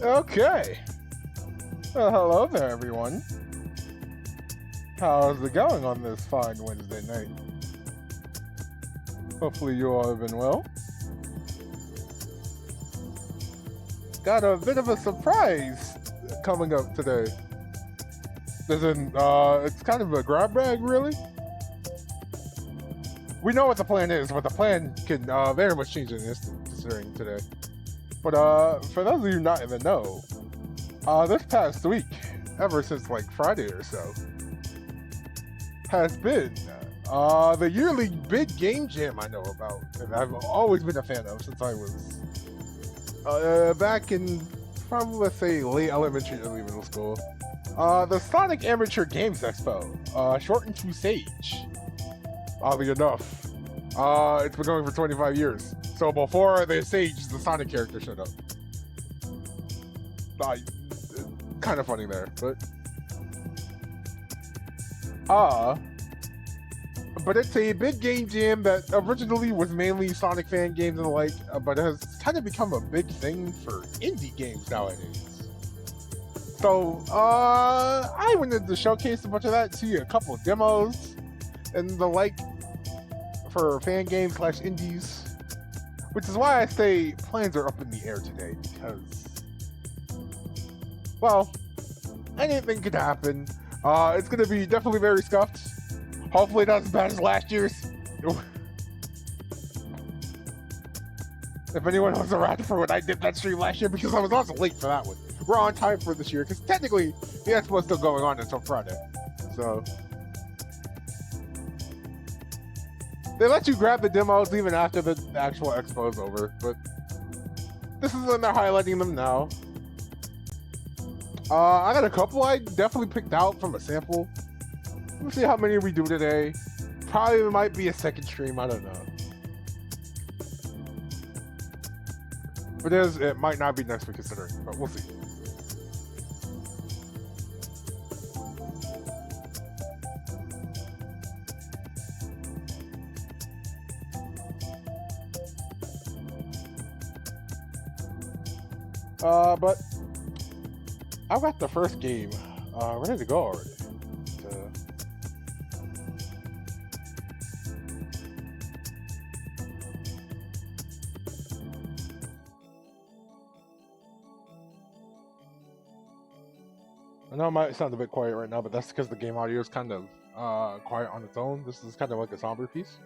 Okay. Well, hello there, everyone. How's it going on this fine Wednesday night? Hopefully you all have been well. Got a bit of a surprise coming up today. It's kind of a grab bag, really. We know what the plan is, but the plan can very much change in an instant considering today. But for those of you not in the know, this past week, ever since like Friday or so, has been the yearly big game jam I know about, and I've always been a fan of since I was back in probably, let's say, late elementary, early middle school. The Sonic Amateur Games Expo, shortened to SAGE. Oddly enough, it's been going for 25 years. So before the SAGE, the Sonic character showed up. Kind of funny there, but it's a big game jam that originally was mainly Sonic fan games and the like, but has kind of become a big thing for indie games nowadays. So I wanted to showcase a bunch of that, see a couple of demos and the like for fan games / indies. Which is why I say plans are up in the air today, because, well, anything could happen. It's going to be definitely very scuffed. Hopefully not as bad as last year's. If anyone was around for when I did that stream last year, because I was also late for that one. We're on time for this year, because technically the expo is still going on until Friday. So they let you grab the demos even after the actual expo is over, but this is when they're highlighting them now. I got a couple I definitely picked out from a sample. We'll see how many we do today. Probably might be a second stream, I don't know. But it might not be next week considering, but we'll see. But I've got the first game ready to go already. I know it might sound a bit quiet right now, but that's because the game audio is kind of quiet on its own. This is kind of like a somber piece.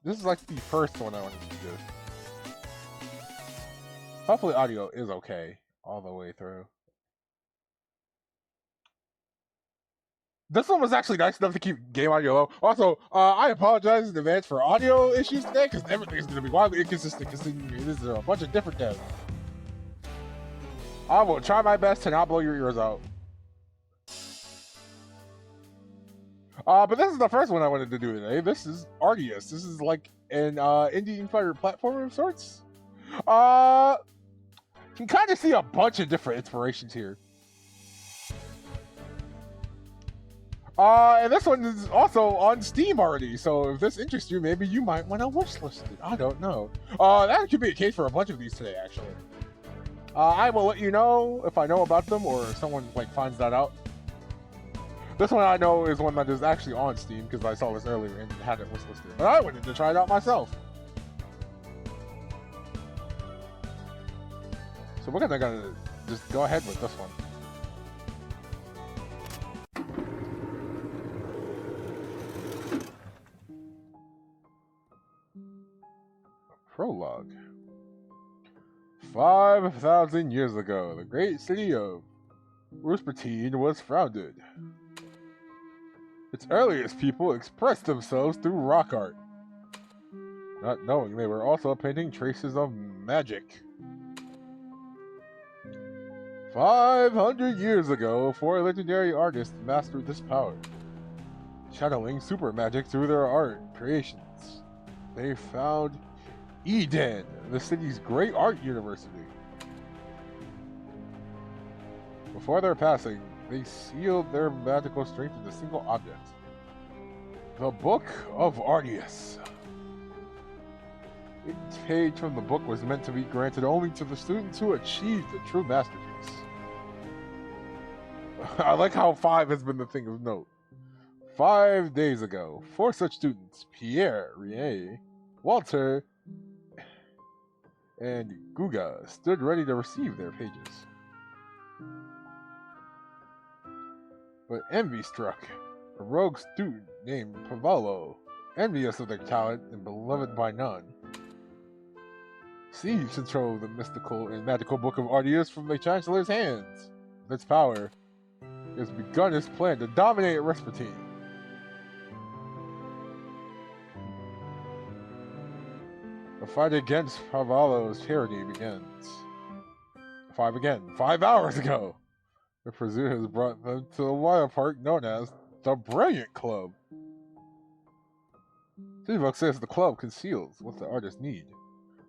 This is like the first one I wanted to do. Hopefully audio is okay all the way through. This one was actually nice enough to keep game audio low. Also, I apologize in advance for audio issues today because everything is going to be wildly inconsistent considering this is a bunch of different devs. I will try my best to not blow your ears out. But this is the first one I wanted to do today. This is Arceus. This is like an indie-inspired platformer of sorts. You can kind of see a bunch of different inspirations here. And this one is also on Steam already, so if this interests you, maybe you might want to wishlist it. I don't know. That could be a case for a bunch of these today, actually. I will let you know if I know about them or if someone like finds that out. This one I know is one that is actually on Steam because I saw this earlier and had it wishlisted. But I wanted to try it out myself. So we're gonna just go ahead with this one. Prologue. 5,000 years ago, the great city of Ruspertine was founded. Its earliest people expressed themselves through rock art, not knowing they were also painting traces of magic. 500 years ago, 4 legendary artists mastered this power, channeling super magic through their art creations. They found Eden, the city's great art university. Before their passing, they sealed their magical strength in a single object, the Book of Arceus. Each page from the book was meant to be granted only to the students who achieved a true masterpiece. I like how 5 has been the thing of note. 5 days ago, 4 such students, Pierre, Rie, Walter, and Guga, stood ready to receive their pages. But envy struck a rogue student named Pavallo, envious of their talent and beloved by none. Seized control of the mystical and magical Book of Arceus from the Chancellor's hands. With its power, he has begun his plan to dominate Rasputin. The fight against Pavallo's tyranny begins. 5 again, 5 hours ago. The pursuit has brought them to the water park known as the Brilliant Club. Steambook says the club conceals what the artists need,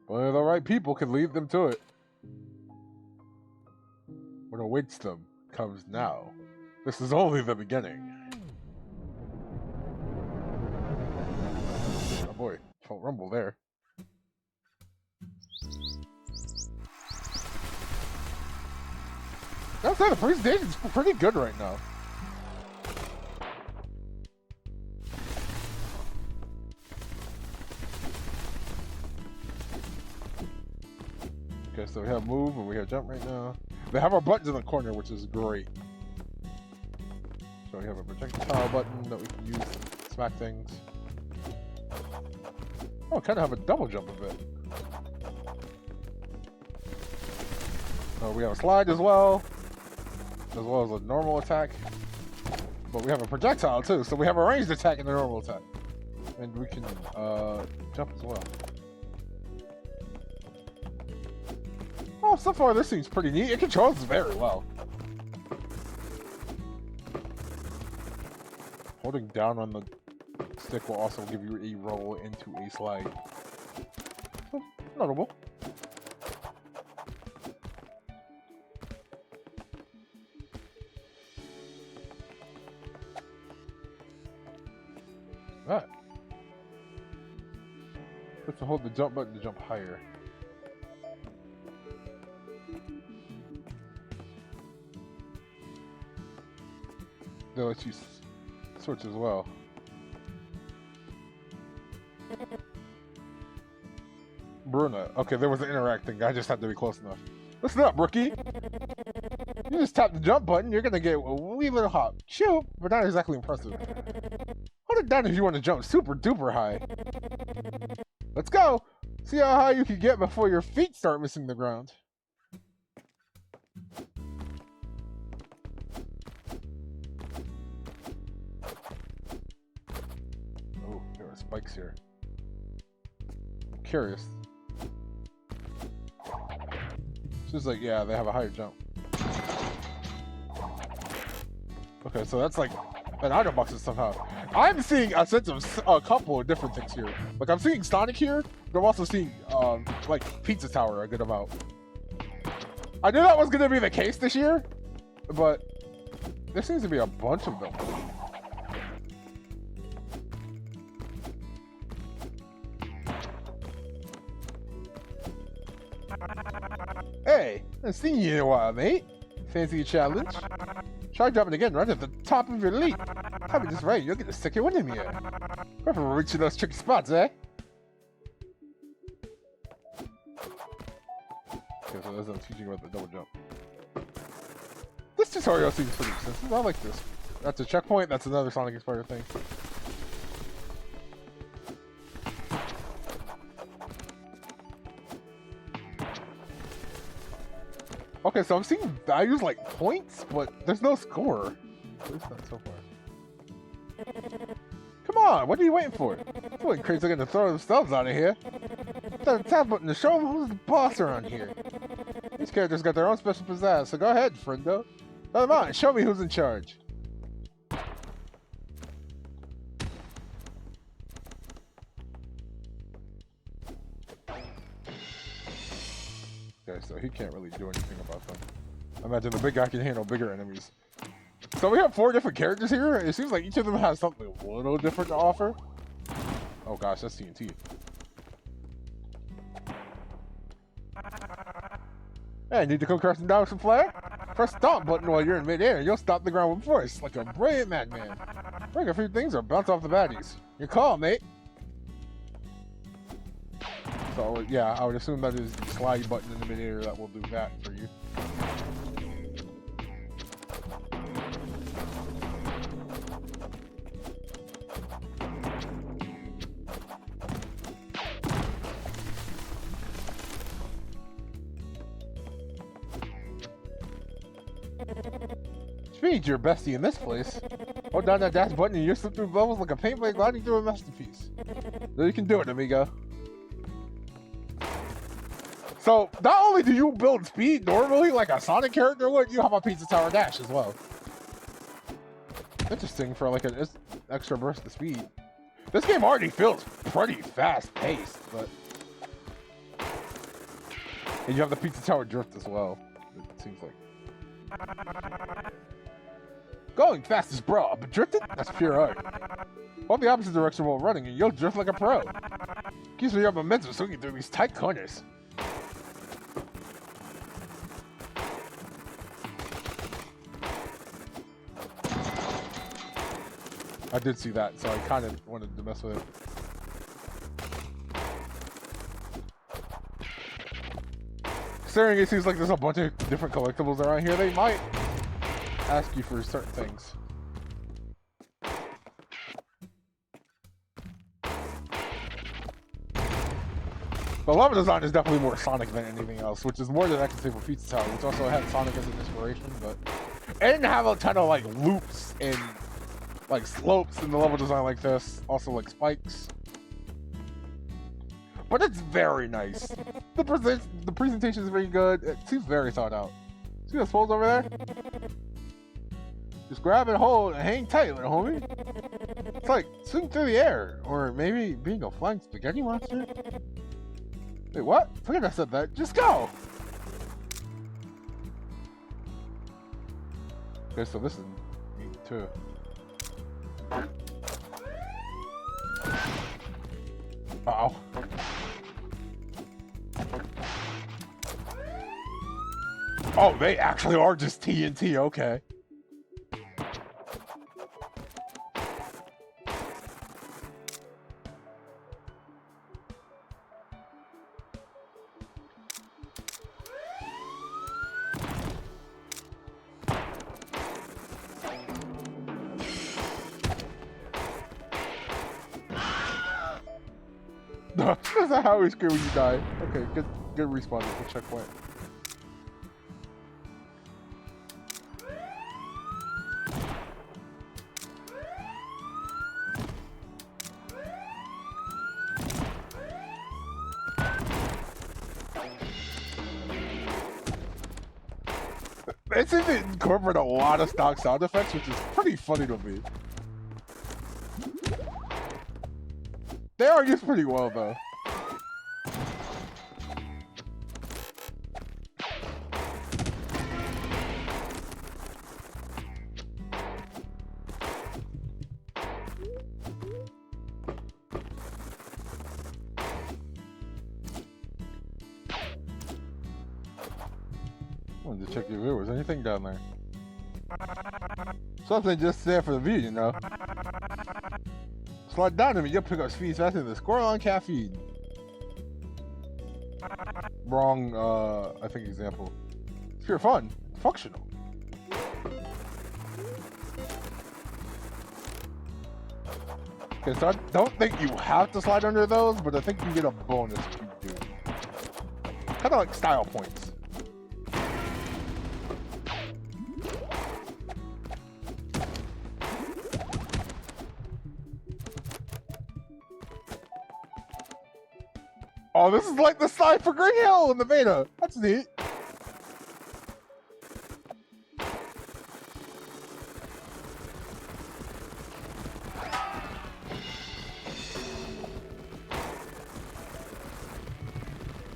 but only the right people can lead them to it. What awaits them comes now. This is only the beginning. Oh boy, felt rumble there. I'd say the presentation's pretty good right now. Okay, so we have move and we have jump right now. They have our buttons in the corner, which is great. So we have a projectile button that we can use to smack things. Oh, kind of have a double jump of it. So we have a slide as well as a normal attack. But we have a projectile too, so we have a ranged attack and a normal attack. And we can jump as well. Oh, so far this seems pretty neat. It controls very well. Holding down on the stick will also give you a roll into a slide. So, notable. Right. Let's hold the jump button to jump higher. They'll let you switch as well. Bruna. Okay, there was an interacting. I just had to be close enough. Listen up, rookie. You just tap the jump button, you're gonna get a wee little hop. Chill, but not exactly impressive. Hold it down if you want to jump super duper high. Let's go! See how high you can get before your feet start missing the ground. Oh, there are spikes here. I'm curious. She's like, yeah, they have a higher jump. Okay, so that's like an item box somehow. I'm seeing a sense of a couple of different things here. Like I'm seeing Sonic here, but I'm also seeing like Pizza Tower a good amount. I knew that was gonna be the case this year, but there seems to be a bunch of them. Hey, I haven't seen you in a while, mate. Fancy a challenge? Try jumping again right at the top of your leap. Time it just right, you'll get to stick your wind in the air. Perfect for reaching those tricky spots, eh? Okay, so that's what I'm teaching about the double jump. This tutorial seems pretty extensive. I like this. That's a checkpoint. That's another Sonic Explorer thing. Okay, so I'm seeing values like points, but there's no score. At least not so far. Come on, what are you waiting for? Boy, crazy looking to throw themselves out of here. Tap the tab button to show them who's the boss around here. These characters got their own special pizzazz, so go ahead, friendo. Come on, show me who's in charge. Okay, so he can't really do anything about them. I imagine the big guy can handle bigger enemies. So we have 4 different characters here. It seems like each of them has something a little different to offer. Oh gosh, that's TNT. Hey, need to come crashing down with some flair? Press stop button while you're in midair and you'll stop the ground with force, like a brilliant madman. Break a few things or bounce off the baddies. Your call, mate. So yeah, I would assume that is the slide button in the midair that will do that for you. Speed, your bestie in this place. Hold down that dash button and you'll slip through levels like a paint blade gliding through a masterpiece. So you can do it, amigo. So, not only do you build speed normally like a Sonic character would, you have a Pizza Tower dash as well. Interesting for like an extra burst of speed. This game already feels pretty fast-paced, but... And you have the Pizza Tower drift as well, it seems like. Going fast is bro, but drifting? That's pure art. Go the opposite direction while running and you'll drift like a pro. Keeps me up momentum swinging through these tight corners. I did see that, so I kind of wanted to mess with it. Considering it seems like there's a bunch of different collectibles around here, they might ask you for certain things. The level design is definitely more Sonic than anything else, which is more than I can say for Pizza Tower, which also had Sonic as an inspiration, but it didn't have a ton of like loops and like slopes in the level design like this, also like spikes. But it's very nice. The presentation is very good. It seems very thought out. See those poles over there? Just grab and hold and hang tight, little homie. It's like swing through the air, or maybe being a flying spaghetti monster. Wait, what? I forget I said that. Just go! Okay, so this is neat too. Uh-oh. Oh, they actually are just TNT, okay. That's not how we scream when you die. Okay, good respawn at the checkpoint. It seems to incorporate a lot of stock sound effects, which is pretty funny to me. They are used pretty well, though. Wanted to check your viewers. Anything down there? Something just there for the view, you know. Slide down to me, you'll pick up speed faster than the squirrel on caffeine. Wrong, I think example. It's pure fun. Functional. Okay, so I don't think you have to slide under those, but I think you get a bonus if you do. Kind of like style points. Oh, this is like the side for Green Hill in the beta. That's neat.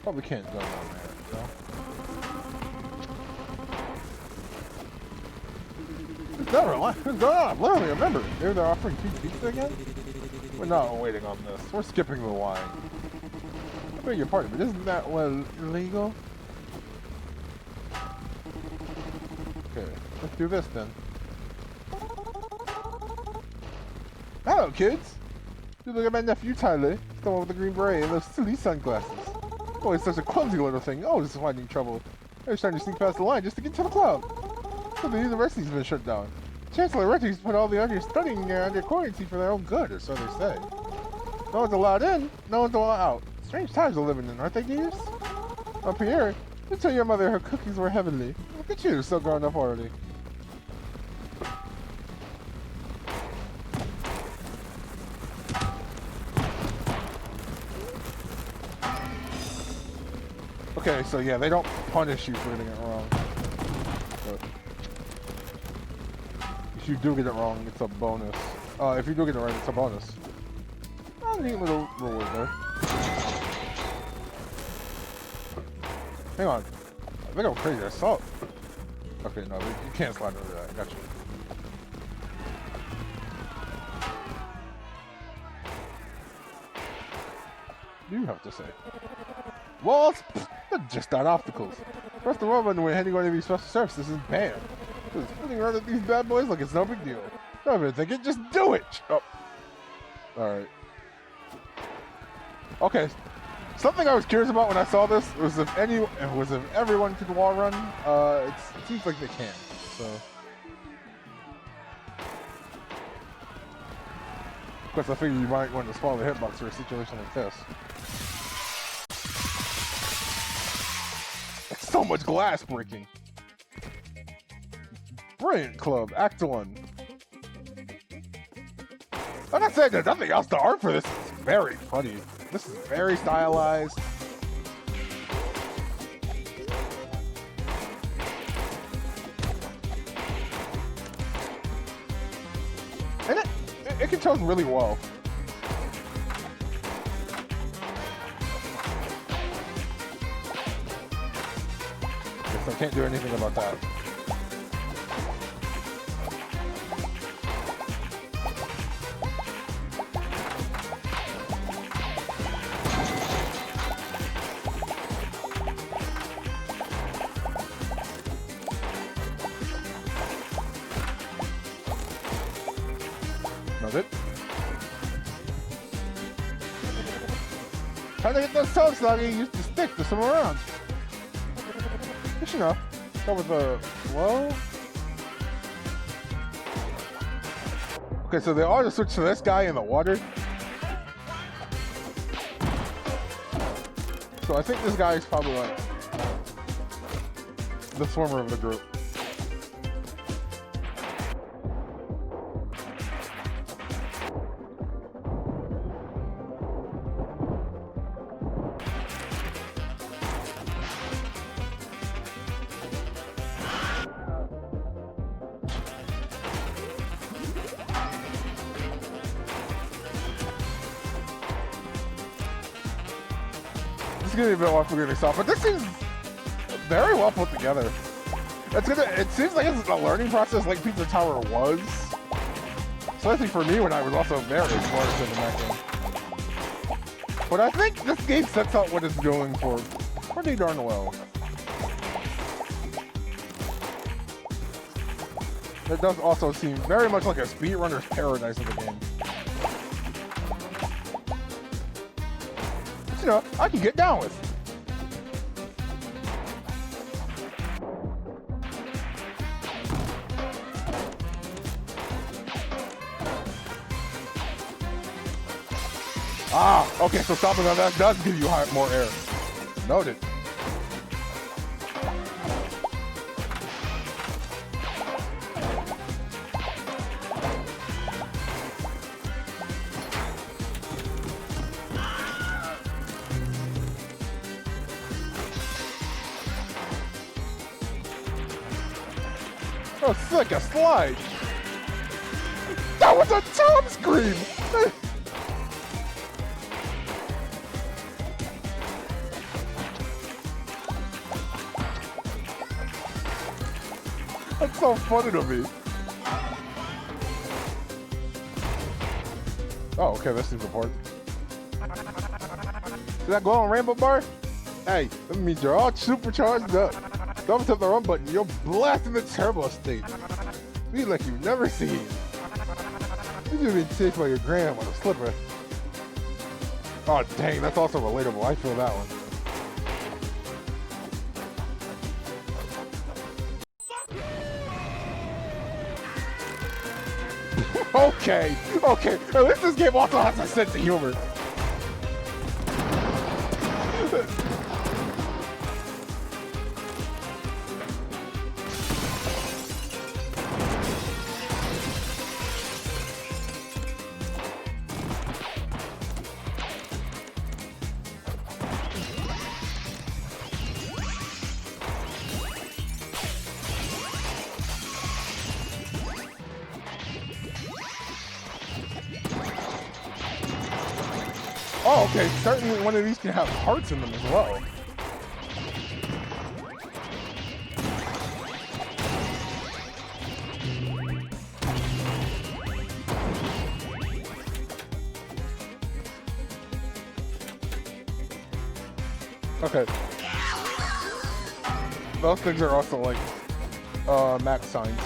Probably can't go down there, no? It's never a line. What's going on? Literally, remember, they're offering 2 pizza again? We're not waiting on this. We're skipping the line. I beg your pardon, but isn't that well illegal? Okay, let's do this then. Hello, kids! You look at my nephew Tyler, the one with the green beret and those silly sunglasses. Boy, he's such a clumsy little thing. Oh, this is finding trouble. I was trying to sneak past the line just to get to the club. So the university's been shut down. Chancellor Retti's put all the others studying there under quarantine for their own good, or so they say. No one's allowed in, no one's allowed out. Strange times we're living in, aren't they, dears? Oh, Pierre, you tell your mother her cookies were heavenly. Look at you, so grown up already. Okay, so yeah, they don't punish you for getting it wrong. But if you do get it wrong, it's a bonus. If you do get it right, it's a bonus. Oh, neat little reward there. Hang on. I think I'm crazy. I saw it. Okay, no, you can't slide over that. I got you. You have to say. Well, they're just not obstacles. First of all, when we're heading on to these special services, is banned. Just running around at these bad boys like it's no big deal. Don't even think it, just do it! Oh. Alright. Okay. Something I was curious about when I saw this was if everyone could wall run. It seems like they can. So, of course, I figure you might want to spawn the hitbox for a situation like this. It's so much glass breaking. Brilliant club, Act 1. Like I said, there's nothing else. The art for this is very funny. This is very stylized. And it controls really well. Guess I can't do anything about that. Noted. Trying to get those toes, Snuggy. Use the stick to swim around. Just, you know, go with the flow. Okay, so they ought to switch to this guy in the water. So I think this guy is probably like the swimmer of the group. It's gonna be a bit more forgiving stuff, but this seems very well put together. It seems like it's a learning process like Pizza Tower was. Especially for me when I was also very explosive in that game. But I think this game sets out what it's going for pretty darn well. It does also seem very much like a speedrunner's paradise of the game. But, you know, I can get down with. Ah, okay, so stopping on that does give you more air. Noted. Oh, it's like a slide. That was a Tom scream. That's so funny to me. Oh, okay, this seems important. See that glowing rainbow bar? Hey, that means you're all supercharged up. Don't tap the run button, you're blasting the turbo state. Speed like you've never seen. You just been chased by your gram on a slipper. Oh dang, that's also relatable. I feel that one. Okay, at least this game also has a sense of humor. Oh, okay, certainly one of these can have hearts in them as well. Okay. Those things are also like, max signs.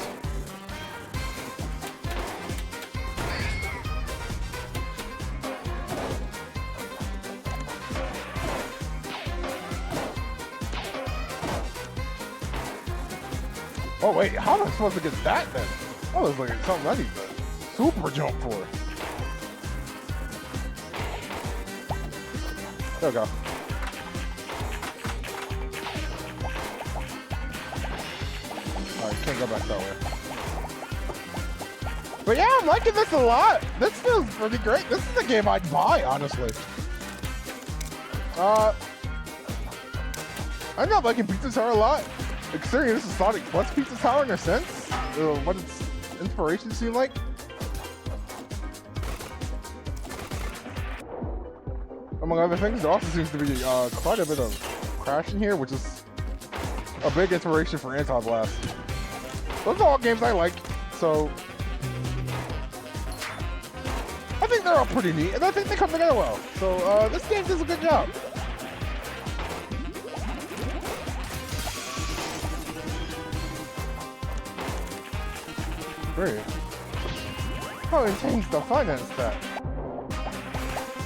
Oh wait, how am I supposed to get that then? That looks like it's something I need to super jump for. There we go. Alright, can't go back that way. But yeah, I'm liking this a lot. This feels pretty great. This is a game I'd buy, honestly. I'm not liking Pizza Tower a lot. Considering this is Sonic Plus Pizza Tower in a sense, what its inspiration seemed like. Among other things, there also seems to be quite a bit of crash in here, which is a big inspiration for Anti-Blast. Those are all games I like, so I think they're all pretty neat, and I think they come together well. So this game does a good job. Great. Probably change the finance that.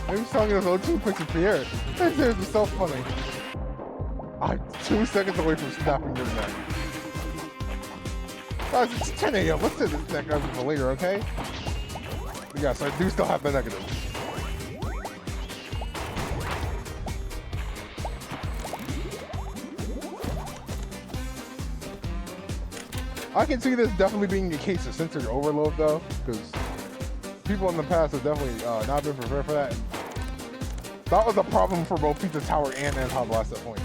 Maybe selling us O2 picture Pierre. This is so funny. I'm 2 seconds away from snapping your neck. Guys, it's 10 a.m. Let's do this neck for later, okay? But yes, I do still have the negatives. I can see this definitely being a case of sensory overload, though, because people in the past have definitely not been prepared for that. And that was a problem for both Pizza Tower and Anton Blast at points.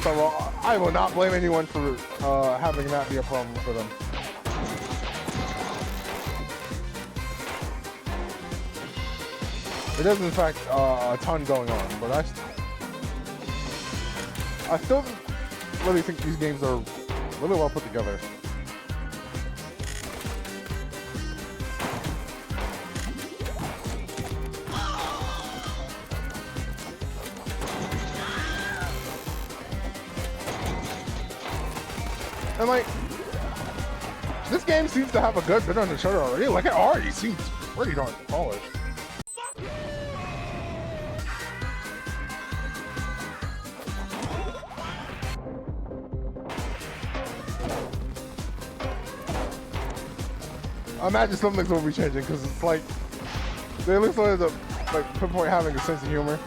So I will not blame anyone for having that be a problem for them. It is, in fact, a ton going on, but I still really think these games are really well put together. And like, this game seems to have a good bit on the shoulder already. Like, it already seems pretty darn polished. I imagine some things will be changing because it's like they at least wanted to like pinpoint having a sense of humor.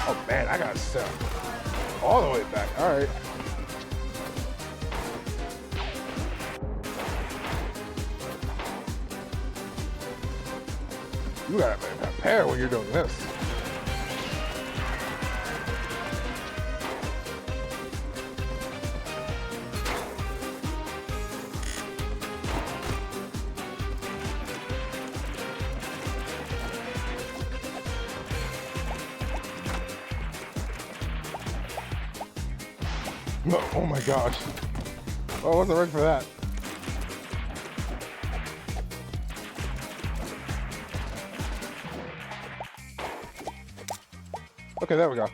Oh man, I got set all the way back. All right. You gotta prepare when you're doing this. No, oh my gosh. Oh, I wasn't ready for that. Okay, there we go.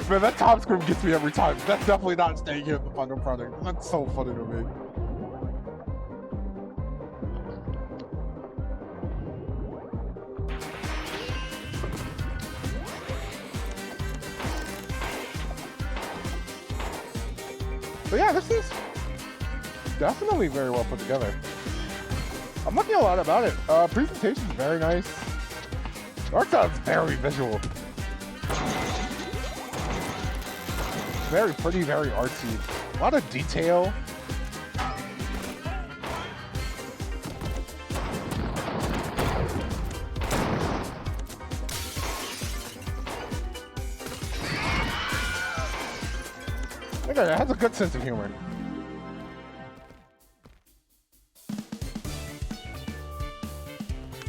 Man, that top screen gets me every time. That's definitely not staying here in the final product. That's so funny to me. But yeah, this is definitely very well put together. I'm liking a lot about it. Presentation's very nice. Art style's very visual. Very pretty, very artsy. A lot of detail. Okay, it has a good sense of humor.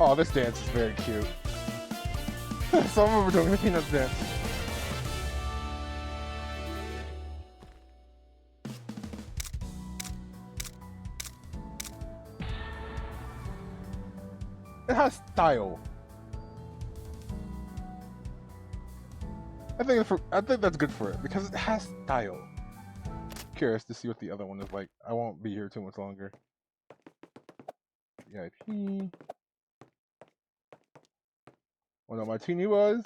Oh, this dance is very cute. Some of them are doing the Peanuts dance. It has style. I think that's good for it because it has style. Curious to see what the other one is like. I won't be here too much longer. VIP. What a martini was.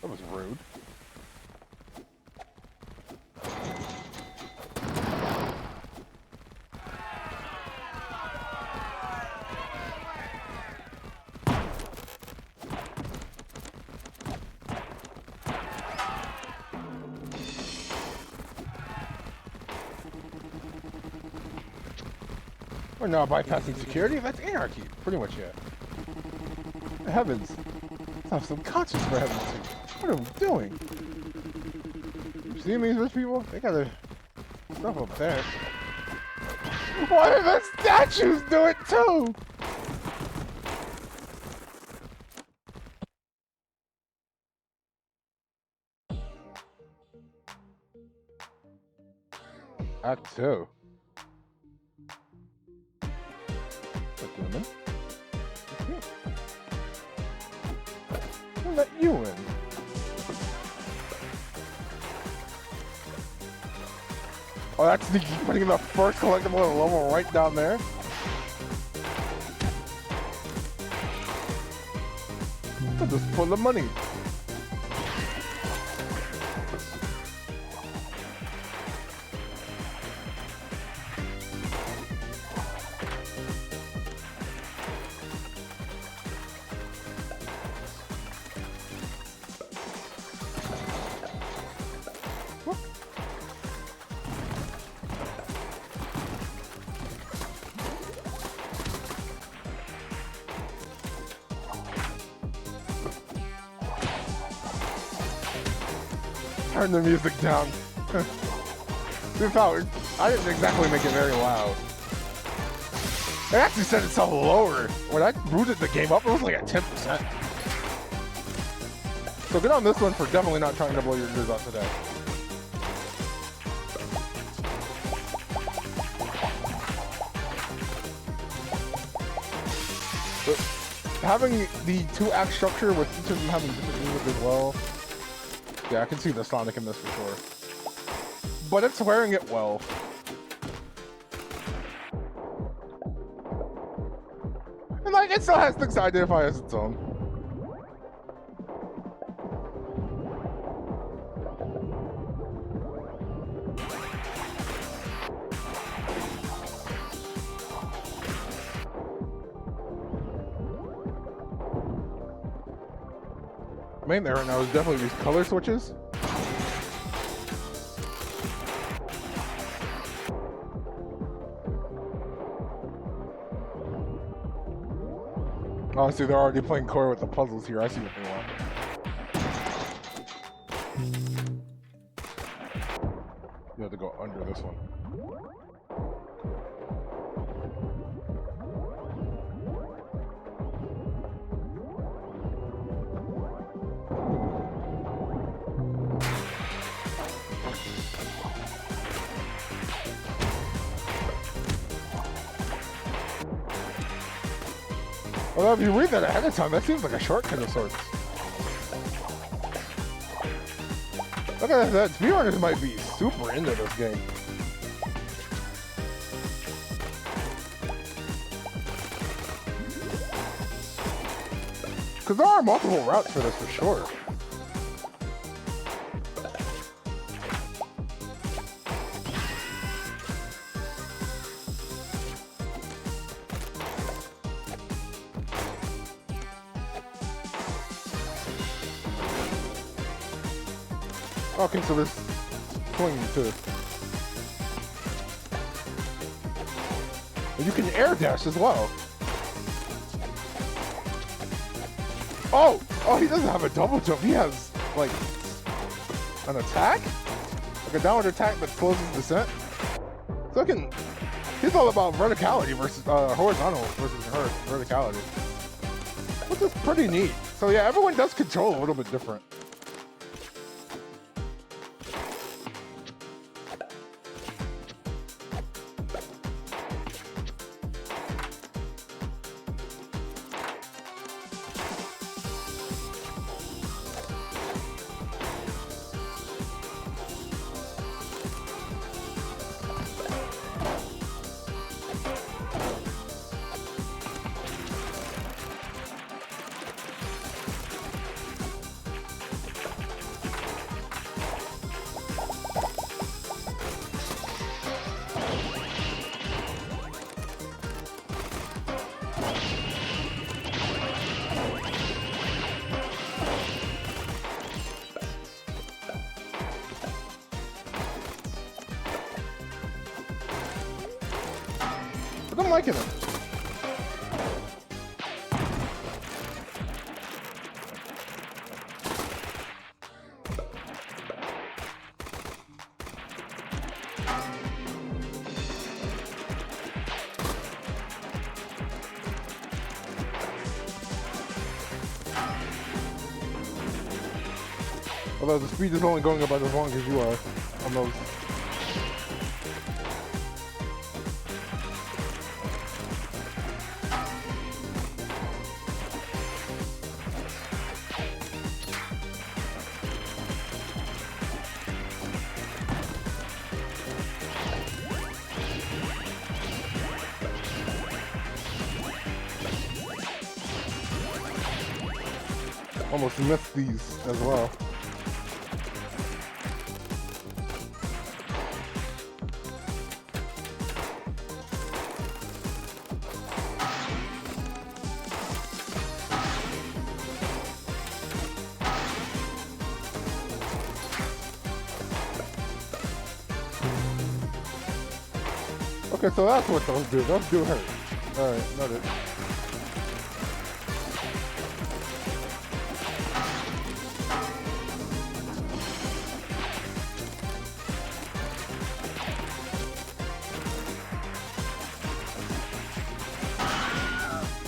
That was rude. We're not bypassing security. That's anarchy. Pretty much, yeah. Heavens. Let's have some conscience for heaven's sake. What are we doing? You see these rich people? They got their stuff up there. Why do the statues do it too? Act 2. I'll let you in. Oh, that's the putting the first collectible in the level right down there. I'll just pull the money. Turn the music down. I didn't exactly make it very loud. It actually set itself lower. When I booted the game up, it was like at 10%. So good on this one for definitely not trying to blow your ears out today. But having the 2-act structure with each of them having different music as well. Yeah, I can see the Sonic in this for sure. But it's wearing it well. And like, it still has things to identify as its own. Main there right now is definitely these color switches. Oh, see, they're already playing core with the puzzles here. I see what they want. You have to go under this one. Well, if you read that ahead of time, that seems like a shortcut of sorts. Look at that. Speedrunners might be super into this game. Because there are multiple routes for this for sure. Okay, so there's swing too. And you can air dash as well. Oh, he doesn't have a double jump. He has like an attack, like a downward attack that slows his descent. So he's all about verticality versus horizontal versus verticality, which is pretty neat. So yeah, everyone does control a little bit different. But I'm liking it. Although the speed is only going about as long as you are on those. Almost missed these as well. Okay, so that's what those do. Those do hurt. Alright, noted.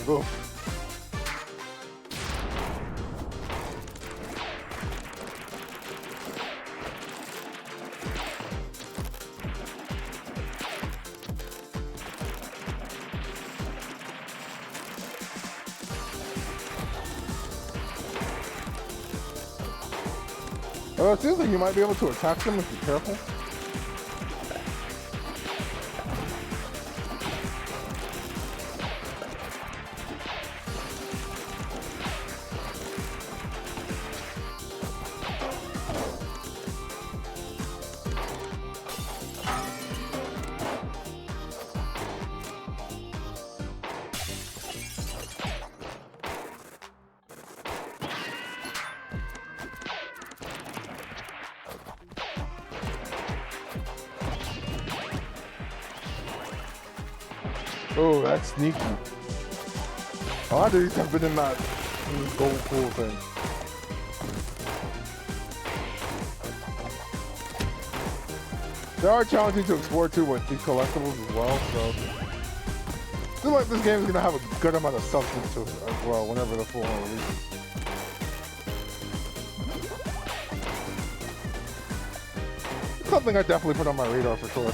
Oof. It seems like you might be able to attack them if you're careful. Oh, that's sneaky. A lot of these have been in this gold pool thing. They are challenging to explore too with these collectibles as well, so I feel like this game is gonna have a good amount of substance to it as well whenever the full one releases. It's something I definitely put on my radar for sure.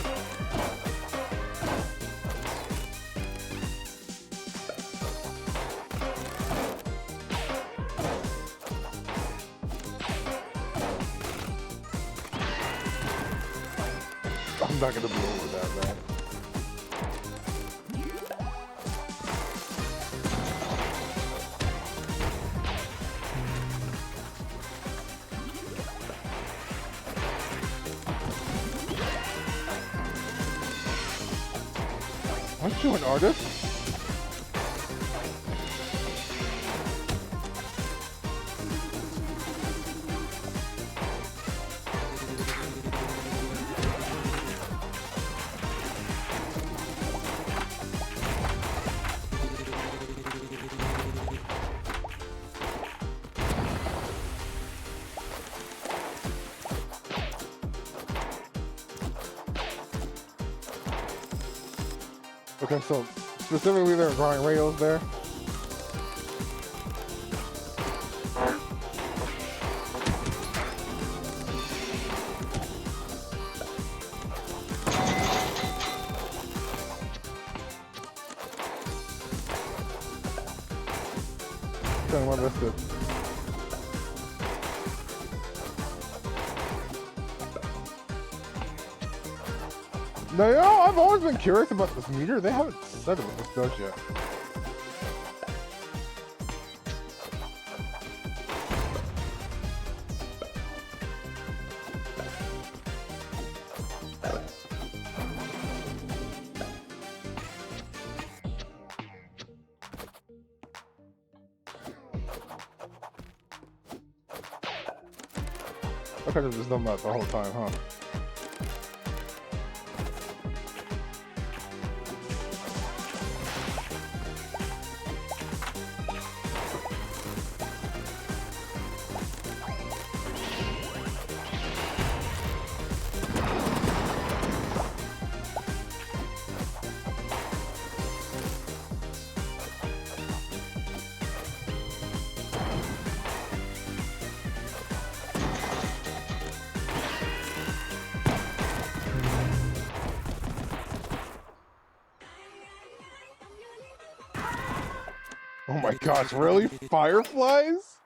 I'm not gonna be over that, man. Aren't you an artist? Okay, so specifically they're drawing rails there. Okay, what is this? Now, you know, I've always been curious about this meter. They haven't said what this does yet. I could have just done that the whole time, huh? Oh my gosh, really? Fireflies?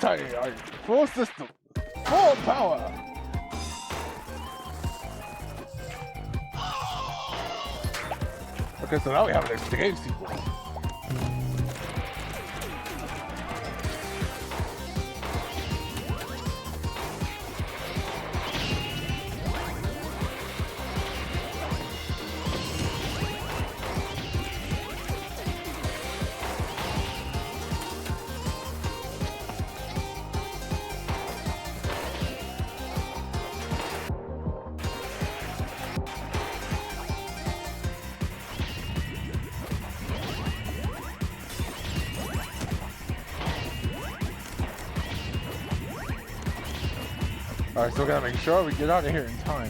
Tiny, full system, full power. Okay, so now we have an game sequel. Alright, so we gotta make sure we get out of here in time.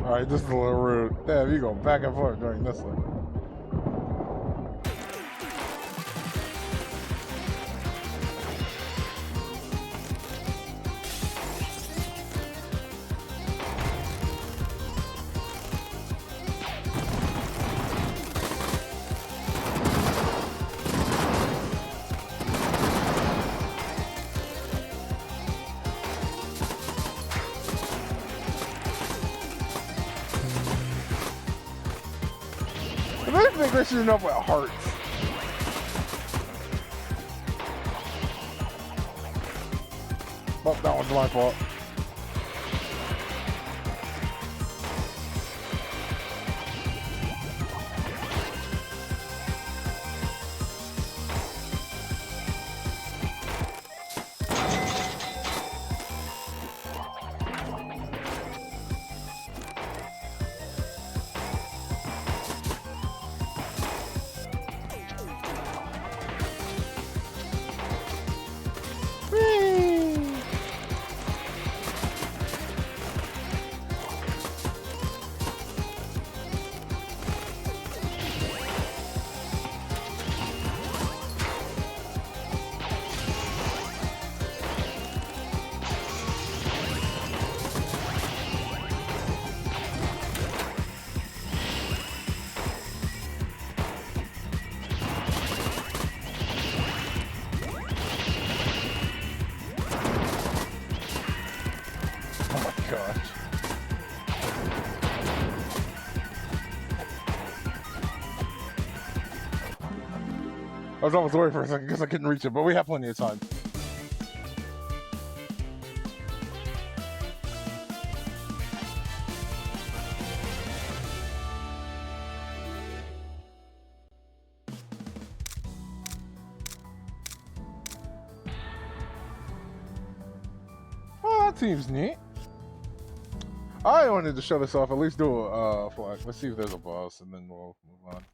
Alright, this is a little rude. Damn, you go back and forth during this one. I think they should enough with hearts. Oh, that one's my fault. Gosh. I was almost worried for a second because I couldn't reach it, but we have plenty of time. Well, that seems neat. I wanted to show this off, at least do a flag. Let's see if there's a boss, and then we'll move on.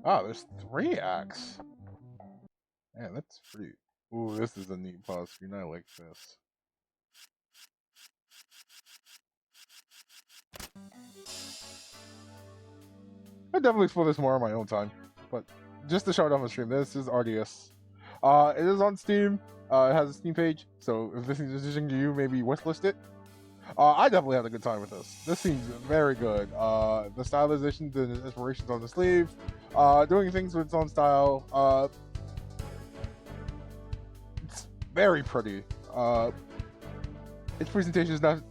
Ah, there's 3 acts. Man, that's pretty... Ooh, this is a neat pause screen. I like this. I definitely explore this more on my own time, but just to show it on the stream, this is RDS. It is on Steam. It has a Steam page, so if this is interesting to you, maybe wishlist it. I definitely had a good time with this. This seems very good. The stylizations and inspirations on the sleeve, doing things with its own style. It's very pretty. Its presentation is not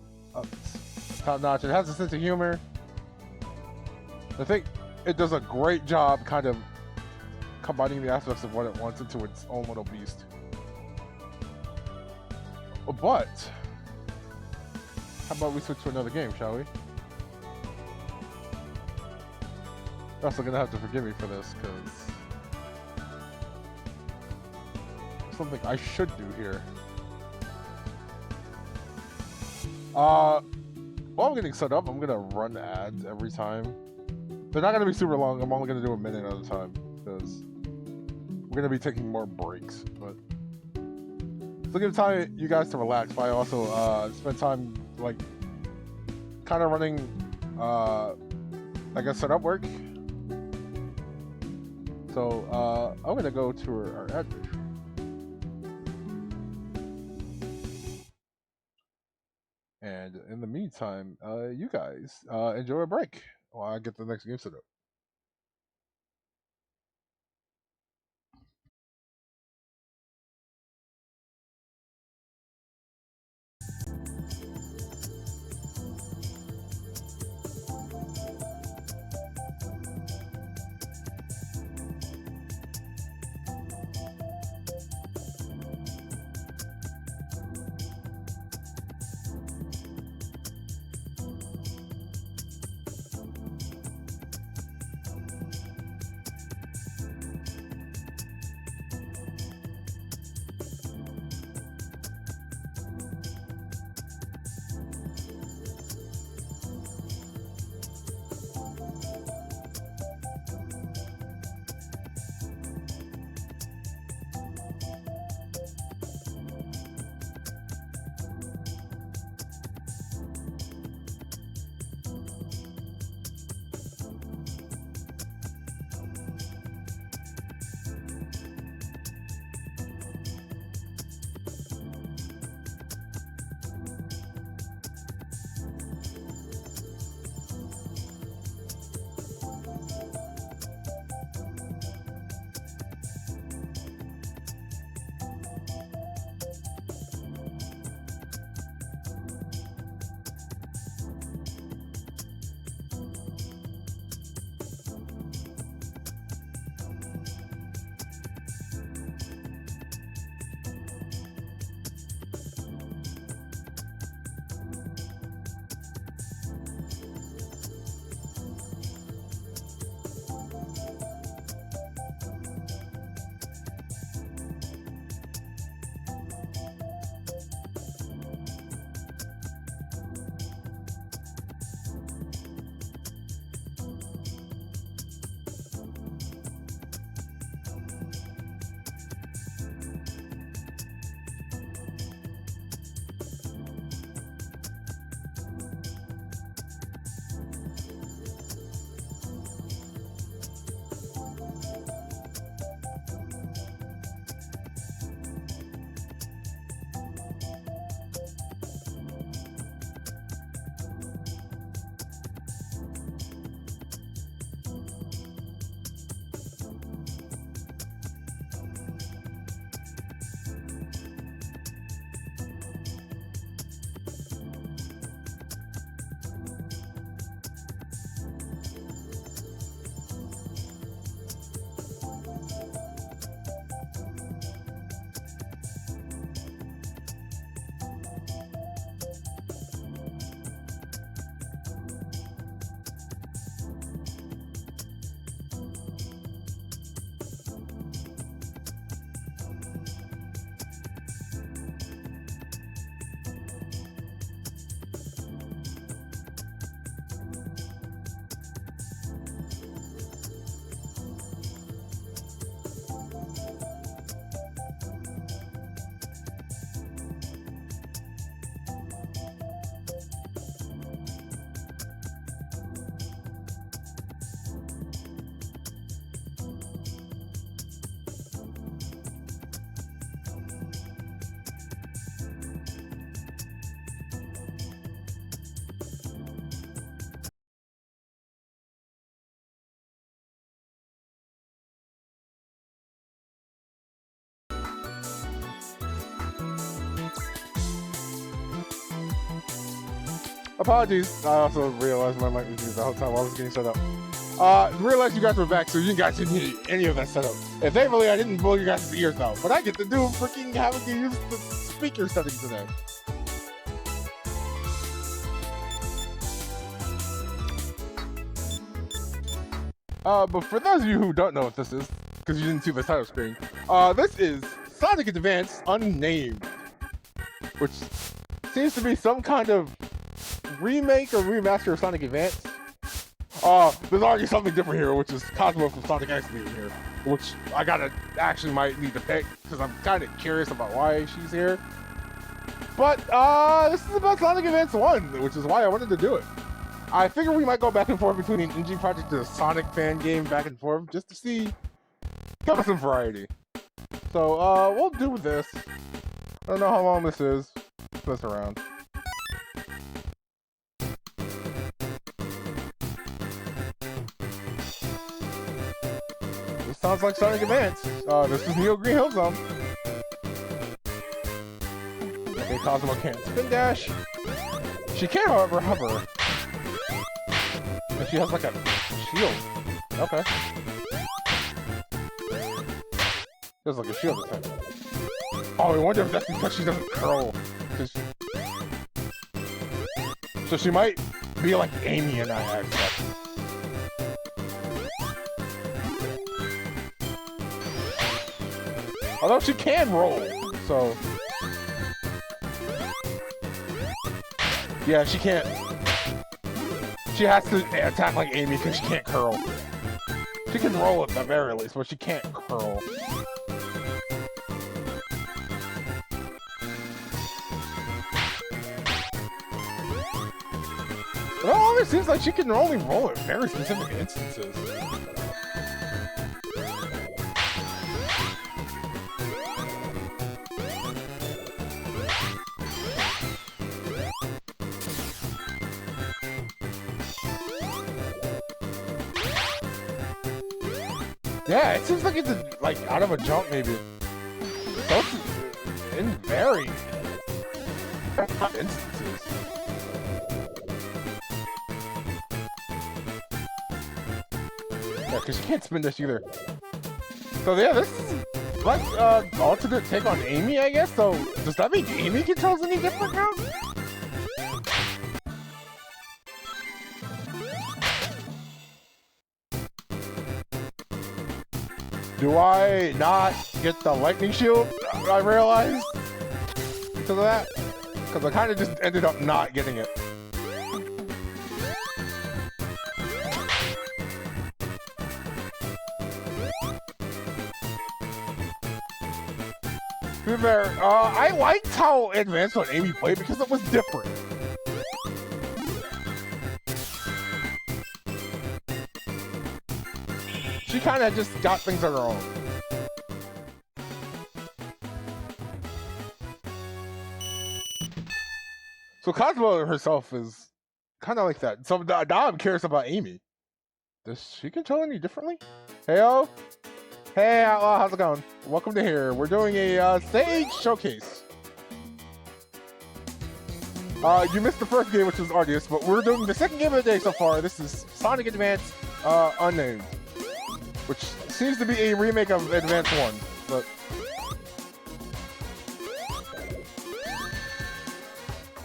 top notch. It has a sense of humor. I think it does a great job kind of combining the aspects of what it wants into its own little beast. But how about we switch to another game, shall we? You're also gonna have to forgive me for this, because something I should do here. While I'm getting set up, I'm gonna run ads every time. They're not gonna be super long. I'm only gonna do a minute at a time because we're gonna be taking more breaks. But so give time you guys to relax. But I also spend time like kind of running, I guess, setup work. So I'm gonna go to our ad page. And in the meantime, you guys enjoy a break while I get the next game set up. Apologies. I also realized my mic was muted the whole time while I was getting set up. Realized you guys were back, so you guys didn't need any of that setup. And thankfully, I didn't blow you guys' ears out. But I get to do freaking having to use the speaker settings today. But for those of you who don't know what this is, because you didn't see the title screen, this is Sonic Advance Unnamed, which seems to be some kind of remake or remaster of Sonic Advance. There's already something different here, which is Cosmo from Sonic X being here, which I actually might need to pick because I'm kind of curious about why she's here. But this is about Sonic Advance 1, which is why I wanted to do it. I figure we might go back and forth between an indie project and a Sonic fan game back and forth just to see, give us some variety. So we'll do this. I don't know how long this is. Mess around. This sounds like Sonic Advance. This is Neo Green Hill Zone. Okay, Cosmo can't spin dash. She can, however, hover. And she has like a shield. Okay. There's like a shield attack. Oh, I wonder if that's because she doesn't curl. So she might be like Amy and I aspect. Although she can roll, so... Yeah, she can't... She has to attack like Amy because she can't curl. She can roll at the very least, but she can't curl. Well, it seems like she can only roll at very specific instances. Yeah, it seems like it's like out of a jump, maybe. So it's in very tough instances. Yeah, because she can't spin this either. So yeah, this is like alternate take on Amy, I guess. So does that mean Amy controls any different now? Do I not get the lightning shield? I realized because of that. Because I kind of just ended up not getting it. To be fair, I liked how Advanced on Amy played because it was different. She kind of just got things on her own. So Cosmo herself is kind of like that. So now I'm curious about Amy. Does she control any differently? Heyo. Hey Outlaw, how's it going? Welcome to here. We're doing a stage showcase. You missed the first game, which was Arceus, but we're doing the second game of the day so far. This is Sonic Advance Unnamed, which seems to be a remake of Advance 1, but...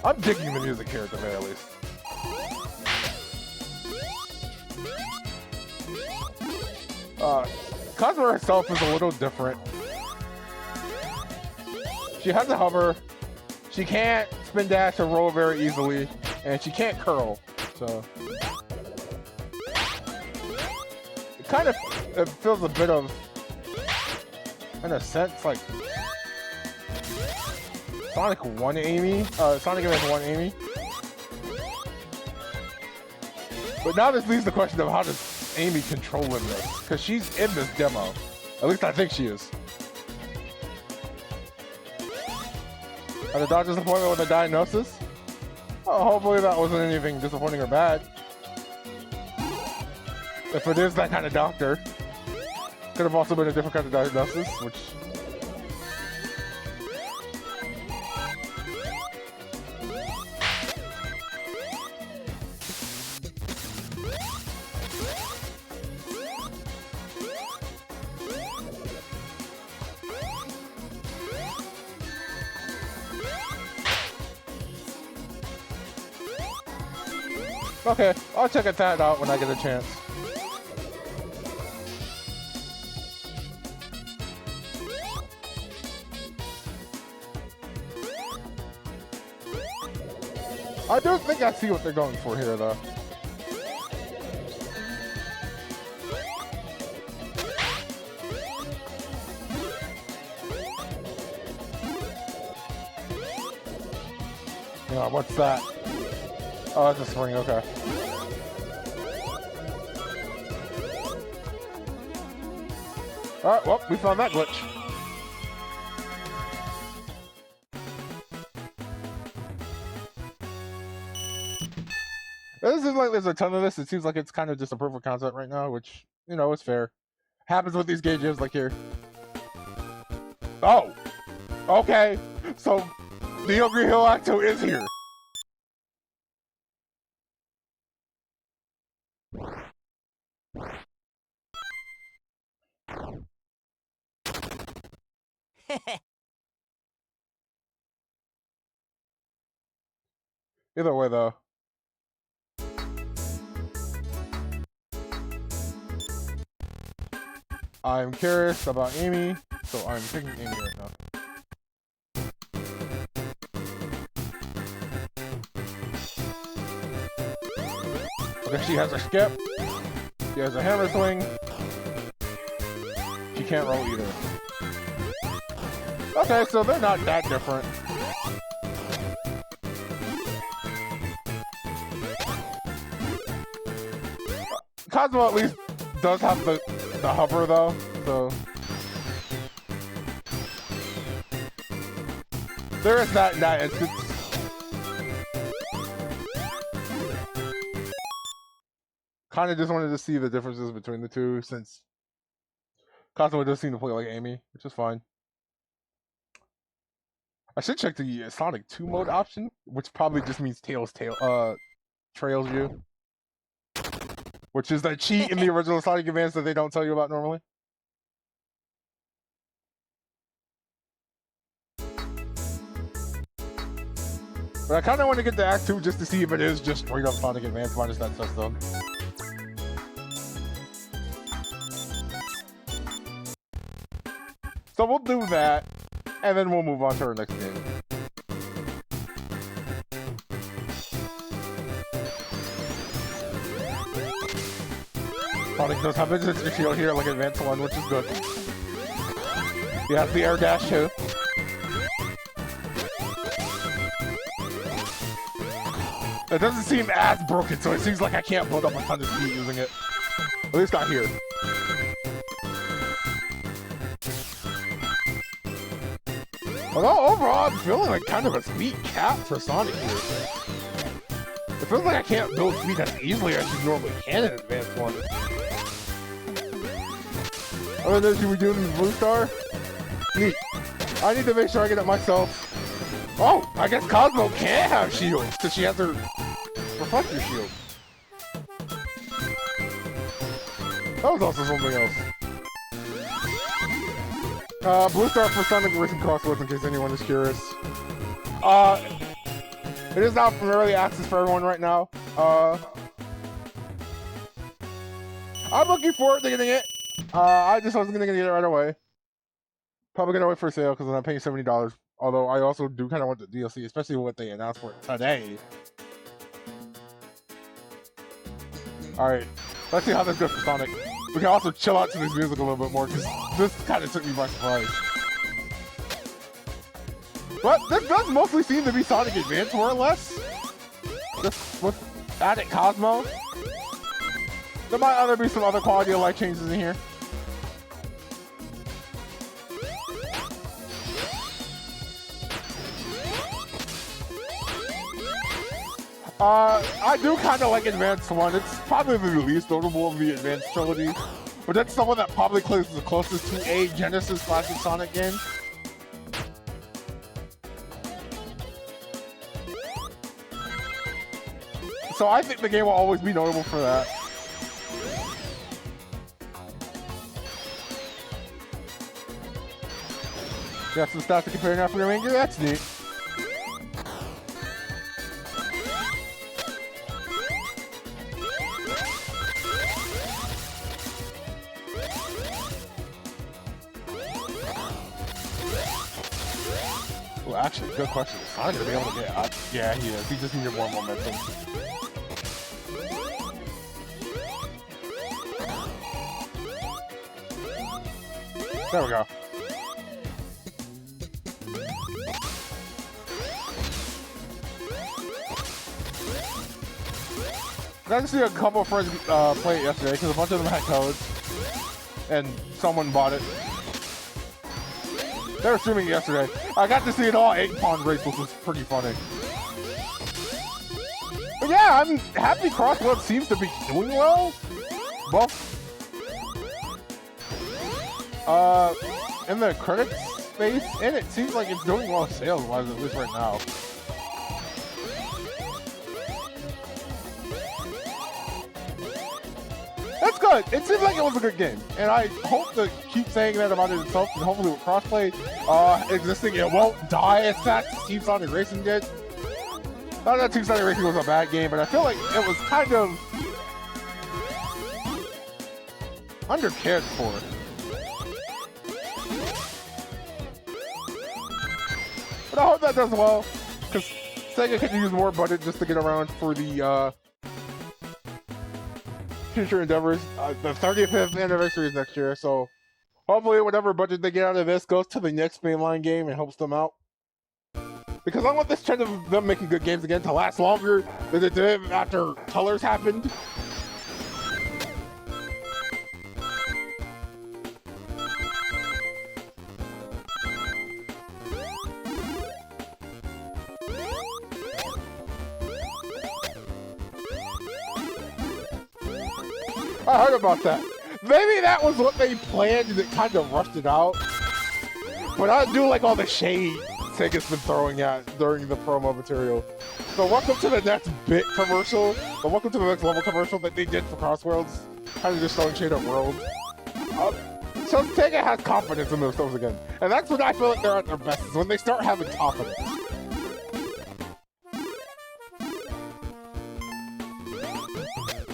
I'm digging the music here at the very least. Cosmo herself is a little different. She has a hover, she can't spin dash or roll very easily, and she can't curl, so... It feels a bit of, in a sense, like Sonic 1 Amy, Sonic Advance 1 Amy. But now this leaves the question of how does Amy control in this? Because she's in this demo. At least I think she is. Are the doctor's appointment with a diagnosis? Oh, hopefully that wasn't anything disappointing or bad. If it is that kind of doctor. Could have also been a different kind of diagnosis, which... Okay, I'll check that out when I get a chance. I do think I see what they're going for here, though. Yeah, what's that? Oh, it's a spring, okay. Alright, well, we found that glitch. It seems like there's a ton of this. It seems like it's kind of just a proof of concept right now, which, you know, is fair. Happens with these game jams like here. Oh! Okay, so the Ogre Hill Acto is here. Either way, though. I'm curious about Amy, so I'm picking Amy right now. Okay, she has a skip. She has a hammer swing. She can't roll either. Okay, so they're not that different. Cosmo at least does have the hover though, so there is that in that instance. Kind of just wanted to see the differences between the two, since Cosmo does seem to play like Amy, which is fine. I should check the Sonic 2 mode option, which probably just means trails you. Which is that cheat in the original Sonic Advance that they don't tell you about normally. But I kind of want to get to Act 2 just to see if it is just straight up Sonic Advance minus that system. So we'll do that, and then we'll move on to our next game. Sonic does have his shield here like Advanced 1, which is good. He has the air dash too. It doesn't seem as broken, so it seems like I can't build up a ton of speed using it. At least not here. Although overall, I'm feeling like kind of a speed cap for Sonic here. It feels like I can't build speed as easily as you normally can in Advanced 1. Oh, then should we do this Blue Star? Neat. I need to make sure I get it myself. Oh, I guess Cosmo can have shields, because she has her reflector shield. That was also something else. Blue Star for Sonic Racing Crossroads, in case anyone is curious. It is out from early access for everyone right now. I'm looking forward to getting it. I just wasn't gonna get it right away. Probably gonna wait for a sale because I'm paying $70. Although I also do kind of want the DLC, especially what they announced for it today. Alright, let's see how this goes for Sonic. We can also chill out to this music a little bit more because this kind of took me by surprise. But this does mostly seem to be Sonic Advance, more or less. Just with added Cosmo. There might either be some other quality of life changes in here. I do kind of like Advanced 1. It's probably the least notable of the Advanced trilogy, but that's the one that probably plays the closest to a Genesis classic Sonic game. So I think the game will always be notable for that. Got some stuff to compare now for your Ranger? That's neat. Well, actually, good question. Is Sonic gonna be able to get out? Yeah, he is. He just needed more momentum. There we go. I got to see a couple of friends play it yesterday because a bunch of them had codes and someone bought it. They were streaming yesterday. I got to see it all 8-pawn race, which was pretty funny. But yeah, I'm happy Crossword seems to be doing well. Both in the critics space, and it seems like it's doing well sales-wise, at least right now. That's good. It seems like it was a good game, and I hope to keep saying that about it itself, and hopefully with crossplay existing, it won't die as fast as Team Sonic Racing did. Not that Team Sonic Racing was a bad game, but I feel like it was kind of undercared for. But I hope that does well, because Sega could use more budget just to get around for the future endeavors. The 35th anniversary is next year, so hopefully whatever budget they get out of this goes to the next mainline game and helps them out. Because I want this trend of them making good games again to last longer than it did after Colors happened. I heard about that. Maybe that was what they planned and it kind of rushed it out. But I do like all the shade Sega's been throwing at during the promo material. So welcome to the next bit commercial. So welcome to the next level commercial that they did for Crossworlds. Kind of just throwing shade at World. So Sega has confidence in themselves again. And that's when I feel like they're at their best, is when they start having confidence.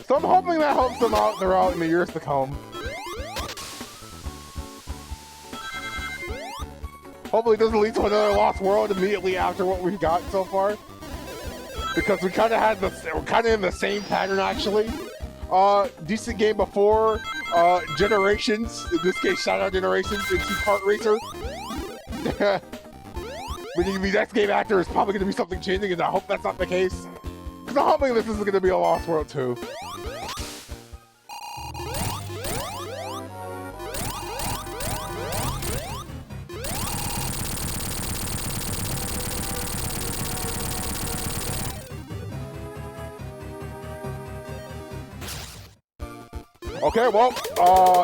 So I'm hoping that helps them out throughout in the years to come. Hopefully it doesn't lead to another Lost World immediately after what we've got so far. Because we kind of had we're kind of in the same pattern actually. Decent game before, Generations, in this case Shout Out Generations into Kart Racer. Meaning the next game after is probably going to be something changing, and I hope that's not the case. Because I'm hoping this isn't going to be a Lost World 2. Okay, well,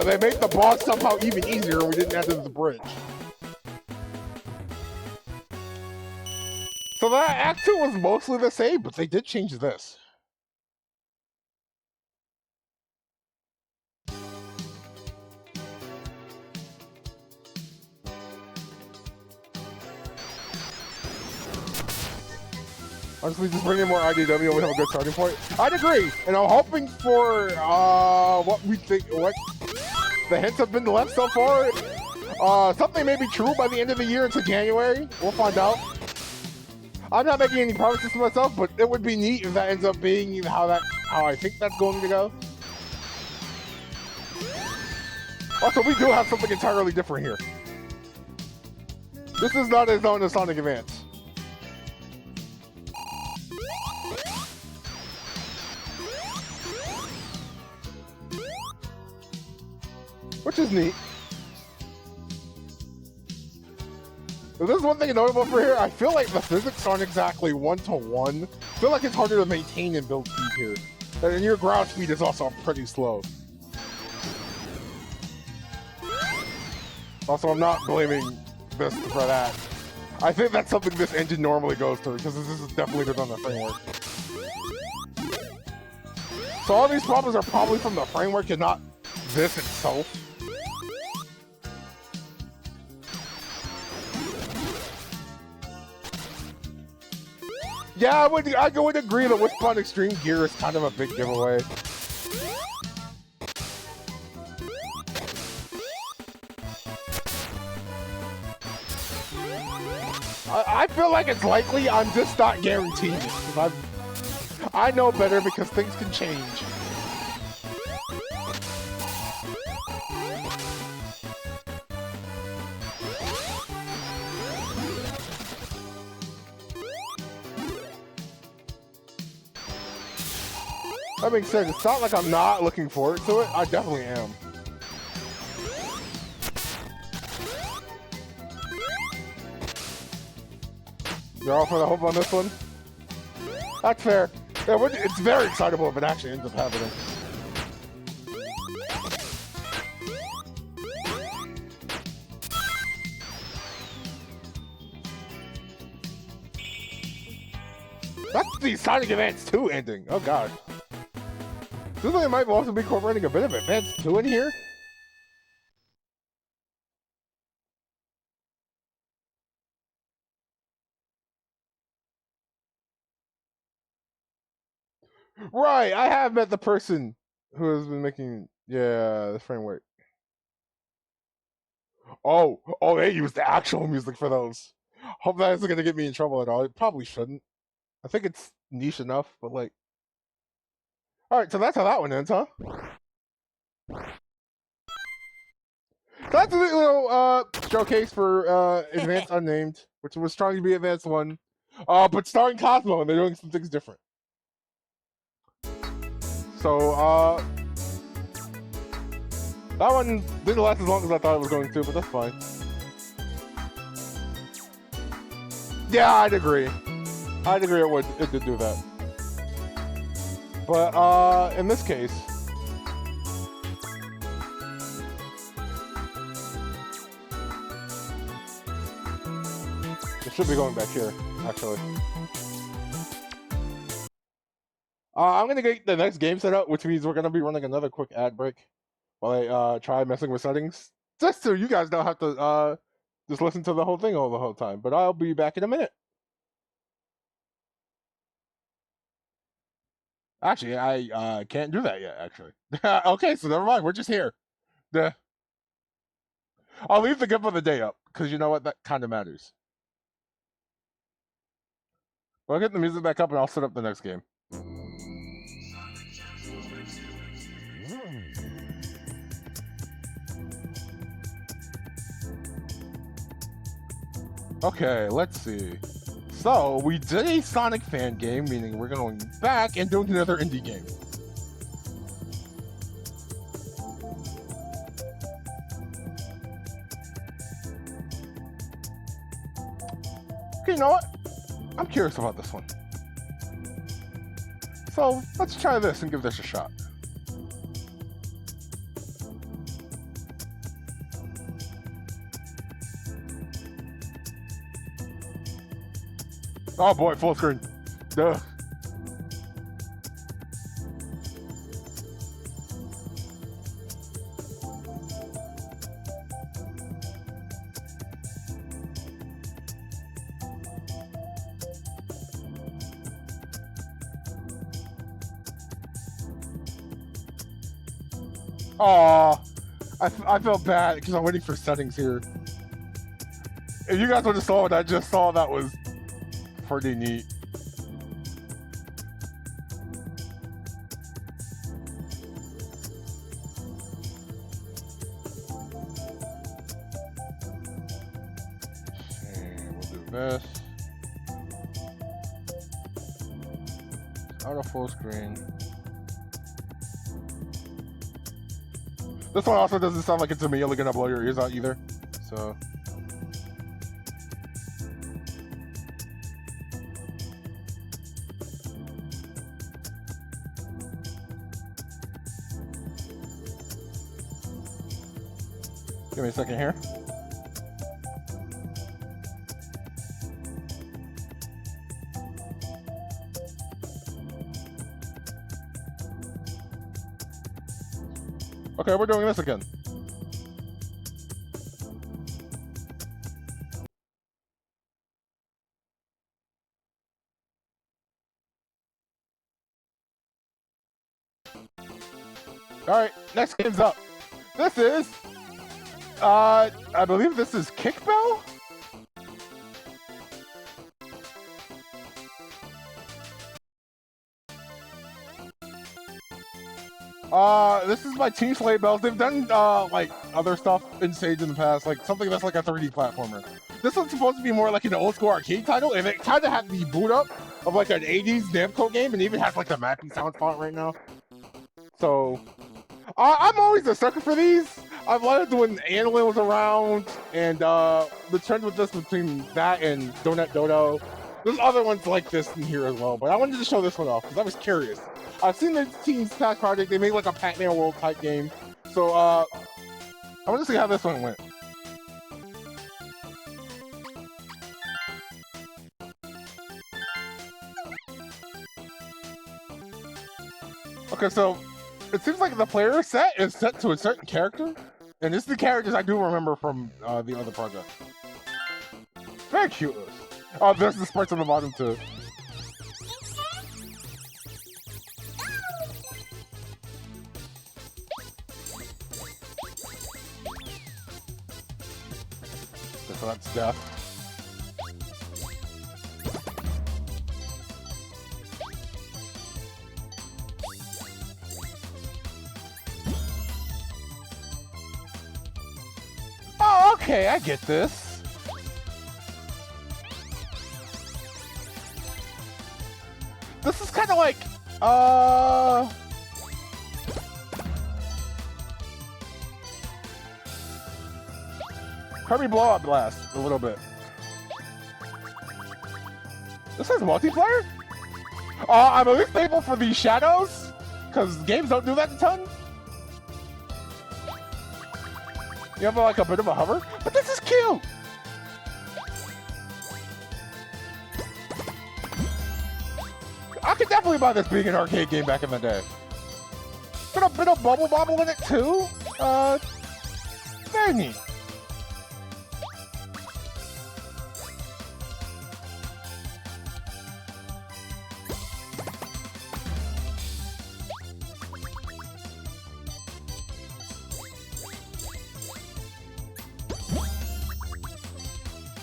they made the boss somehow even easier and we didn't add to the bridge. So that Act 2 was mostly the same, but they did change this. Honestly, just bring in more IDW and we have a good starting point. I'd agree, and I'm hoping for what the hints have been left so far. Something may be true by the end of the year into January. We'll find out. I'm not making any promises to myself, but it would be neat if that ends up being how I think that's going to go. Also, we do have something entirely different here. This is not as known as Sonic Advance. Which is neat. If there's one thing notable for here, I feel like the physics aren't exactly one-to-one. I feel like it's harder to maintain and build speed here. And your ground speed is also pretty slow. Also, I'm not blaming this for that. I think that's something this engine normally goes through, because this is definitely done on the framework. So all these problems are probably from the framework and not this itself. Yeah, I would agree that Wishbone Extreme Gear is kind of a big giveaway. I feel like it's likely. I'm just not guaranteeing it. I know better because things can change. That being said, it's not like I'm not looking forward to it. I definitely am. You're all for the hope on this one? That's fair. Yeah, it's very excitable if it actually ends up happening. That's the Sonic Advance 2 ending. Oh god. Seems like it might also be incorporating a bit of Advance 2 in here. Right, I have met the person who has been making, the framework. Oh, they use the actual music for those. Hope that isn't going to get me in trouble at all. It probably shouldn't. I think it's niche enough, but like... Alright, so that's how that one ends, huh? So that's a little showcase for Advanced Unnamed, which was trying to be Advanced 1. But starring Cosmo, and they're doing some things different. So, that one didn't last as long as I thought it was going to, but that's fine. Yeah, I'd agree. It did do that. But, in this case... it should be going back here, actually. I'm gonna get the next game set up, which means we're gonna be running another quick ad break while I try messing with settings, just so you guys don't have to just listen to the whole thing all the whole time. But I'll be back in a minute. Actually, I can't do that yet. Actually, okay, so never mind. We're just here. I'll leave the GIF of the day up because you know what, that kind of matters. I'll get the music back up and I'll set up the next game. Okay, let's see. So, we did a Sonic fan game, meaning we're going back and doing another indie game. Okay, you know what? I'm curious about this one. So, let's try this and give this a shot. Oh boy, full screen. Duh. Aw, I felt bad because I'm waiting for settings here. If you guys would have saw what I just saw, that was pretty neat. Okay, we'll do this. Out of full screen. This one also doesn't sound like it's immediately gonna blow your ears out either, so. Give me a second here. Okay, we're doing this again. Alright, next game's up. This is, I believe this is Kickbell? This is by Team Slay Bells. They've done like other stuff in Sage in the past, like something that's like a 3D platformer. This one's supposed to be more like an old school arcade title, and it kind of had the boot up of like an 80s Namco game, and even has like the mapping sound font right now. So I'm always a sucker for these. I've loved when Annalyn was around, and the trend with this between that and Donut Dodo. There's other ones like this in here as well, but I wanted to show this one off because I was curious. I've seen the team's past project. They made like a Pac-Man World type game. So I want to see how this one went. Okay, so it seems like the player set is set to a certain character. And this is the characters I do remember from the other project. Very cute. Oh, there's the sprites on the bottom too. So that's death. Oh, okay, I get this. This is kind of like, Kirby Blowout Blast, a little bit. This is multiplayer? I'm at least thankful for these shadows, because games don't do that a ton. You have like a bit of a hover, but this is cute! I could definitely buy this being an arcade game back in the day. Got a bit of Bubble Bobble in it too. Very neat.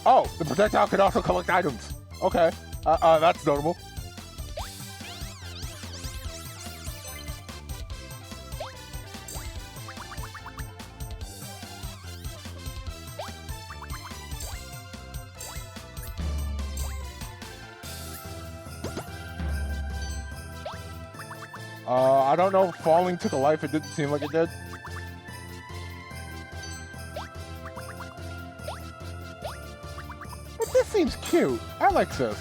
Oh, the projectile can also collect items. Okay, that's notable. I don't know if falling took a life. It didn't seem like it did. But this seems cute. I like this.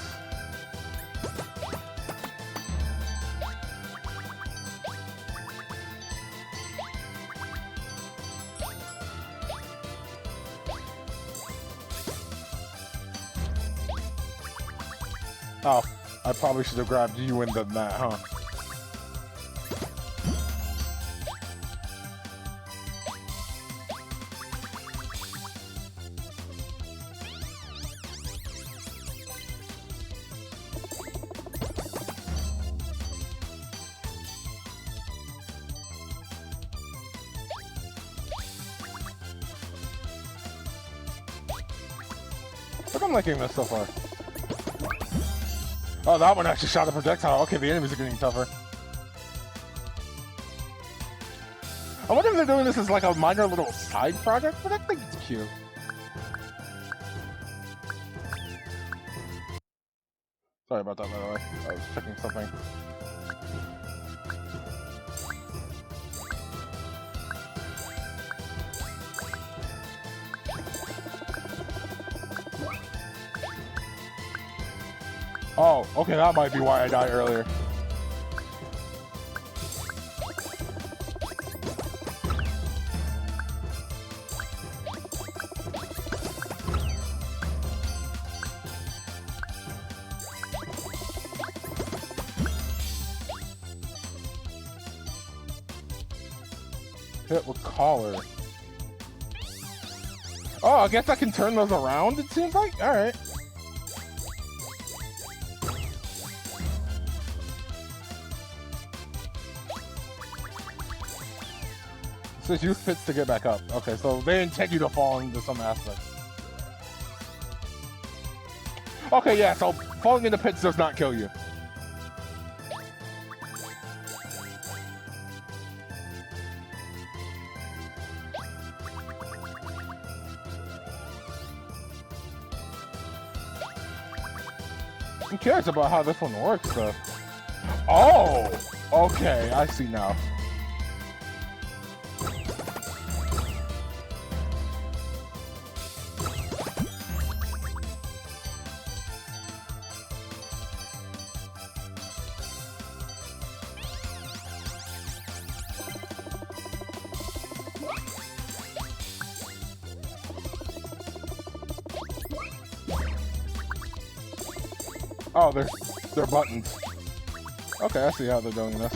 Oh, I probably should have grabbed you and done that, huh? But I'm liking this so far. Oh, that one actually shot a projectile. Okay, the enemies are getting tougher. I wonder if they're doing this as like a minor little side project, but I think it's cute. Sorry about that, by the way. I was checking something. Oh, okay, that might be why I died earlier. Hit with collar. Oh, I guess I can turn those around, it seems like? Alright. Says use fits to get back up. Okay, so they intend you to fall into some aspect. Okay, yeah, so falling into pits does not kill you. I'm curious about how this one works, though. Oh! Okay, I see now. Oh, they're buttons. Okay, I see how they're doing this.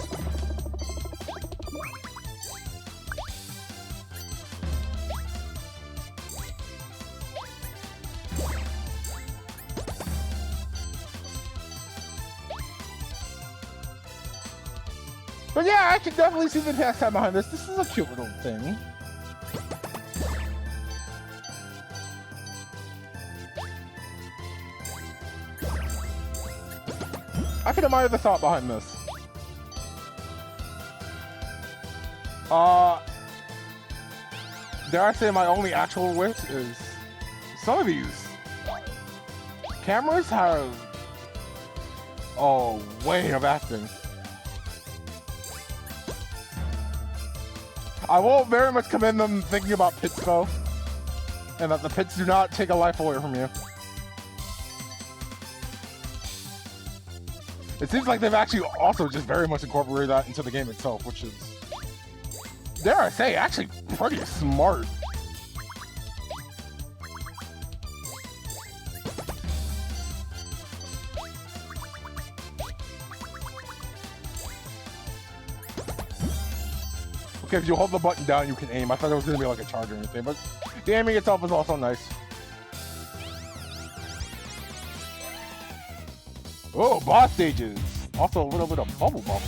But yeah, I can definitely see the pastime behind this. This is a cute little thing. I can admire the thought behind this. Dare I say my only actual wish is some of these cameras have a way of acting. I will very much commend them thinking about pits though, and that the pits do not take a life away from you. It seems like they've actually also just very much incorporated that into the game itself, which is, dare I say, actually pretty smart. Okay, if you hold the button down, you can aim. I thought it was going to be like a charge or anything, but the aiming itself is also nice. Oh, boss stages. Also a little bit of bubble in here.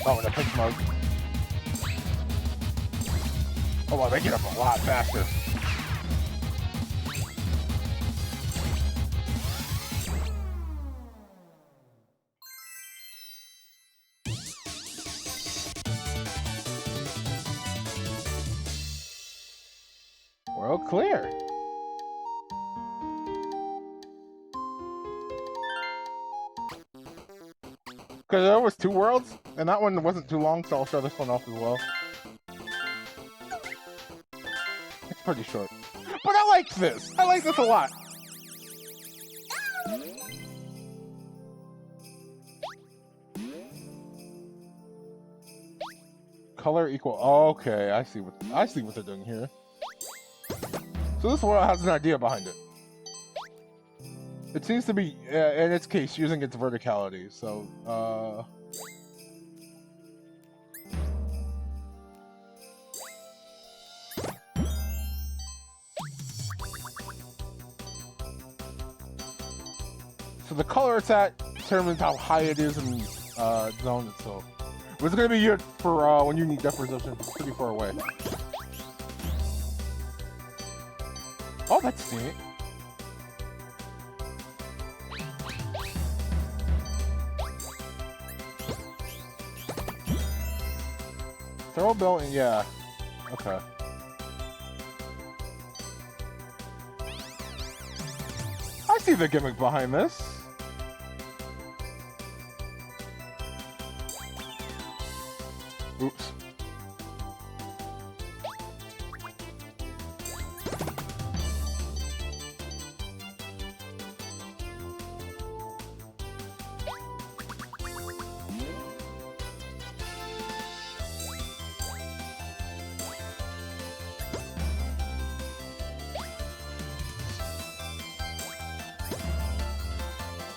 Oh, in a pitch mode. Oh, wow, they get up a lot faster. World clear. Because there was 2 worlds, and that one wasn't too long, so I'll show this one off as well. It's pretty short. But I like this! I like this a lot! Color equal. Okay, I see what they're doing here. So this world has an idea behind it. It seems to be, in its case, using its verticality. So, so the color it's at determines how high it is in zone itself. It's going to be good for when you need depth perception pretty far away. Oh, that's neat. Throw building, yeah. Okay. I see the gimmick behind this. Oops.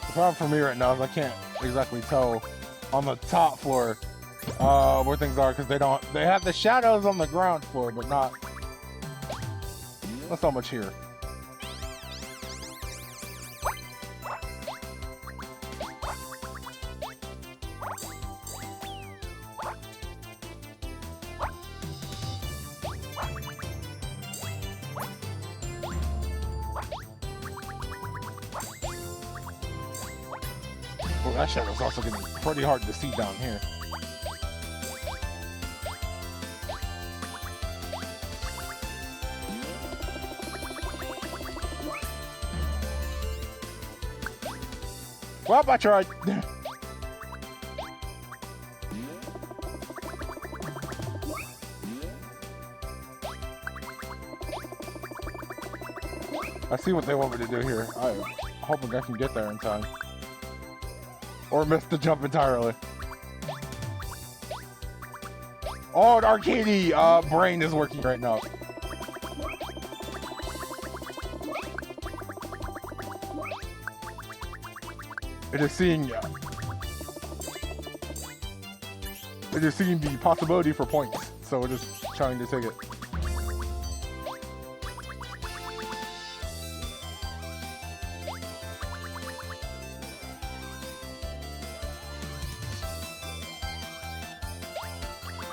The problem for me right now is I can't exactly tell on the top floor where things are because they have the shadows on the ground floor, but not so much here. Oh, that shadow's also getting pretty hard to see down here. Well, I tried. I see what they want me to do here. I'm hoping I can get there in time. Or miss the jump entirely. Oh, an arcadey brain is working right now. It is seeing the possibility for points, so it is trying to take it.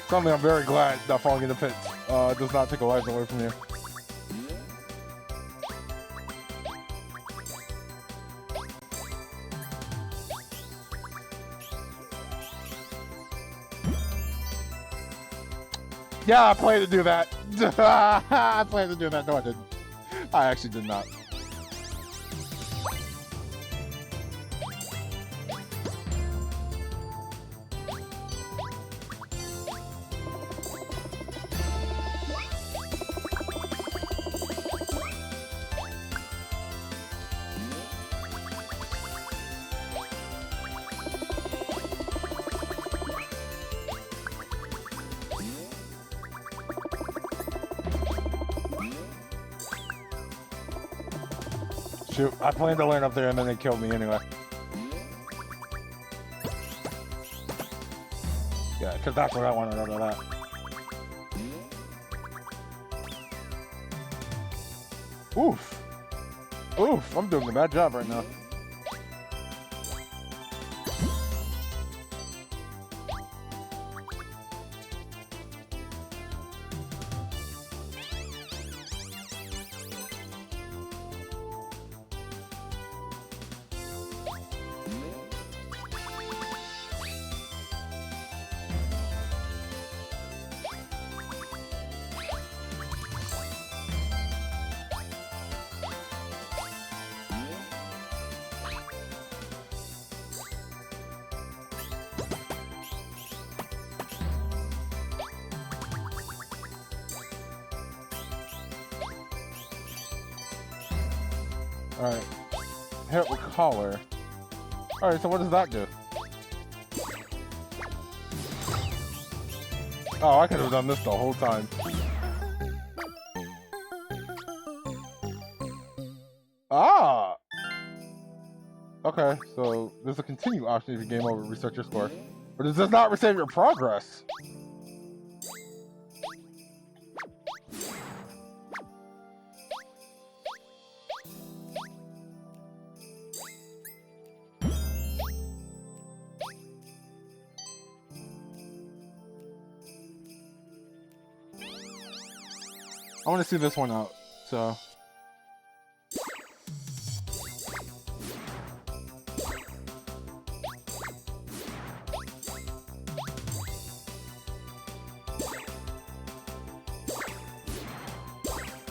Suddenly, I'm very glad that falling in the pits does not take a life away from you. Yeah, I planned to do that. I planned to do that. No, I didn't. I actually did not. Shoot, I planned to land up there and then they killed me anyway. Yeah, because that's what I wanted out of that. Oof. Oof, I'm doing a bad job right now. Alright. Hit with collar. Alright, so what does that do? Oh, I could have done this the whole time. Ah! Okay, so there's a continue option if you game over, reset your score. But it does not resave your progress. I want to see this one out, so...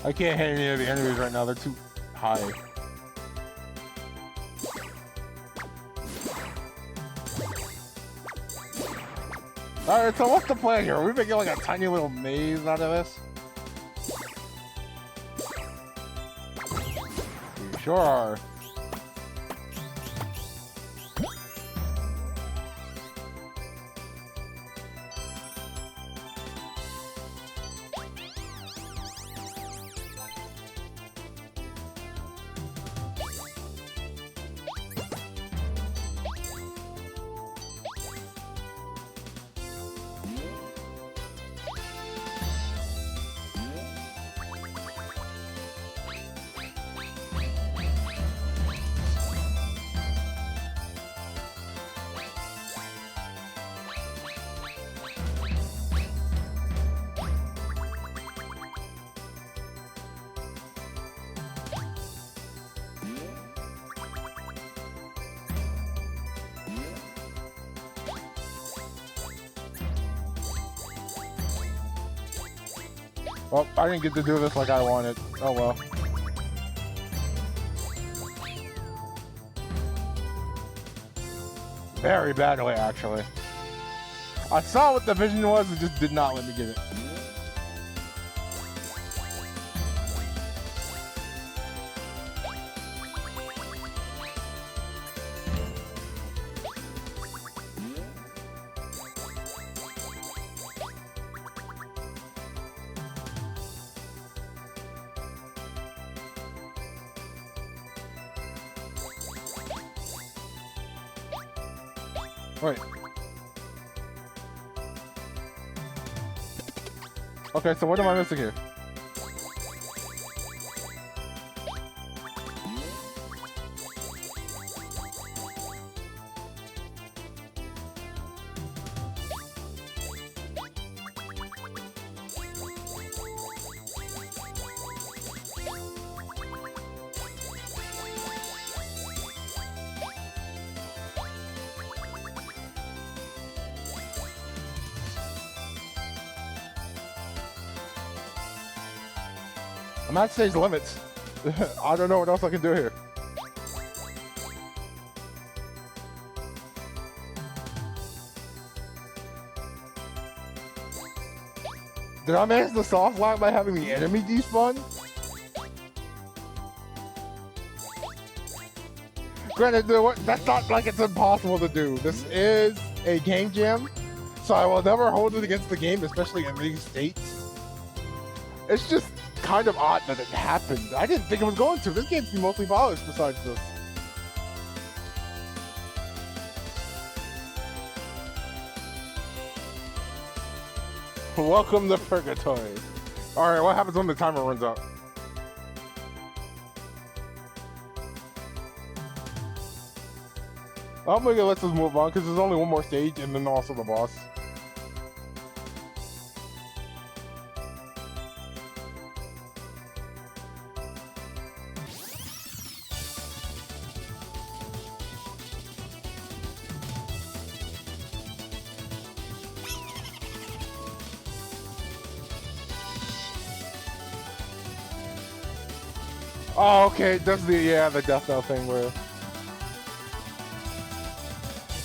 I can't hit any of the enemies right now, they're too high. Alright, so what's the plan here? Are we making like a tiny little maze out of this? We sure are. Oh, I didn't get to do this like I wanted. Oh well. Very badly, actually. I saw what the vision was, it just did not let me get it. Wait. Okay, so what am I missing here? I'm at stage limits. I don't know what else I can do here. Did I manage the soft lock by having the enemy despawn? Granted, that's not like it's impossible to do. This is a game jam, so I will never hold it against the game, especially in these states. It's just kind of odd that it happened. I didn't think it was going to. This game's mostly polished besides this. Welcome to Purgatory. Alright, what happens when the timer runs out? I'm gonna let us move on because there's only one more stage and then also the boss. Oh, okay, that's the death knell thing where...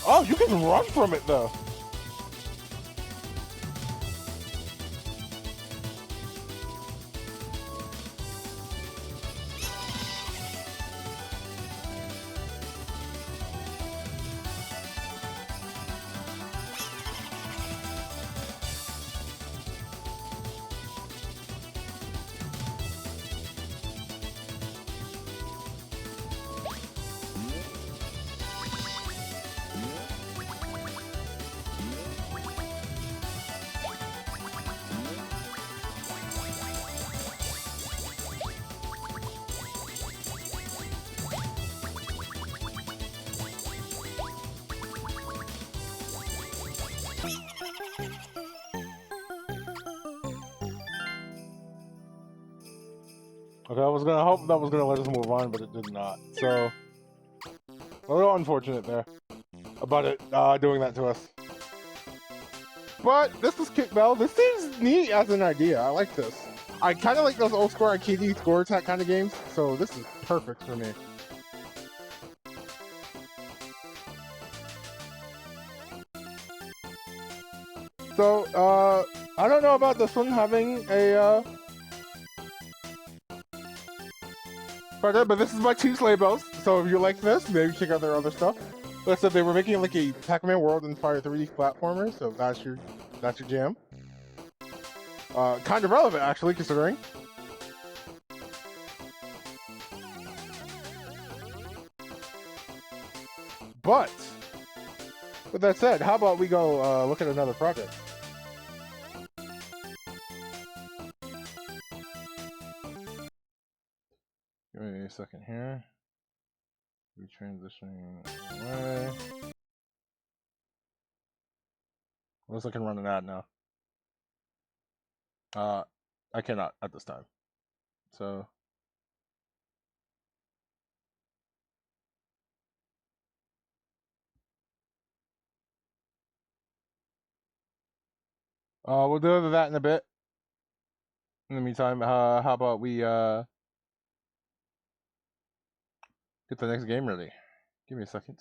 Oh, you can run from it though. Okay, I was gonna hope that was gonna let us move on, but it did not. So, a little unfortunate there about it doing that to us. But this is Kickbell. This seems neat as an idea. I like this. I kind of like those old school arcade score attack kind of games, so this is perfect for me. So, I don't know about this one having a but this is by Two Sleigh Bells, so if you like this, maybe check out their other stuff. Like I said, they were making like a Pac-Man world-inspired 3D platformer, so that's your jam. Kind of relevant, actually, considering. But, with that said, how about we go look at another project? Give me a second here. Retransitioning away. Unless I can run an ad now. I cannot at this time. So. We'll do that in a bit. In the meantime, how about we get the next game ready? Give me a second.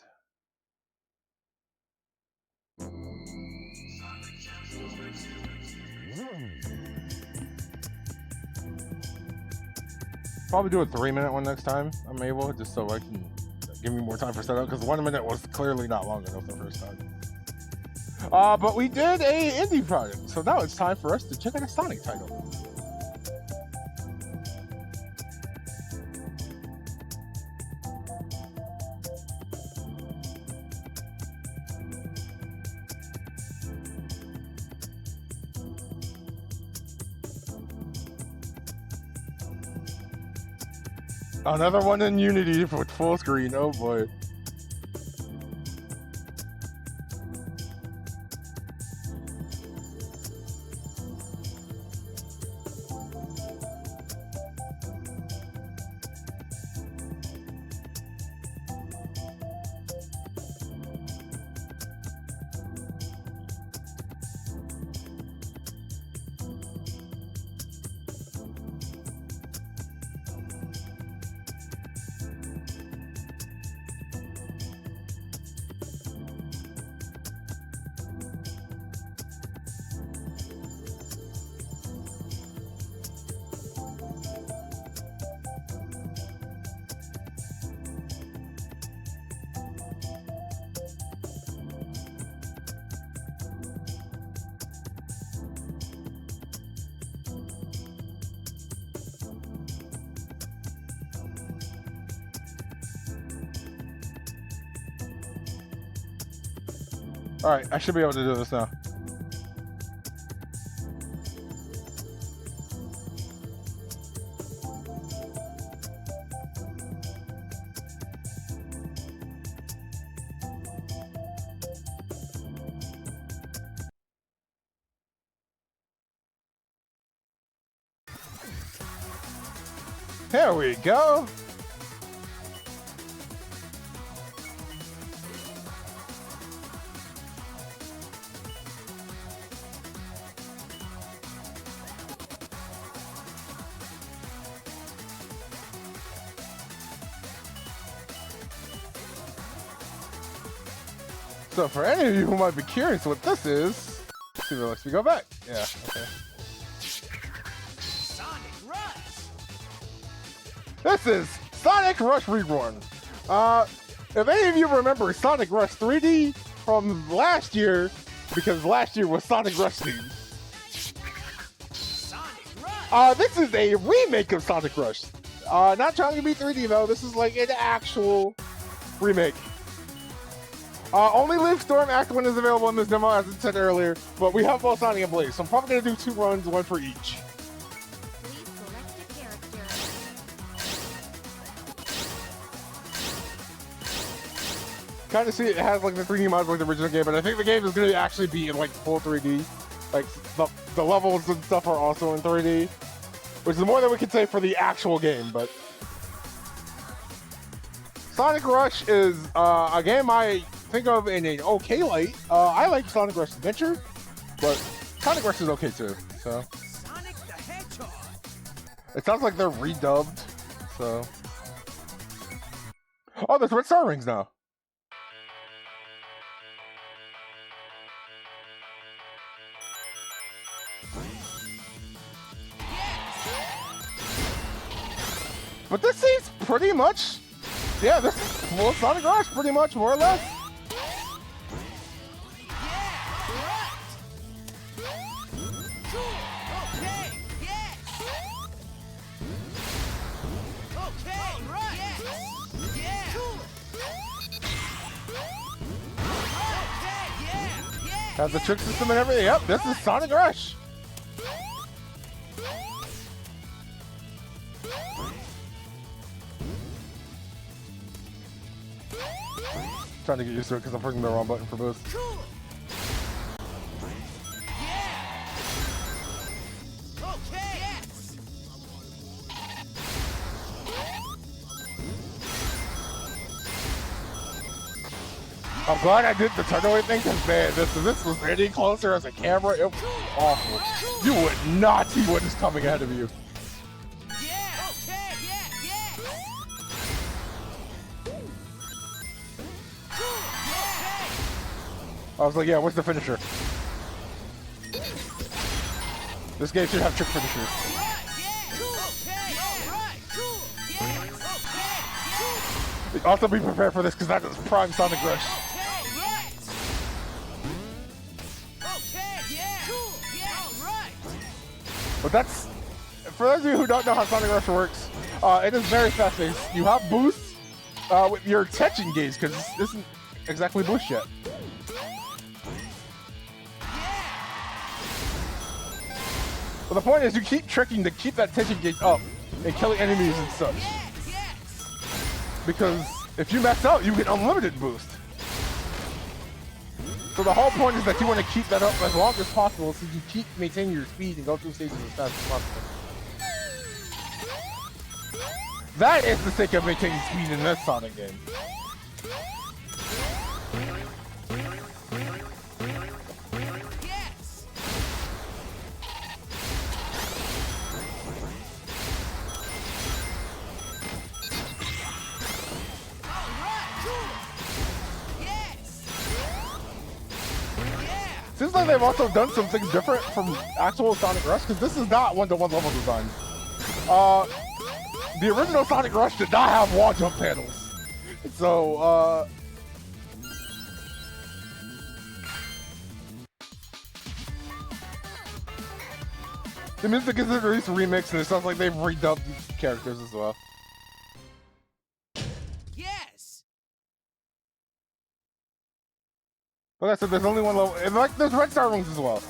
Probably do a 3-minute one next time. I'm able, just so I can give me more time for setup, because 1 minute was clearly not long enough the first time. But we did a indie project, so now it's time for us to check out a Sonic title. Another one in Unity with full screen, oh boy. Alright, I should be able to do this now. There we go. So for any of you who might be curious what this is, see if it lets me go back. Yeah, okay. Sonic Rush. This is Sonic Rush Reborn. If any of you remember Sonic Rush 3D from last year, because last year was Sonic Rush themed. Sonic Rush. This is a remake of Sonic Rush. Not trying to be 3D though, this is like an actual remake. Only Live Storm Act 1 is available in this demo, as I said earlier, but we have both Sonic and Blaze, so I'm probably going to do 2 runs, 1 for each. Please select a character. Kind of see it has like the 3D mods like the original game, but I think the game is going to actually be in like full 3D. Like the levels and stuff are also in 3D, which is more than we can say for the actual game, but... Sonic Rush is a game I think of in an okay light. I like Sonic Rush Adventure, but Sonic Rush is okay too. So Sonic the Hedgehog. it sounds like they're redubbed. So oh, there's red star rings now. But this seems pretty much. Yeah, this is full Sonic Rush, pretty much, more or less. Yeah, cool. Okay, yes. Okay, right. Yes. Yeah. Cool. Okay, yeah. Has the trick system and everything. Yep, this is Sonic Rush. Trying to get used to it because I'm pressing the wrong button for both. Cool. Yeah. Okay. Yes. I'm glad I did the turn-away thing, because man, this was any closer as a camera, it was awful. You would not see what is coming ahead of you. Yeah. Okay. Yeah. I was like, yeah, what's the finisher? This game should have trick finishers. Also be prepared for this, because that is prime Sonic Rush. But that's, for those of you who don't know how Sonic Rush works, it is very fast-paced. You have boosts with your attention gauge, because this isn't exactly boost yet. But the point is, you keep tricking to keep that attention gauge up and killing enemies and such. Because if you max out, you get unlimited boost. So the whole point is that you want to keep that up as long as possible, so you keep maintaining your speed and go through stages as fast as possible. That is the sake of maintaining speed in this Sonic game. Seems like they've also done some things different from actual Sonic Rush, because this is not one-to-one level design. The original Sonic Rush did not have wall jump panels. So, the music is at least remixed, and it sounds like they've redubbed these characters as well. Yes. Like I said, there's only one level, and like there's Red Star rooms as well.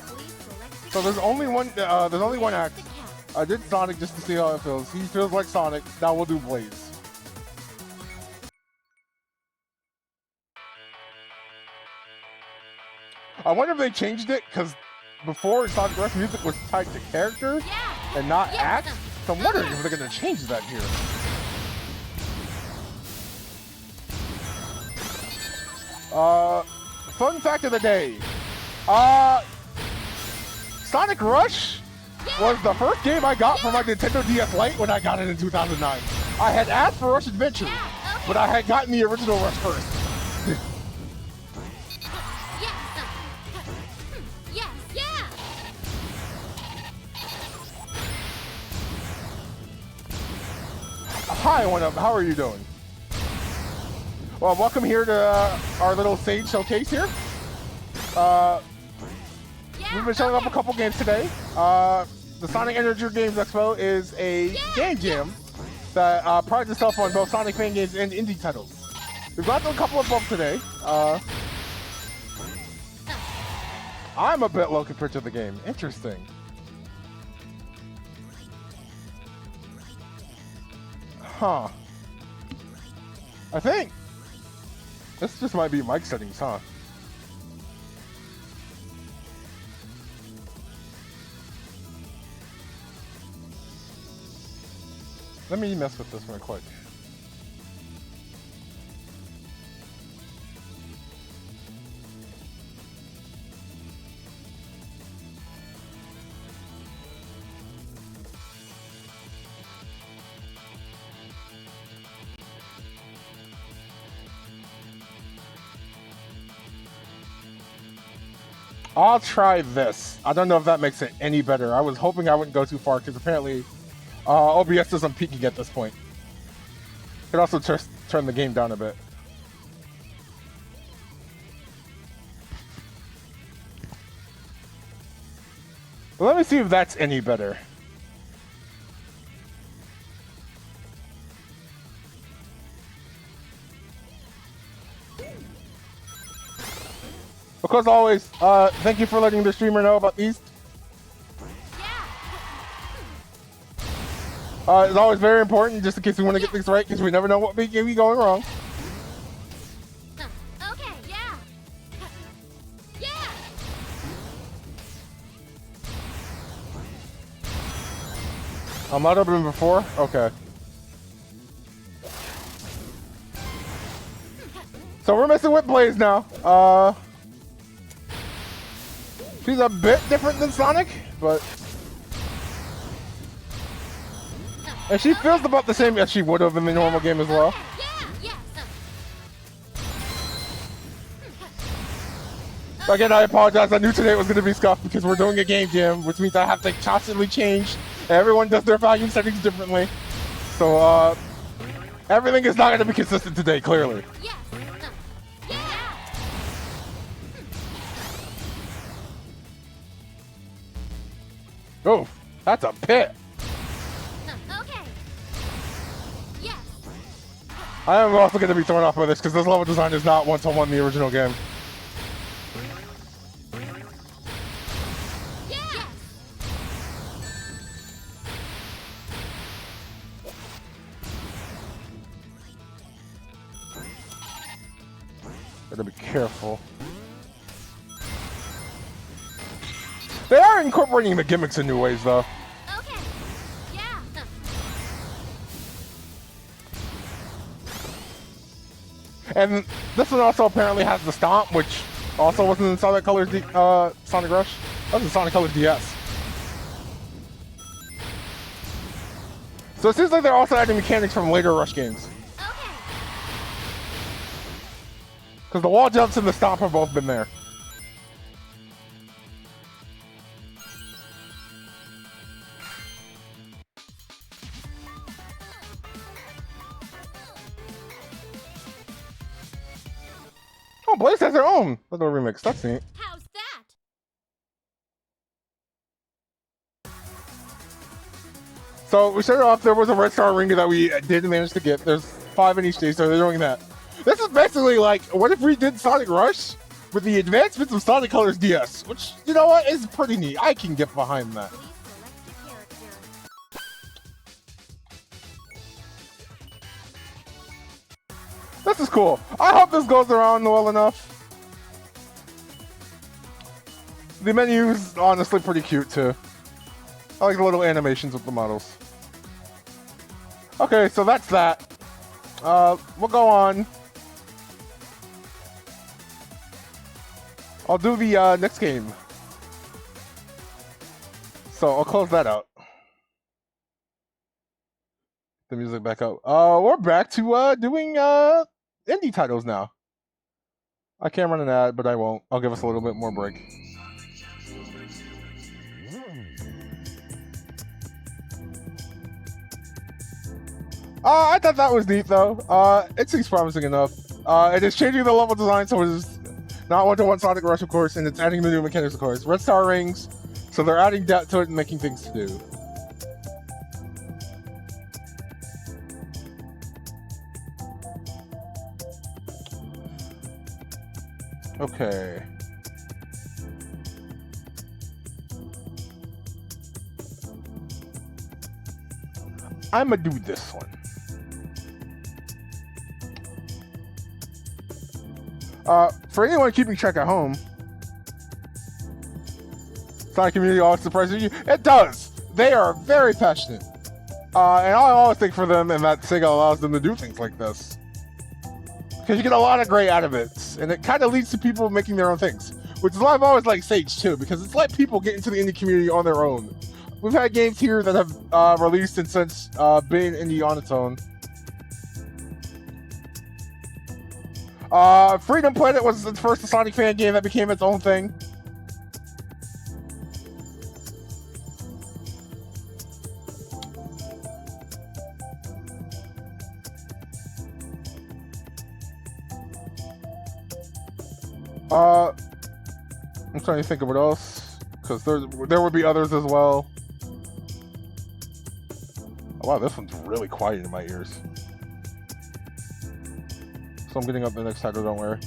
So there's only one act. I did Sonic just to see how it feels. He feels like Sonic. Now we'll do Blaze. I wonder if they changed it, because before Sonic Rush music was tied to characters and not acts. So I'm wondering if they're going to change that here. Fun fact of the day. Sonic Rush was the first game I got for my Nintendo DS Lite when I got it in 2009. I had asked for Rush Adventure, but I had gotten the original Rush first. Hi, what up? How are you doing? Well, welcome here to our little Sage showcase here. We've been showing up a couple games today. The Sonic Amateur Games Expo is a game jam that prides itself on both Sonic fan games and indie titles. We've got a couple of them today. I'm a bit low compared to the game. Interesting. Huh. I think this just might be mic settings, huh? Let me mess with this real quick. I'll try this. I don't know if that makes it any better. I was hoping I wouldn't go too far, because apparently OBS isn't peaking at this point. Could also turn the game down a bit. But let me see if that's any better. Of course, always, thank you for letting the streamer know about these. It's always very important, just in case we want to get things right, because we never know what may be going wrong. Okay, yeah. Yeah. I'm not opening before? Okay. So we're messing with Blaze now. She's a bit different than Sonic, but and she feels about the same as she would have in the normal game as well. Again, I apologize. I knew today was going to be scuffed because we're doing a game jam, which means I have to constantly change. Everyone does their volume settings differently. So, everything is not going to be consistent today, clearly. Oh, that's a pit. Okay. Yes. I am also going to be thrown off by this because this level design is not one-to-one in the original game. Gotta be careful. They are incorporating the gimmicks in new ways, though. Okay. Yeah. And this one also apparently has the stomp, which also wasn't in Sonic Colors Sonic Rush. That was in Sonic Colors DS. So it seems like they're also adding mechanics from later Rush games. Okay. Because the wall jumps and the stomp have both been there. Oh, Blaze has their own little remix. That's neat. How's that? So we started off, there was a red star ring that we did manage to get. There's 5 in each stage, so they're doing that. This is basically like, what if we did Sonic Rush with the advancements of Sonic Colors DS? Which, you know what, is pretty neat. I can get behind that. Please select a character. This is cool. I hope this goes around well enough. The menu's honestly pretty cute too. I like the little animations with the models. Okay, so that's that. We'll go on. I'll do the next game. So I'll close that out. The music back up. We're back to doing indie titles now. I can run an ad, but I won't. I'll give us a little bit more break. I thought that was neat though. It seems promising enough. It is changing the level design, so it is not one-to-one Sonic Rush, of course, and it's adding the new mechanics, of course. Red star rings, so they're adding depth to it and making things to do. Okay. I'ma do this one. For anyone keeping track at home, Sonic community always surprises you. It does. They are very passionate. And I always think for them and that Sega allows them to do things like this. Because you get a lot of great out of it. And it kind of leads to people making their own things. Which is why I've always liked Sage too, because it's let people get into the indie community on their own. We've had games here that have released and since been indie on its own. Freedom Planet was the first Sonic fan game that became its own thing. I'm trying to think of what else, because there would be others as well. Oh, wow, this one's really quiet in my ears. So I'm getting up the next title, don't worry.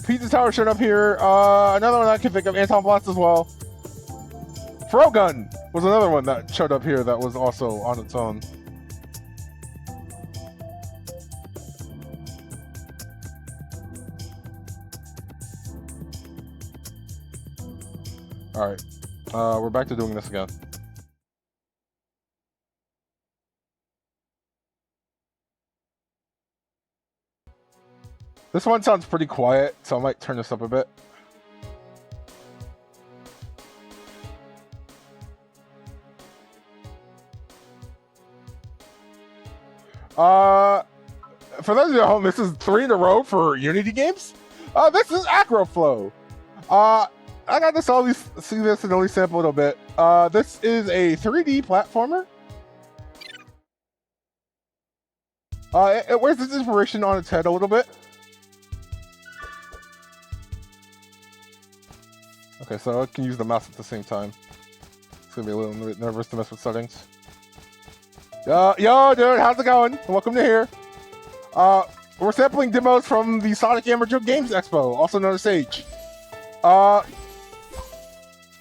Pizza Tower showed up here. Another one I can think of, Anton Blast as well. Frogun was another one that showed up here that was also on its own. Alright, we're back to doing this again. This one sounds pretty quiet, so I might turn this up a bit. For those of you at home, this is 3 in a row for Unity games. This is Acroflow. I got to see this and only sample a little bit. This is a 3D platformer. It wears its inspiration on its head a little bit. Okay, so I can use the mouse at the same time. It's gonna be a little bit nervous to mess with settings. Yo, dude, how's it going? Welcome to here. We're sampling demos from the Sonic Amateur Games Expo, also known as Sage.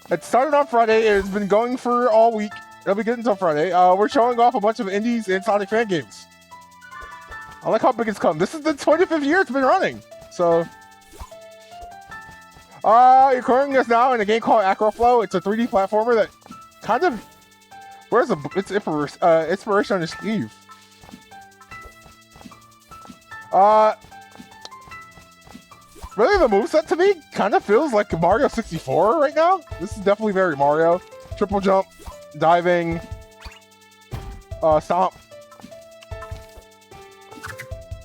It started on Friday. It's been going for all week. It'll be good until Friday. We're showing off a bunch of indies and Sonic fan games. I like how big it's come. This is the 25th year it's been running. So, you're currently us now in a game called Acroflow. It's a 3D platformer that kind of wears its inspiration on his sleeve. Really, the moveset to me kind of feels like Mario 64 right now. This is definitely very Mario. Triple jump, diving, stomp,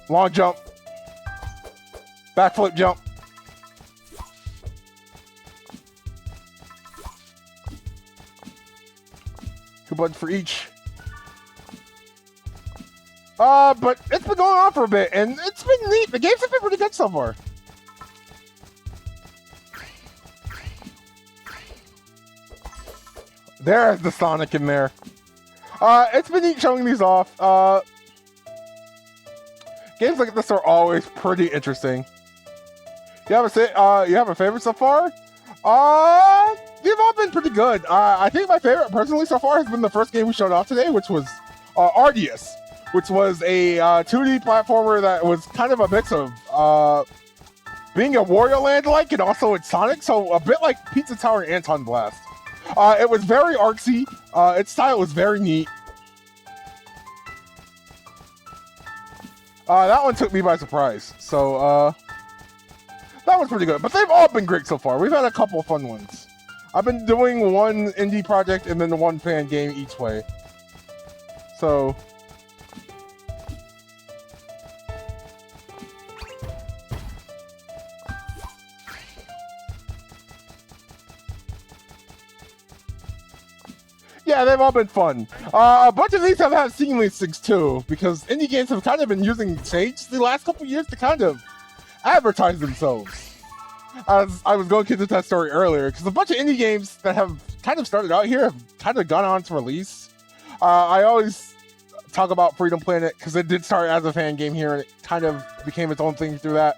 long jump, backflip jump. Two buttons for each. But it's been going on for a bit, and it's been neat. The games have been pretty good so far. There's the Sonic in there. It's been neat showing these off. Games like this are always pretty interesting. You have a favorite so far? They've all been pretty good. I think my favorite personally so far has been the first game we showed off today, which was Ardius, which was a 2D platformer that was kind of a mix of being a Wario Land-like and also it's Sonic, so a bit like Pizza Tower and Anton Blast. It was very artsy. Its style was very neat. That one took me by surprise. So, that was pretty good. But they've all been great so far. We've had a couple of fun ones. I've been doing one indie project and then one fan game each way. So... yeah, they've all been fun. A bunch of these have had scene listings too, because indie games have kind of been using Sage the last couple years to kind of advertise themselves. As I was going into that story earlier, because a bunch of indie games that have kind of started out here have kind of gone on to release. I always talk about Freedom Planet because it did start as a fan game here, and it kind of became its own thing through that.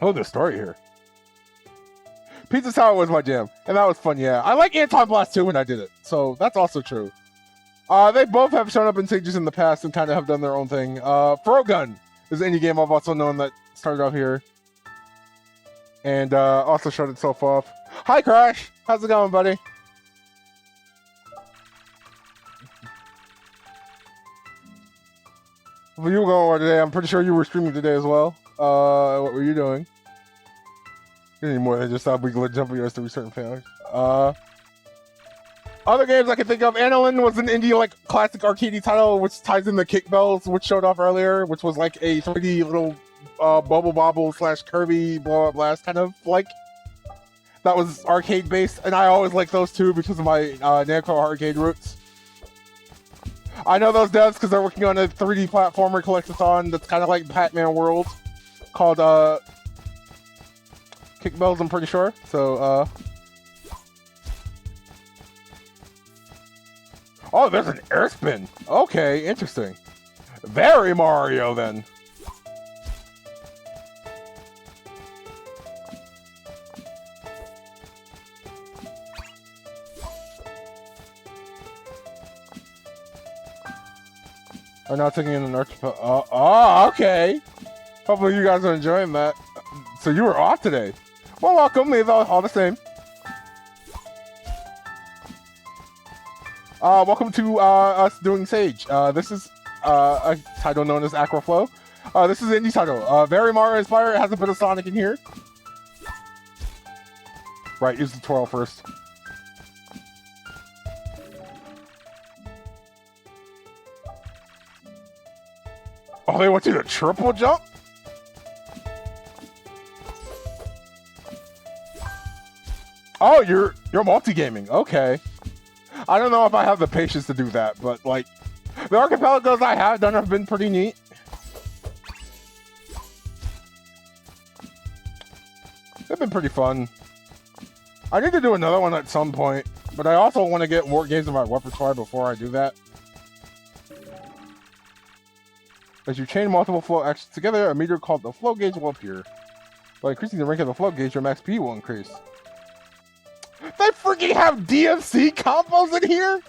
Oh, the story here. Pizza Tower was my jam, and that was fun, yeah. I like Anton Blast too when I did it, so that's also true. They both have shown up in stages in the past and kind of have done their own thing. Frogun is an indie game I've also known that started out here. And also showed itself off. Hi, Crash! How's it going, buddy? Well, you were going today. I'm pretty sure you were streaming today as well. What were you doing? Any more than just weekly jumping yours to be certain families. Other games I can think of, Annalyn was an indie like classic arcadey title which ties in the Kick Bells, which showed off earlier, which was like a 3D little bubble bobble / Kirby blow up blast kind of like. That was arcade based, and I always like those two because of my Namco arcade roots. I know those devs because they're working on a 3D platformer collectathon that's kind of like Pac-Man World called Kick Bells, I'm pretty sure. So, oh, there's an air spin. Okay, interesting. Very Mario, then. I'm now taking in an archipelago. Oh, okay. Hopefully you guys are enjoying that. So you were off today. Well, welcome. It's all the same. Welcome to us doing Sage. This is a title known as Acroflow. This is an indie title. Very Mario inspired. It has a bit of Sonic in here. Right, use the twirl first. Oh, they want you to triple jump? Oh, you're multi-gaming. Okay. I don't know if I have the patience to do that, but like the archipelagos I have done have been pretty neat. They've been pretty fun. I need to do another one at some point, but I also want to get more games in my repertoire before I do that. As you chain multiple flow actions together, a meter called the flow gauge will appear. By increasing the rank of the flow gauge, your max speed will increase. They freaking have DMC combos in here?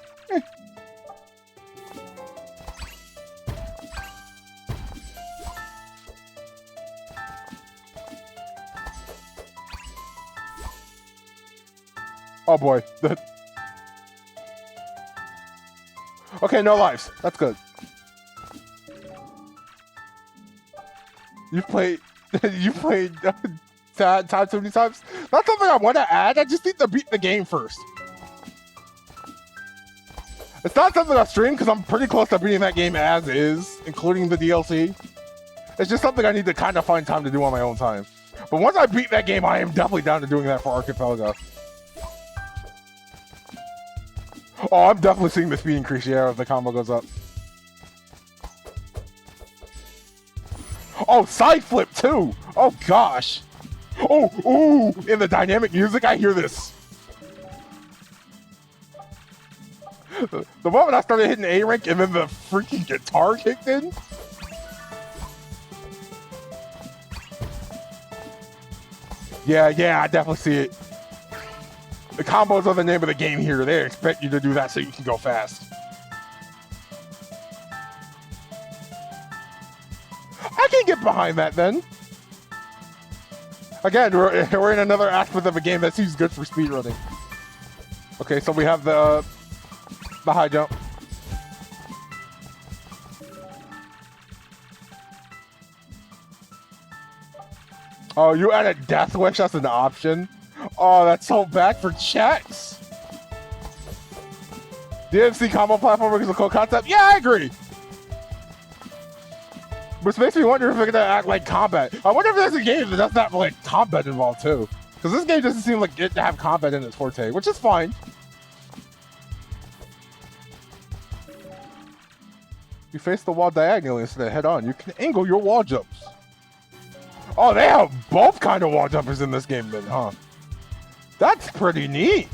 Oh boy. Okay, no lives. That's good. You've played Time so many times. That's something I want to add. I just need to beat the game first. It's not something I stream because I'm pretty close to beating that game as is, including the DLC. It's just something I need to kind of find time to do on my own time. But once I beat that game, I am definitely down to doing that for Archipelago. Oh, I'm definitely seeing the speed increase, yeah, if the combo goes up. Oh, side flip too! Oh gosh! Oh, ooh! In the dynamic music, I hear this. The moment I started hitting A rank and then the freaking guitar kicked in. Yeah, I definitely see it. The combos are the name of the game here. They expect you to do that so you can go fast. I can get behind that then. Again, we're in another aspect of a game that seems good for speedrunning. Okay, so we have the high jump. Oh, you added Death Wish as an option? Oh, that's so bad for checks. DMC combo platformer is a cool concept. Yeah, I agree. Which makes me wonder if they're gonna act like combat. I wonder if there's a game that does not have like combat involved too. Because this game doesn't seem like it to have combat in its forte, which is fine. You face the wall diagonally instead of head on. You can angle your wall jumps. Oh, they have both kind of wall jumpers in this game then, huh? That's pretty neat.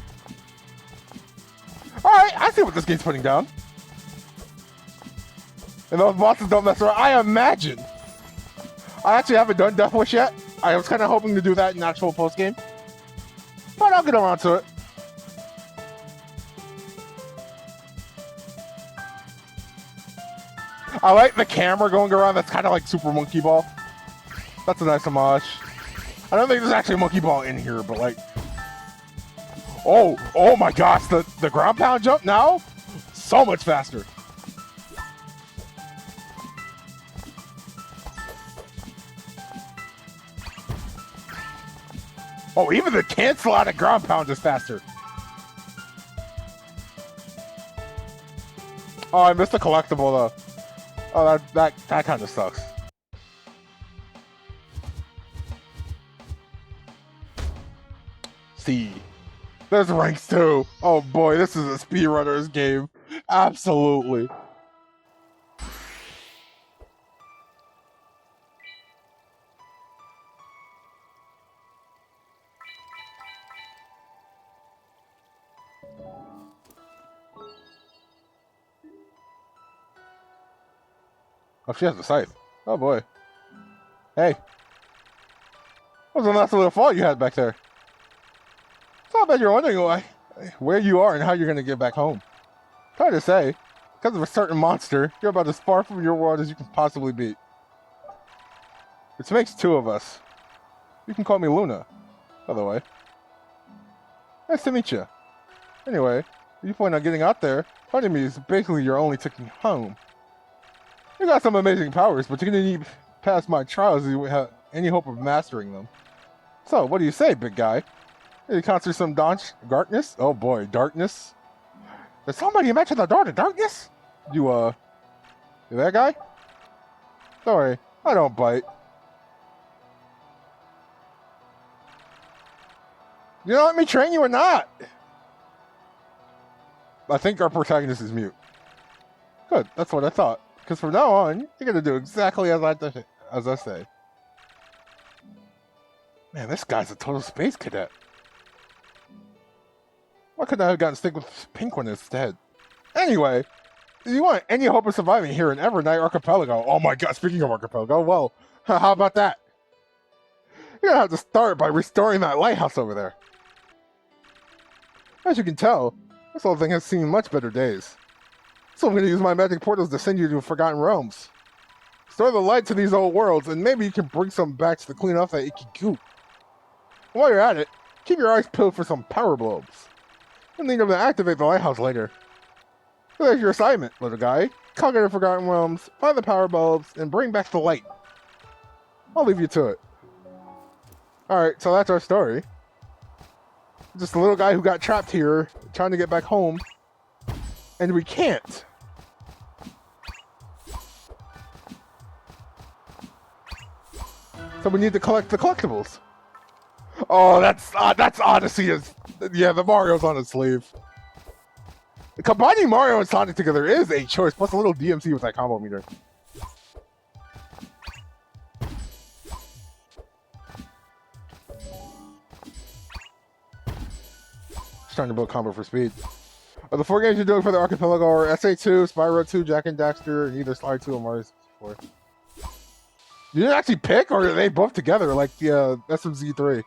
Alright, I see what this game's putting down. And those bosses don't mess around, I imagine. I actually haven't done Death Wish yet. I was kind of hoping to do that in actual post-game. But I'll get around to it. I like the camera going around. That's kind of like Super Monkey Ball. That's a nice homage. I don't think there's actually a Monkey Ball in here, but like... Oh my gosh, the ground pound jump now? So much faster. Oh, even the cancel out of ground pound is faster. Oh, I missed the collectible though. Oh, that kind of sucks. See, there's ranks too. Oh boy, this is a speedrunner's game. Absolutely. Oh, she has a scythe. Oh boy. Hey. What was the last little fall you had back there? So I bet you're wondering where you are and how you're going to get back home. It's hard to say. Because of a certain monster, you're about as far from your world as you can possibly be. Which makes two of us. You can call me Luna, by the way. Nice to meet you. Anyway, if you plan on getting out there, finding me is basically your only ticket home. You got some amazing powers, but you're gonna need pass my trials if you have any hope of mastering them. So, what do you say, big guy? You consider some darkness? Oh boy, darkness? Did somebody mention the door to darkness? You that guy? Sorry, I don't bite. You don't let me train you or not? I think our protagonist is mute. Good, that's what I thought. Because from now on, you're gonna do exactly as I say. Man, this guy's a total space cadet. Why couldn't I have gotten stick with Penguin instead? Anyway, if you want any hope of surviving here in Evernight Archipelago, oh my god, speaking of Archipelago, well, how about that? You're gonna have to start by restoring that lighthouse over there. As you can tell, this whole thing has seen much better days. So I'm gonna use my magic portals to send you to Forgotten Realms. Restore the light to these old worlds, and maybe you can bring some back to clean off that icky goop. While you're at it, keep your eyes peeled for some power bulbs. You'll need them to activate the lighthouse later. So there's your assignment, little guy. Conquer the Forgotten Realms, find the power bulbs, and bring back the light. I'll leave you to it. Alright, so that's our story. Just a little guy who got trapped here, trying to get back home. And we can't. So we need to collect the collectibles. Oh, that's Odyssey is... Yeah, the Mario's on his sleeve. Combining Mario and Sonic together is a choice, plus a little DMC with that combo meter. Just trying to build combo for speed. The 4 games you're doing for the Archipelago are SA2, Spyro 2, Jack and Daxter, and either Slide 2 or Mario 64. You didn't actually pick, or are they both together, like the SMZ3?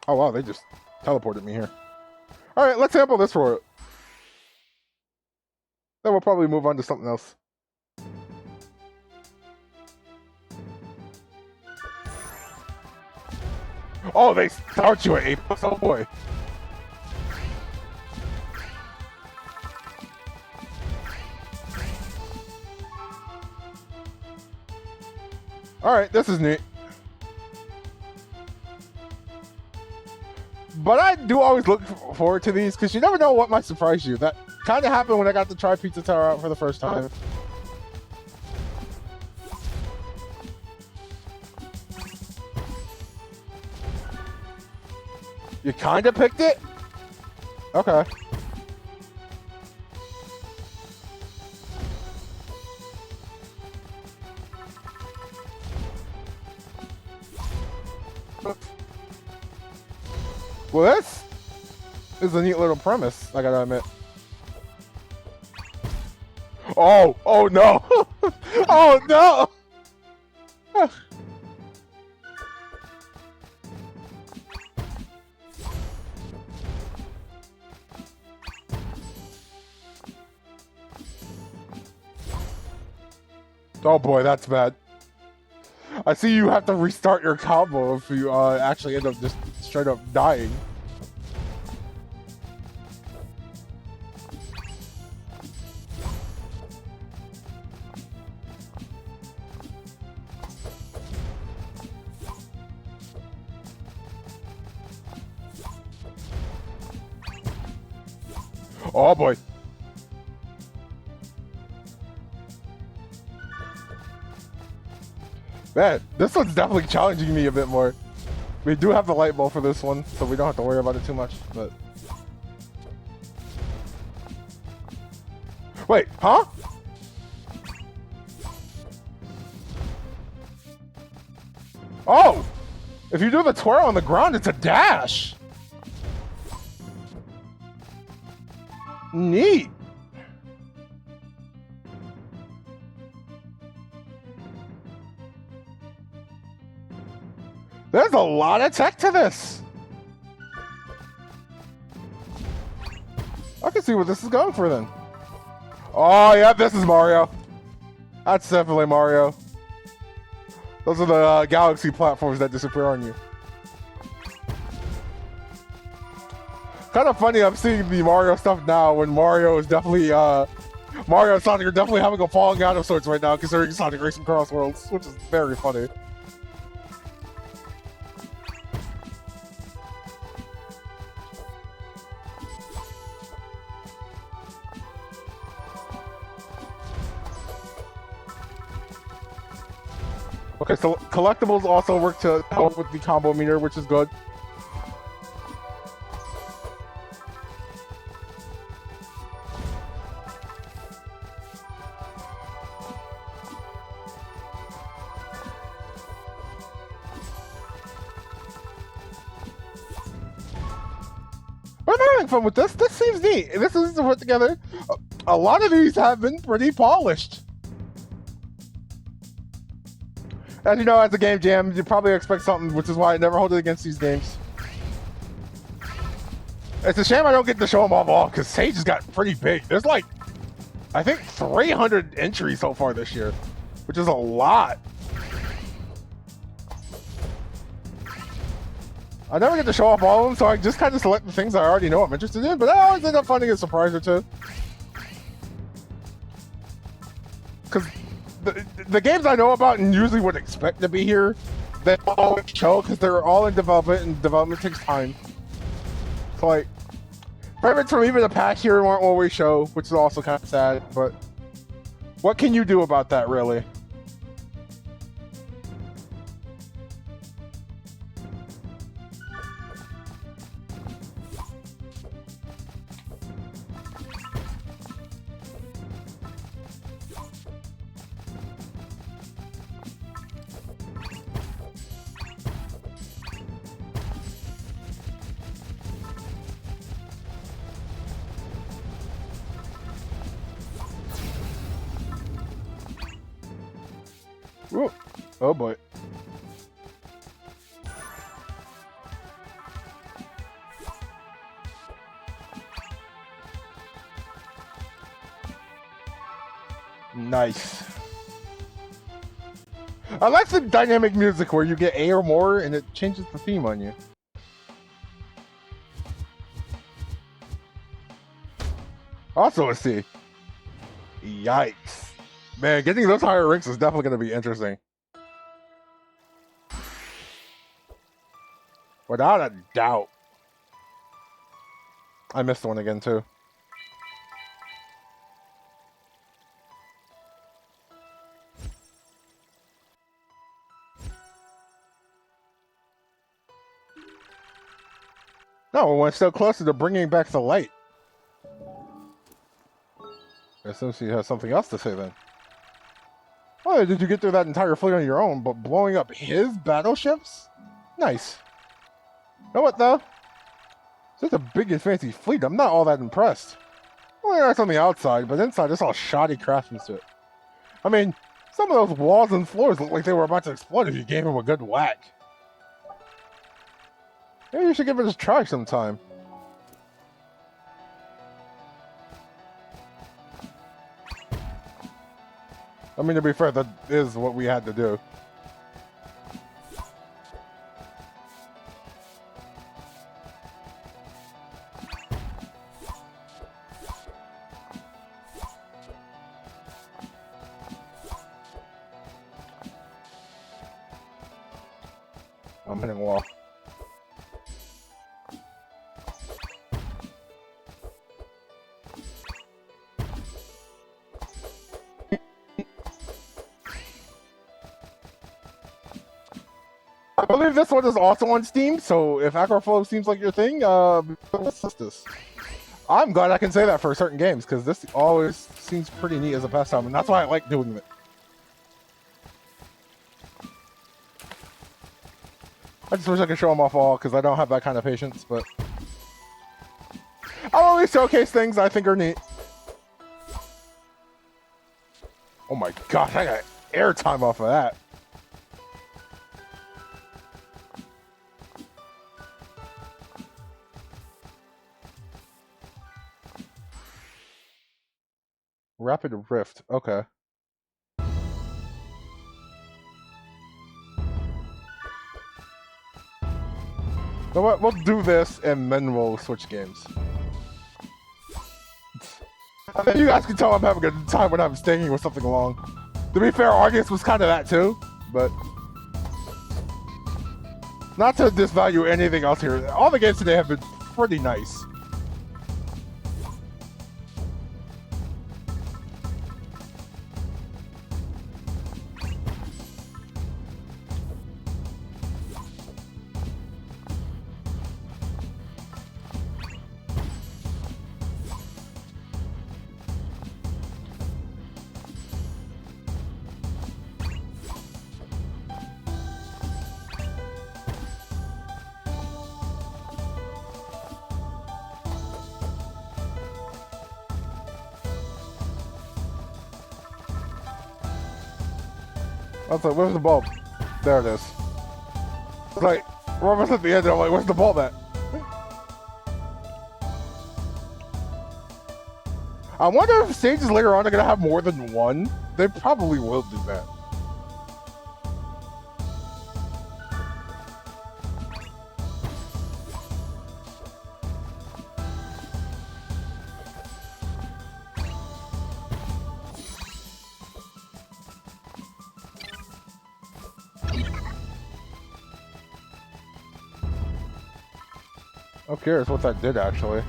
Oh wow, they just teleported me here. Alright, let's sample this for it. Then we'll probably move on to something else. Oh, they start you at 8+, oh boy. Alright, this is neat. But I do always look forward to these, because you never know what might surprise you. That kind of happened when I got to try Pizza Tower out for the first time. You kind of picked it? Okay. Well, this is a neat little premise, I gotta admit. Oh! Oh no! Oh no! Oh boy, that's bad. I see you have to restart your combo if you actually end up just straight up dying. Oh boy. Man, this one's definitely challenging me a bit more. We do have the light bulb for this one, so we don't have to worry about it too much, but... Wait, huh? Oh! If you do the twirl on the ground, it's a dash! Neat! There's a lot of tech to this! I can see what this is going for then. Oh, yeah, this is Mario. That's definitely Mario. Those are the galaxy platforms that disappear on you. Kind of funny I'm seeing the Mario stuff now when Mario is definitely Mario and Sonic are definitely having a falling out of sorts right now, considering Sonic Racing Cross Worlds, which is very funny. Okay, so collectibles also work to help with the combo meter, which is good. I'm having fun with this. This seems neat. This is put together. A lot of these have been pretty polished. As you know, as a game jam, you probably expect something, which is why I never hold it against these games. It's a shame I don't get to show them all, because Sage has got pretty big. There's like, I think 300 entries so far this year, which is a lot. I never get to show off all of them, so I just kind of select the things I already know I'm interested in, but I always end up finding a surprise or two. Because the games I know about and usually would expect to be here, they always show because they're all in development, and development takes time. So like, favorites from even the past year won't always show, which is also kind of sad, but what can you do about that, really? Ooh. Oh boy. Nice. I like the dynamic music where you get A or more and it changes the theme on you. Also a C. Yikes. Man, getting those higher ranks is definitely going to be interesting. Without a doubt. I missed one again, too. No, we're still closer to bringing back the light. I assume she has something else to say then. Oh, did you get through that entire fleet on your own, but blowing up his battleships? Nice. You know what, though? Such a big and fancy fleet, I'm not all that impressed. Well, that's on the outside, but inside it's all shoddy craftsmanship. I mean, some of those walls and floors look like they were about to explode if you gave them a good whack. Maybe you should give it a try sometime. I mean, to be fair, that is what we had to do. I'm hitting wall. I believe this one is also on Steam, so if Acroflow seems like your thing, let's test this. I'm glad I can say that for certain games, because this always seems pretty neat as a pastime, and that's why I like doing it. I just wish I could show them off all, because I don't have that kind of patience, but I'll always showcase things I think are neat. Oh my gosh, I got airtime off of that. Rapid Rift, okay. You know what, we'll do this and then we'll switch games. I mean, you guys can tell I'm having a good time when I'm staying with something long. To be fair, August was kind of that too, but not to disvalue anything else here. All the games today have been pretty nice. I was like, where's the bulb? There it is. It's like, we're almost at the end, and I'm like, where's the bulb at? I wonder if stages later on are going to have more than one. They probably will do that. I'm curious what that did, actually.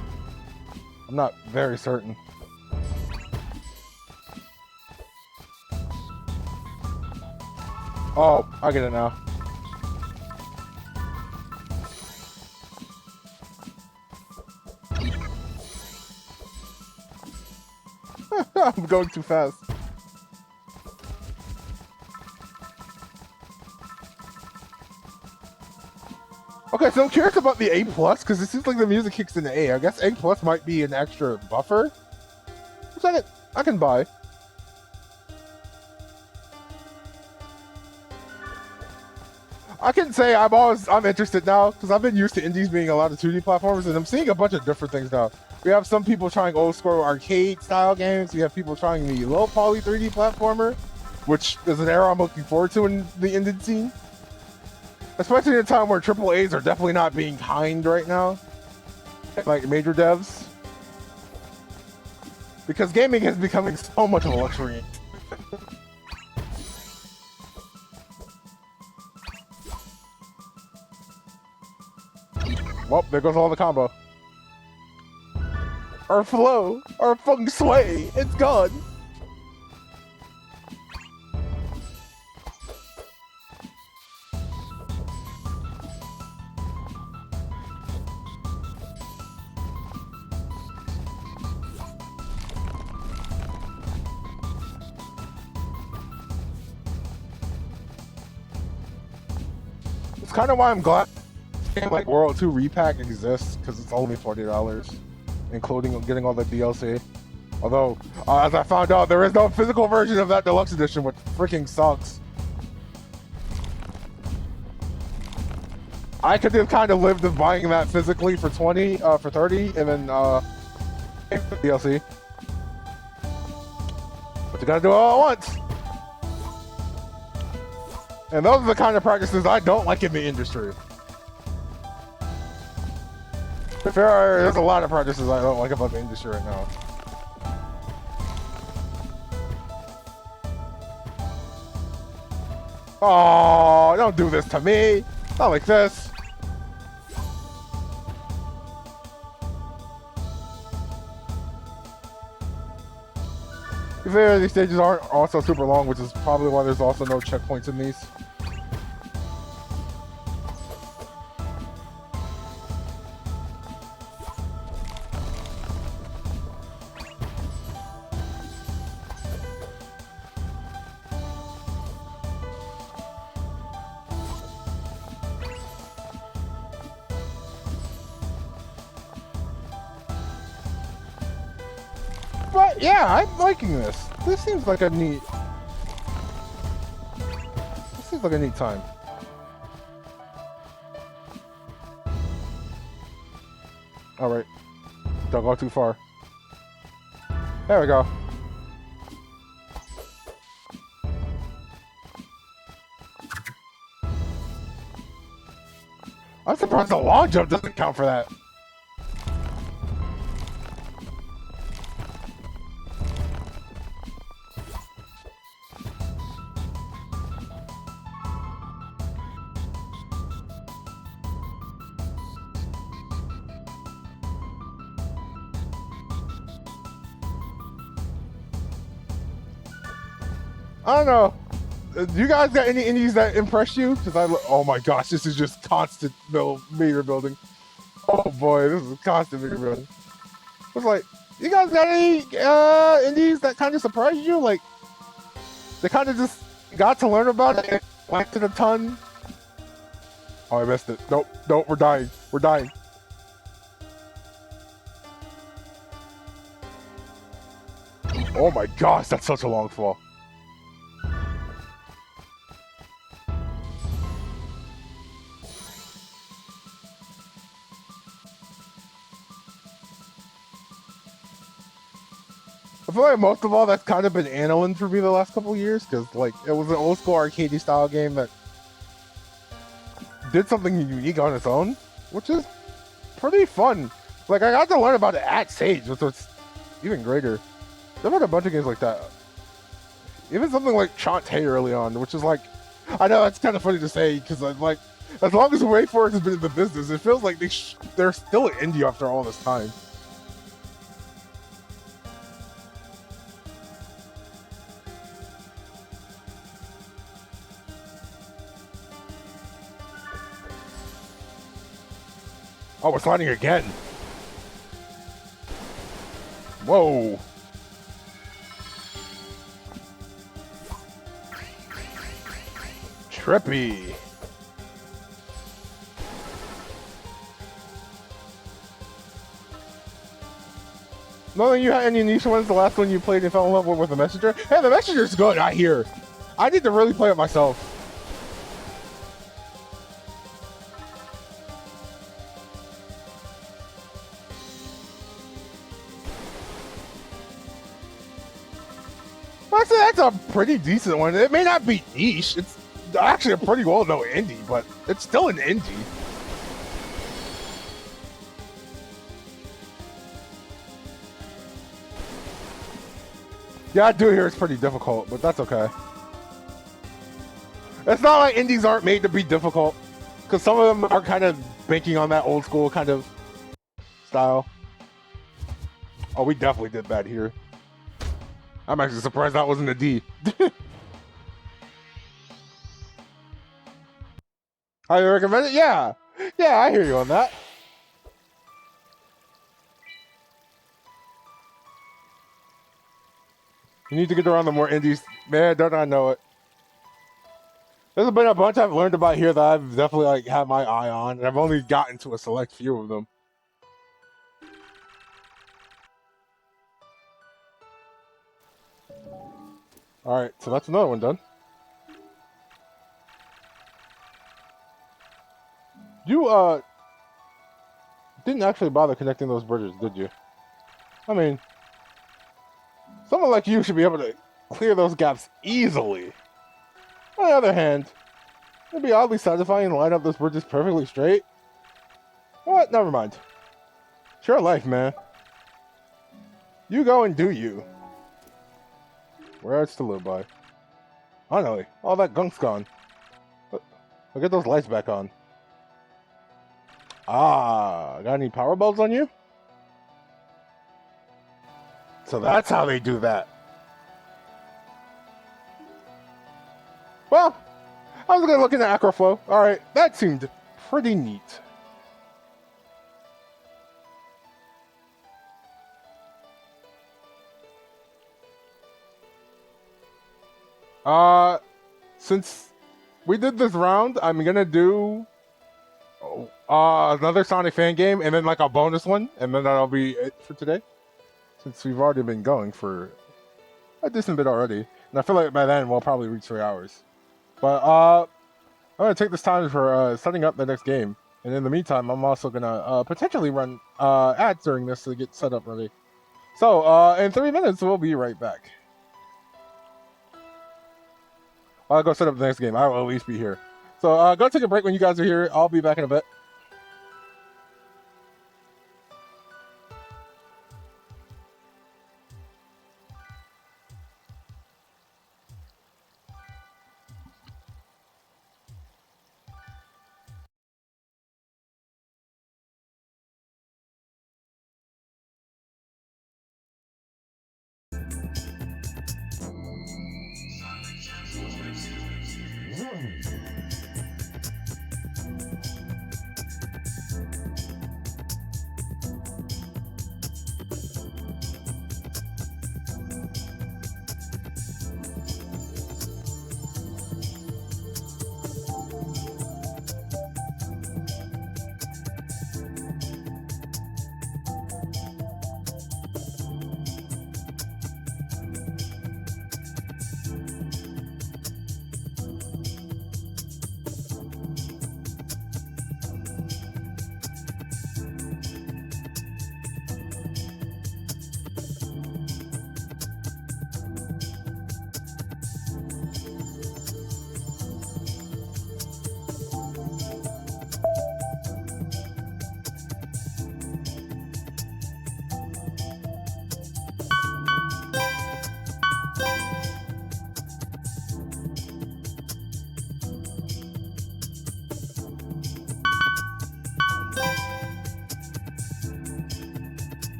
I'm not very certain. Oh, I get it now. I'm going too fast. Okay, so I'm curious about the A+, because it seems like the music kicks in the A. I guess A+ might be an extra buffer, which I can buy. I can say I'm interested now, because I've been used to indies being a lot of 2D platformers, and I'm seeing a bunch of different things now. We have some people trying old school arcade style games. We have people trying the low poly 3D platformer, which is an era I'm looking forward to in the indie scene. Especially in a time where AAAs are definitely not being kind right now, like major devs. Because gaming is becoming so much of a luxury. Well, there goes all the combo. Our flow, our feng shui, it's gone. It's kind of why I'm glad like World 2 Repack exists, because it's only $40, including getting all the DLC. Although, as I found out, there is no physical version of that deluxe edition, which freaking sucks. I could have kind of lived with buying that physically for 30, and then DLC. But you gotta do it all at once. And those are the kind of practices I don't like in the industry. There's a lot of practices I don't like about the industry right now. Oh, don't do this to me. Not like this. These stages aren't also super long, which is probably why there's also no checkpoints in these. But yeah, I'm liking this. This seems like a neat time. Alright. Don't go too far. There we go. I'm surprised the long jump doesn't count for that. I don't know. Do you guys got any indies that impress you? Because oh my gosh, this is just constant meter building. Oh boy, this is constant meter building. It's like, you guys got any indies that kind of surprised you? Like, they kind of just got to learn about it and liked it a ton. Oh, I missed it. Nope, nope, we're dying. We're dying. Oh my gosh, that's such a long fall. I feel like most of all that's kind of been Annalyn for me the last couple of years, because like it was an old school arcadey style game that did something unique on its own, which is pretty fun. Like I got to learn about it at Sage, which was even greater. There were a bunch of games like that. Even something like Shantae early on, which is like, I know it's kind of funny to say because like as long as WayForest has been in the business, it feels like they're still an indie after all this time. Oh, we're sliding again. Whoa. Trippy. No, you had any niche ones? The last one you played and fell in love with the Messenger? Hey, the Messenger's good, I hear. I need to really play it myself. That's a pretty decent one. It may not be niche. It's actually a pretty well-known indie, but it's still an indie. Yeah, I do hear it's pretty difficult, but that's okay. It's not like indies aren't made to be difficult, because some of them are kind of banking on that old school kind of style. Oh, we definitely did bad here. I'm actually surprised that wasn't a D. Highly recommend it? Yeah. Yeah, I hear you on that. You need to get around the more indies. Man, don't I know it. There's been a bunch I've learned about here that I've definitely like had my eye on, and I've only gotten to a select few of them. Alright, so that's another one done. You, didn't actually bother connecting those bridges, did you? I mean, someone like you should be able to clear those gaps easily. On the other hand, it'd be oddly satisfying to line up those bridges perfectly straight. What? Never mind. Sure life, man. You go and do you. Where it's to live by. Finally, all that gunk's gone. I'll get those lights back on. Ah, got any power bulbs on you? So that's how they do that. Well, I was gonna look into Acroflow. Alright, that seemed pretty neat. Since we did this round, I'm gonna do another Sonic fan game and then like a bonus one, and then that'll be it for today. Since we've already been going for a decent bit already, and I feel like by then we'll probably reach 3 hours. But I'm gonna take this time for setting up the next game, and in the meantime, I'm also gonna potentially run ads during this to get set up ready. So in 3 minutes, we'll be right back. I'll go set up the next game. I will at least be here. So go take a break when you guys are here. I'll be back in a bit.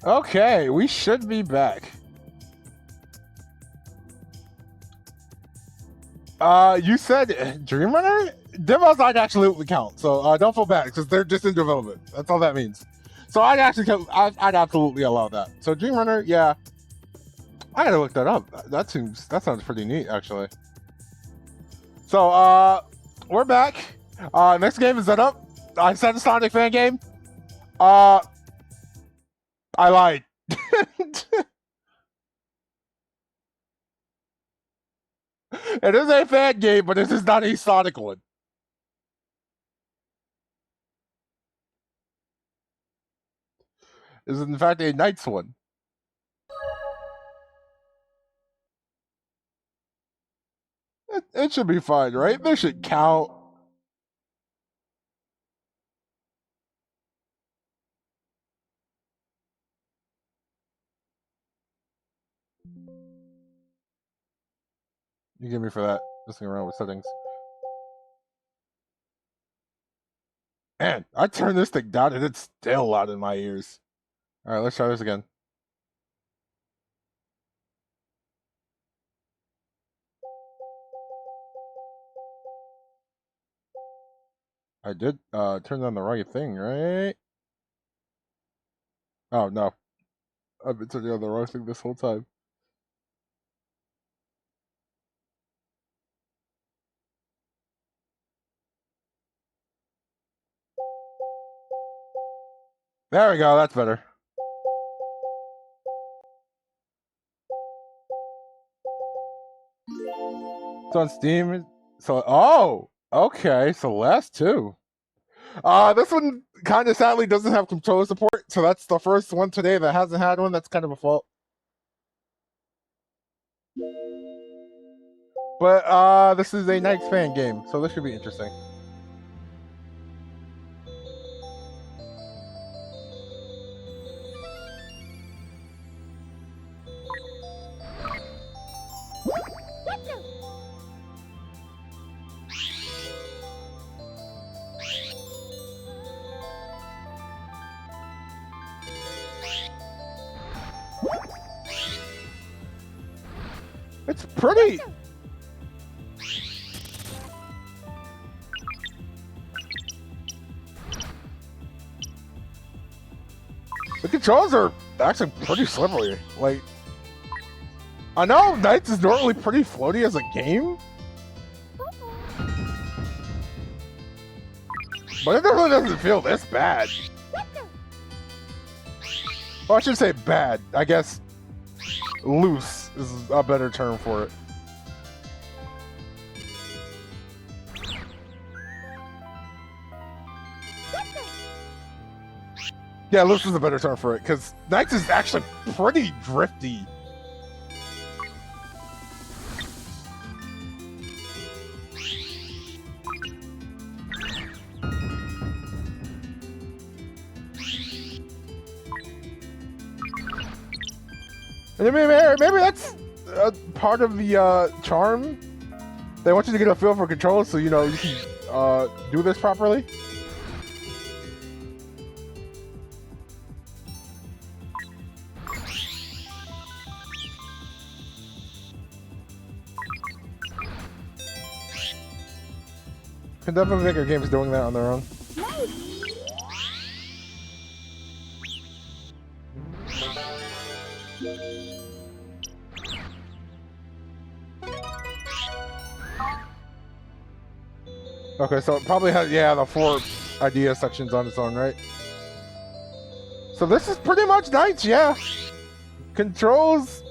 Okay, we should be back. You said Dream Runner? Demos I'd absolutely count, so don't feel bad because they're just in development. That's all that means. So I'd absolutely allow that. So Dream Runner, yeah. I gotta look that up. That sounds pretty neat actually. So we're back. Next game is set up. I said a Sonic fan game. I lied. It is a fan game, but this is not a Sonic one. This is in fact a Knights one. It should be fine, right? This should count. You give me for that. Messing around with settings. Man, I turned this thing down and it's still loud in my ears. All right, let's try this again. I did turn on the right thing, right? Oh no, I've been turning on the wrong thing this whole time. There we go. That's better. It's on Steam. So, oh, okay. So last two. This one kind of sadly doesn't have controller support, so that's the first one today that hasn't had one. That's kind of a fault. But this is a Knights fan game, so this should be interesting. It's pretty. The controls are actually pretty slippery. Like, I know Knights is normally pretty floaty as a game, but it really doesn't feel this bad. Well, I should say bad. I guess loose is a better term for it. Yeah, loose is a better term for it, because Knights is actually pretty drifty. And maybe that's part of the charm. They want you to get a feel for controls, so you know you can do this properly. Can definitely make our games doing that on their own. Okay, so it probably has, yeah, the 4 idea sections on its own, right? So this is pretty much Knights, yeah. Controls,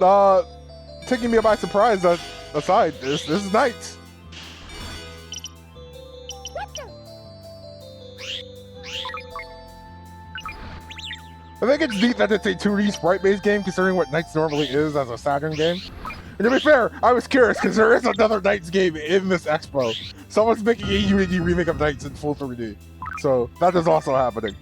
taking me by surprise aside, this is Knights. I think it's neat that it's a 2D sprite-based game, considering what Knights normally is as a Saturn game. And to be fair, I was curious, because there is another Knights game in this expo. Someone's making a Unity remake of Knights in full 3D. So, that is also happening.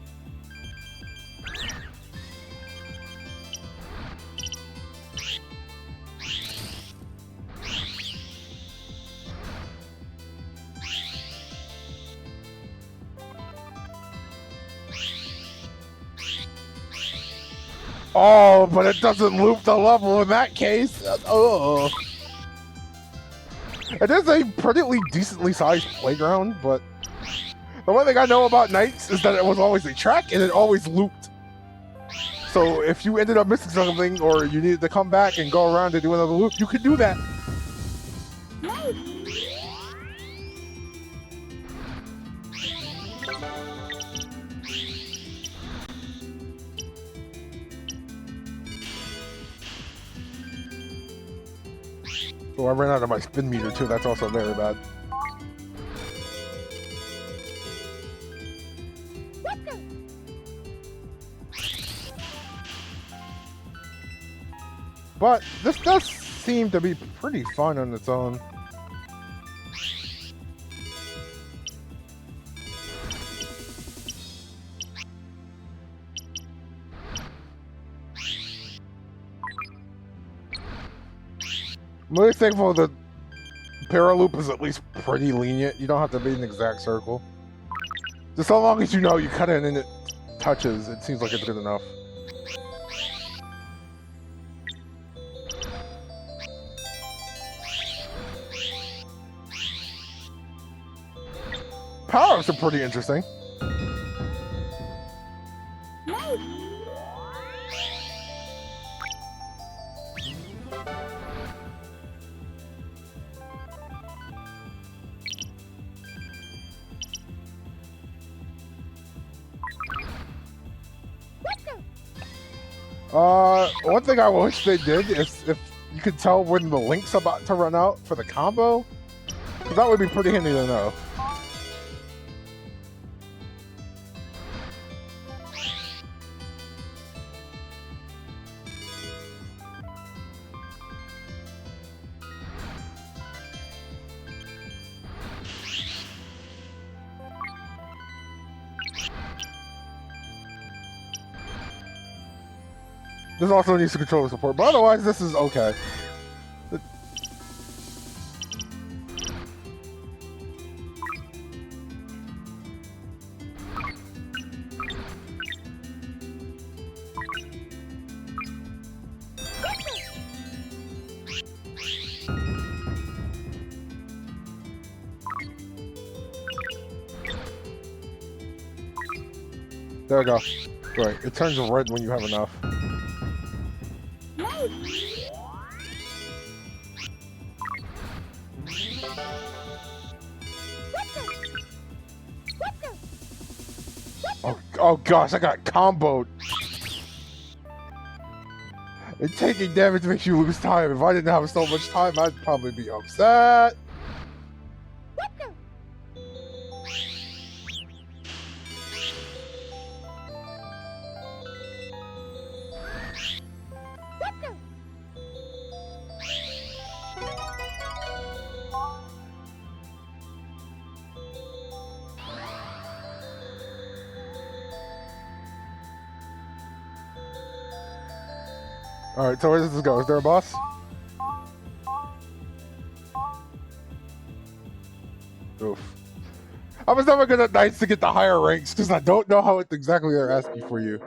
Oh, but it doesn't loop the level in that case. Oh. It is a pretty decently sized playground, but the one thing I know about Knights is that it was always a track and it always looped. So if you ended up missing something or you needed to come back and go around to do another loop, you could do that. Oh, I ran out of my spin meter too. That's also very bad. But this does seem to be pretty fun on its own. I'm really thankful that Paraloop is at least pretty lenient. You don't have to be in an exact circle. Just so long as you know you cut it and it touches, it seems like it's good enough. Power-ups are pretty interesting. One thing I wish they did is if you could tell when the link's about to run out for the combo, 'cause that would be pretty handy to know. This also needs to controller support, but otherwise this is okay. There we go. Right, it turns red when you have enough. Oh gosh, I got comboed. And taking damage makes you lose time. If I didn't have so much time, I'd probably be upset. Alright, so where does this go? Is there a boss? Oof. I was never good at nights to get the higher ranks because I don't know how exactly they're asking for you.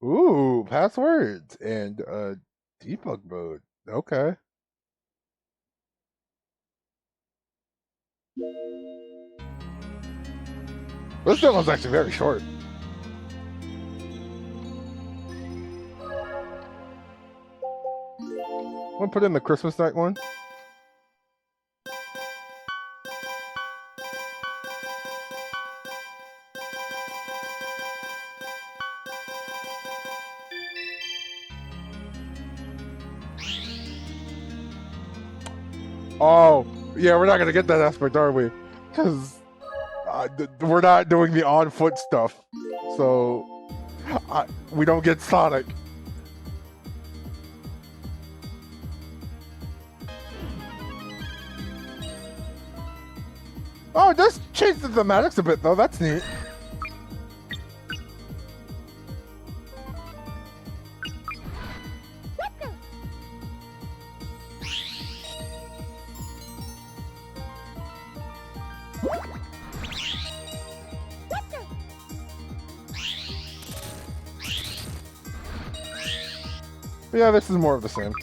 Ooh, passwords and debug mode. Okay. This demo's actually very short. I'm gonna put in the Christmas night one. Oh, yeah, we're not gonna get that aspect, are we? Because we're not doing the on foot stuff, so we don't get Sonic. Oh, it does change the thematics a bit, though. That's neat. But yeah, this is more of the same.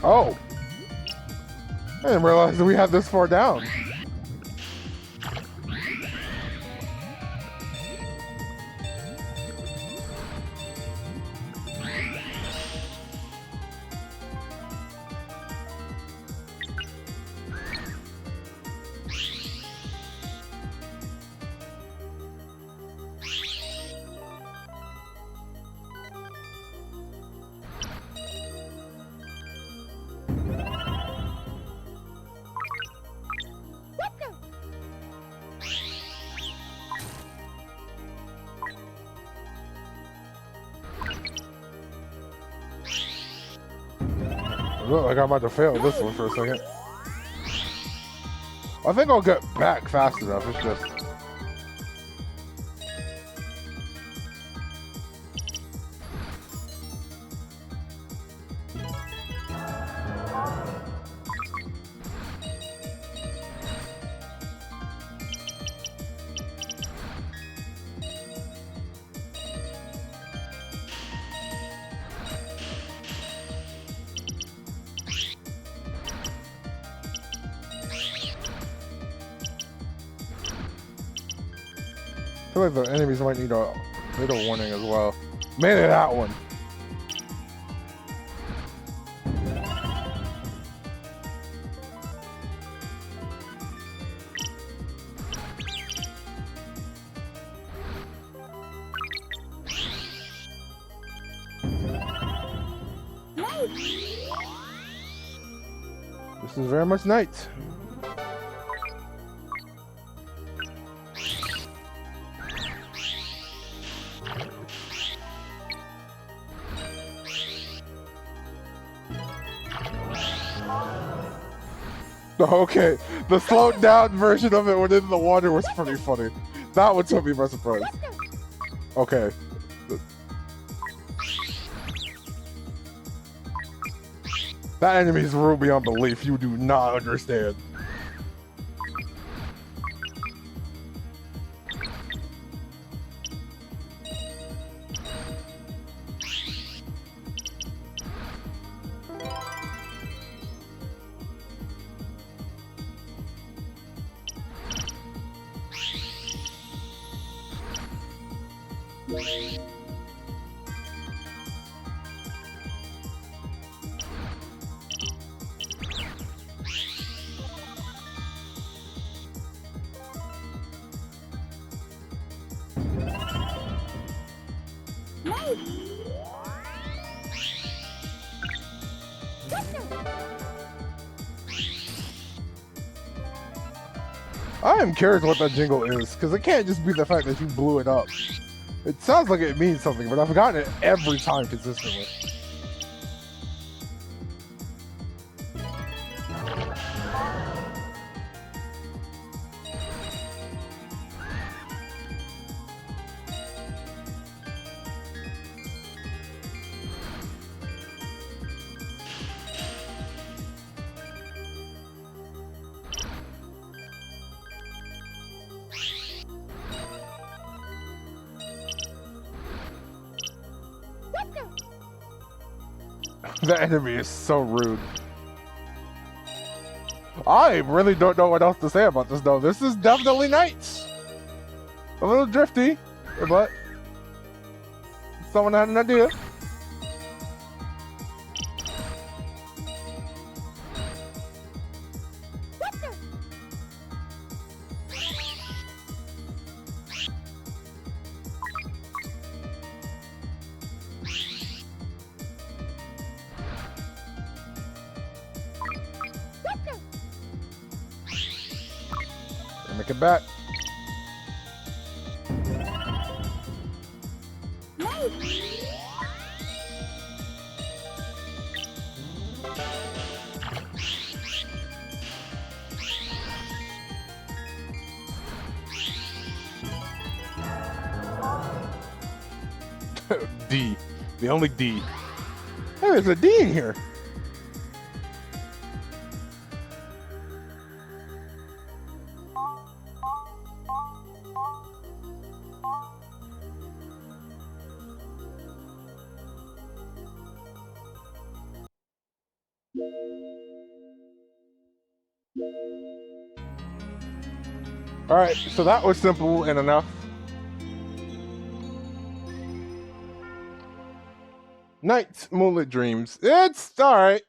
Oh! I didn't realize that we had this far down. Look like I'm about to fail this one for a second. I think I'll get back fast enough. It's just... I feel like the enemies might need a little warning as well. Mainly that one. This is very much night. Okay, the slowed down version of it when in the water was pretty funny. That one took me by surprise. Okay. That enemy is rude beyond belief. You do not understand. I am curious what that jingle is, because it can't just be the fact that you blew it up. It sounds like it means something, but I've forgotten it every time consistently. The enemy is so rude. I really don't know what else to say about this though. This is definitely nice. A little drifty, but someone had an idea. Make it back. D. The only D. Hey, there's a D in here. All right, so that was simple and enough. Night Moonlit Dreams. It's all right.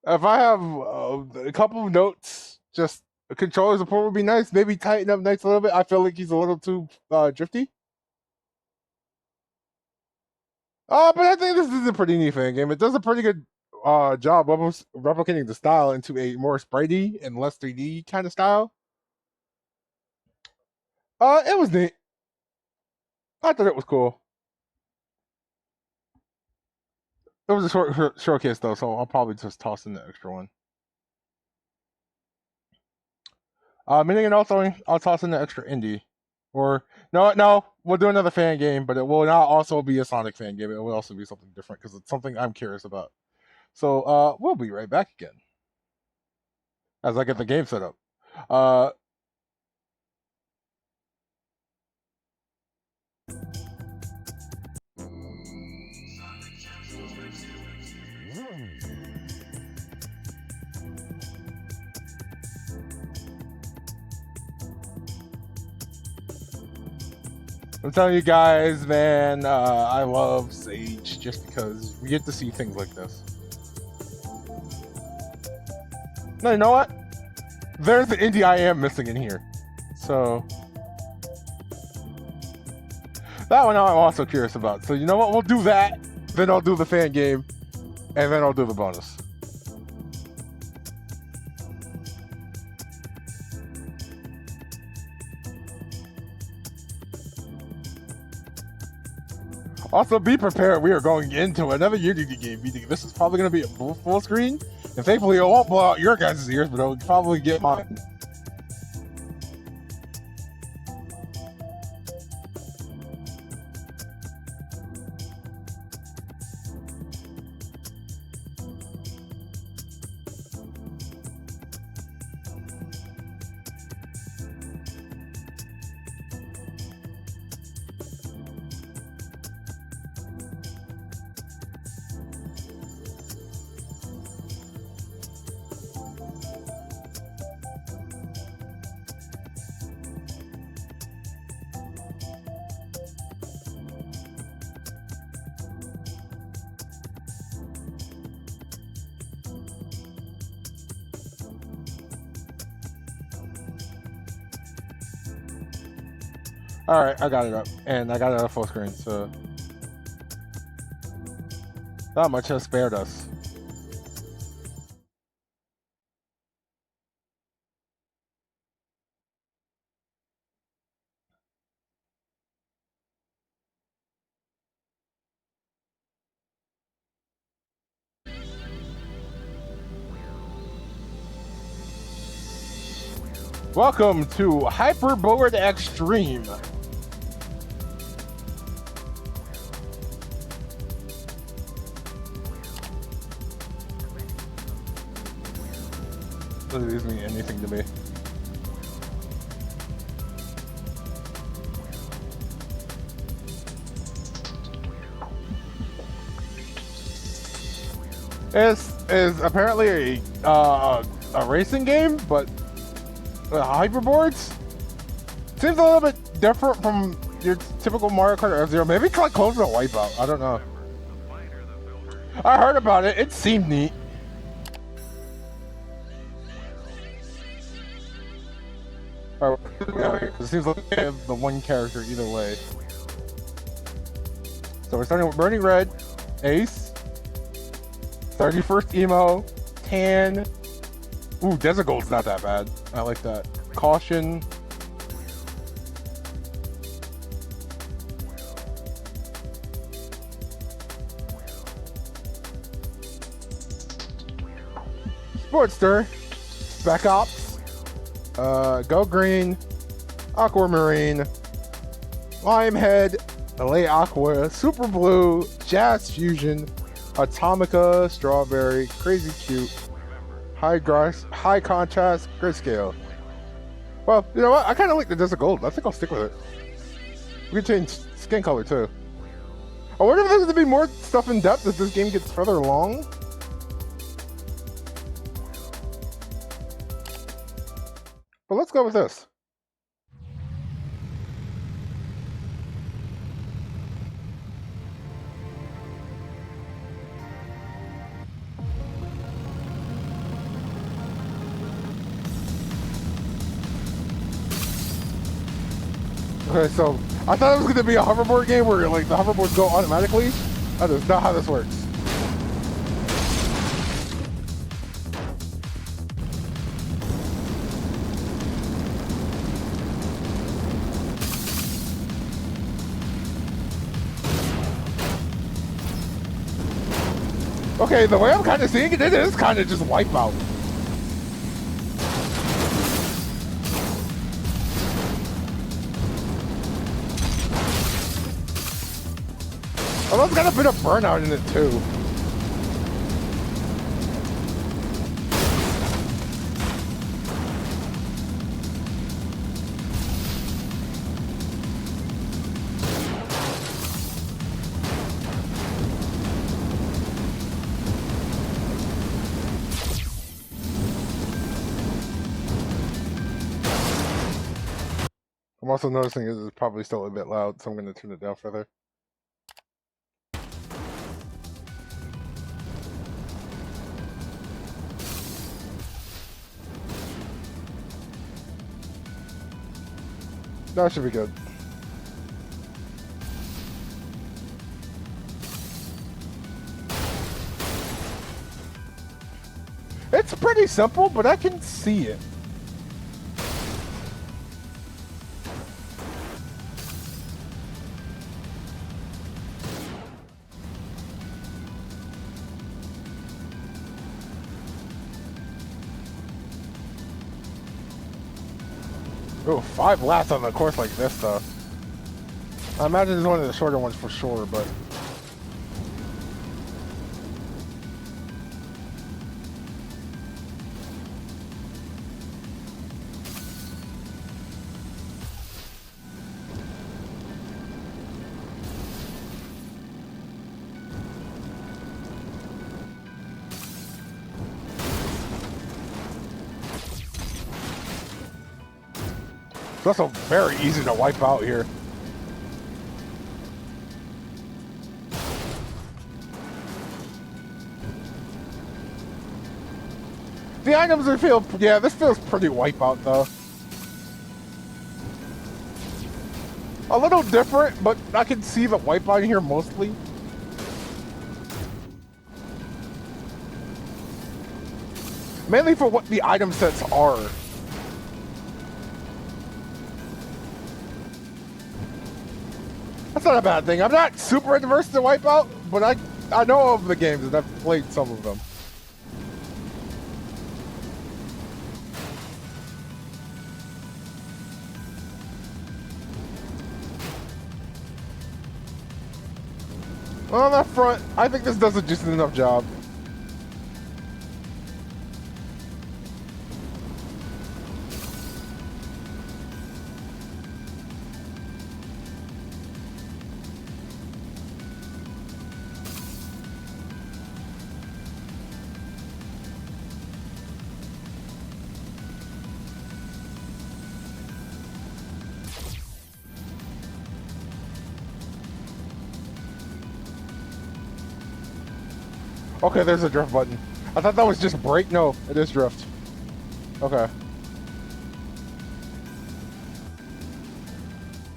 If I have a couple of notes, just a controller support would be nice. Maybe tighten up Nights a little bit. I feel like he's a little too drifty. But I think this is a pretty neat fan game. It does a pretty good job of replicating the style into a more spritey and less 3D kind of style. It was neat. I thought it was cool. It was a short showcase though, so I'll probably just toss in the extra one. Meaning and also I'll toss in the extra indie. Or no, we'll do another fan game, but it will not also be a Sonic fan game. It will also be something different because it's something I'm curious about. So we'll be right back again as I get the game set up. I'm telling you guys, man, I love Sage just because we get to see things like this. No, you know what? There's the indie I am missing in here. So that one I'm also curious about. So you know what? We'll do that. Then I'll do the fan game. And then I'll do the bonus. Also, be prepared. We are going into another Unity game meeting. This is probably going to be a full screen. And thankfully, it won't blow out your guys' ears, but it'll probably get mine. Alright, I got it up. And I got it on full screen, so not much has spared us. Welcome to Hyperboard Extreme. Doesn't these mean anything to me. This is apparently a racing game, but hyperboards seems a little bit different from your typical Mario Kart F-Zero. Maybe it's like closer to Wipeout. I don't know. I heard about it. It seemed neat. Alright, it seems like we have the one character either way. So we're starting with Burning Red, Ace, 31st Emo, Tan. Ooh, Desert Gold's not that bad. I like that. Caution. Sportster. Spec Ops. Go Green. Aquamarine. Limehead. LA Aqua. Super Blue. Jazz Fusion. Atomica. Strawberry. Crazy Cute. High contrast, grayscale. Well, you know what? I kind of like the Desert Gold. I think I'll stick with it. We can change skin color too. I wonder if there's going to be more stuff in depth as this game gets further along. But let's go with this. Okay, so I thought it was going to be a hoverboard game where like the hoverboards go automatically. That is not how this works. Okay, the way I'm kind of seeing it, it is kind of just Wipeout. Oh, that's got a bit of burnout in it too. I'm also noticing it's probably still a bit loud, so I'm going to turn it down further. That should be good. It's pretty simple, but I can see it. Oh, 5 laps on a course like this, though. I imagine it's one of the shorter ones for sure, but... It's also very easy to wipe out here. The items are feel, yeah, this feels pretty wipeout though. A little different, but I can see the wipeout here mostly. Mainly for what the item sets are. That's not a bad thing. I'm not super adverse to Wipeout, but I know of the games and I've played some of them. On that front, I think this does a just enough job. Okay, there's a drift button. I thought that was just brake. No, it is drift. Okay.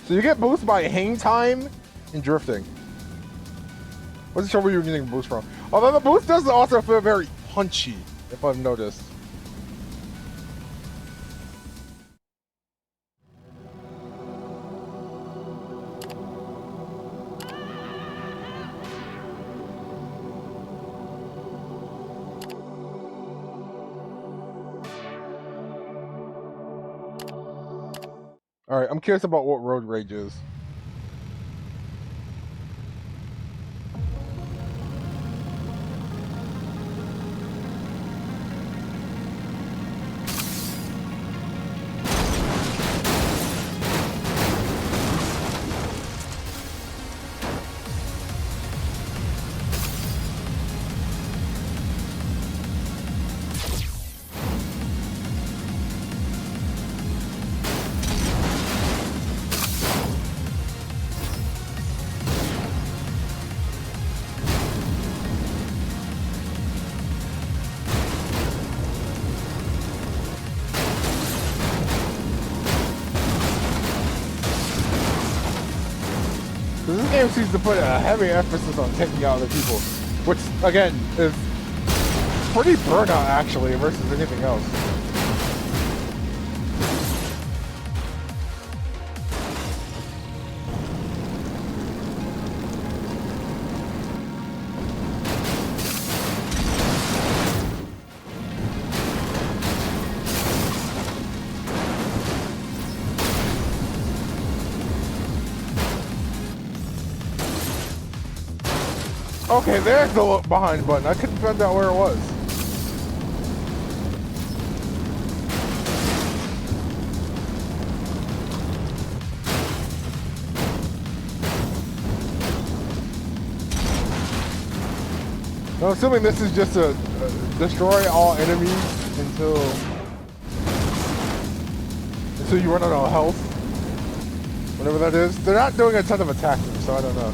So you get boost by hang time and drifting. Wasn't sure where you were getting a boost from. Although the boost does also feel very punchy, if I've noticed. Alright, I'm curious about what road rage is. This game seems to put a heavy emphasis on taking out other people, which, again, is pretty burnout, actually, versus anything else. Okay, there's the look behind button. I couldn't find out where it was. I'm assuming this is just a destroy all enemies until you run out of health. Whatever that is. They're not doing a ton of attacking, so I don't know.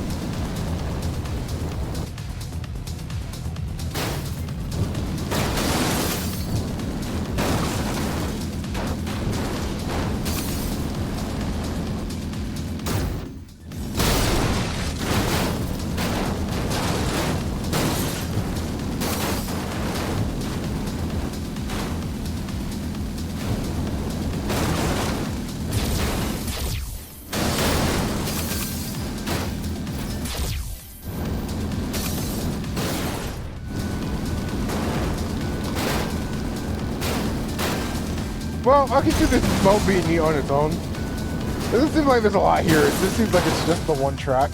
Well, I can see this mode being neat on its own. It doesn't seem like there's a lot here. It just seems like it's just the one track.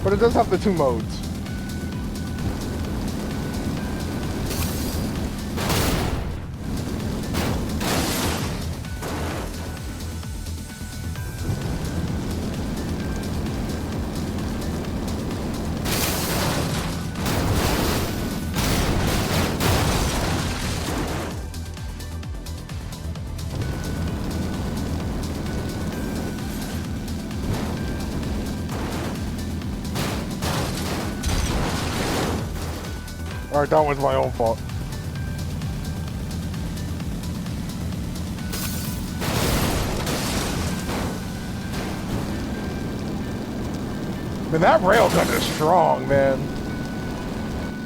But it does have the two modes. Alright, that was my own fault. Man, that railgun is strong, man.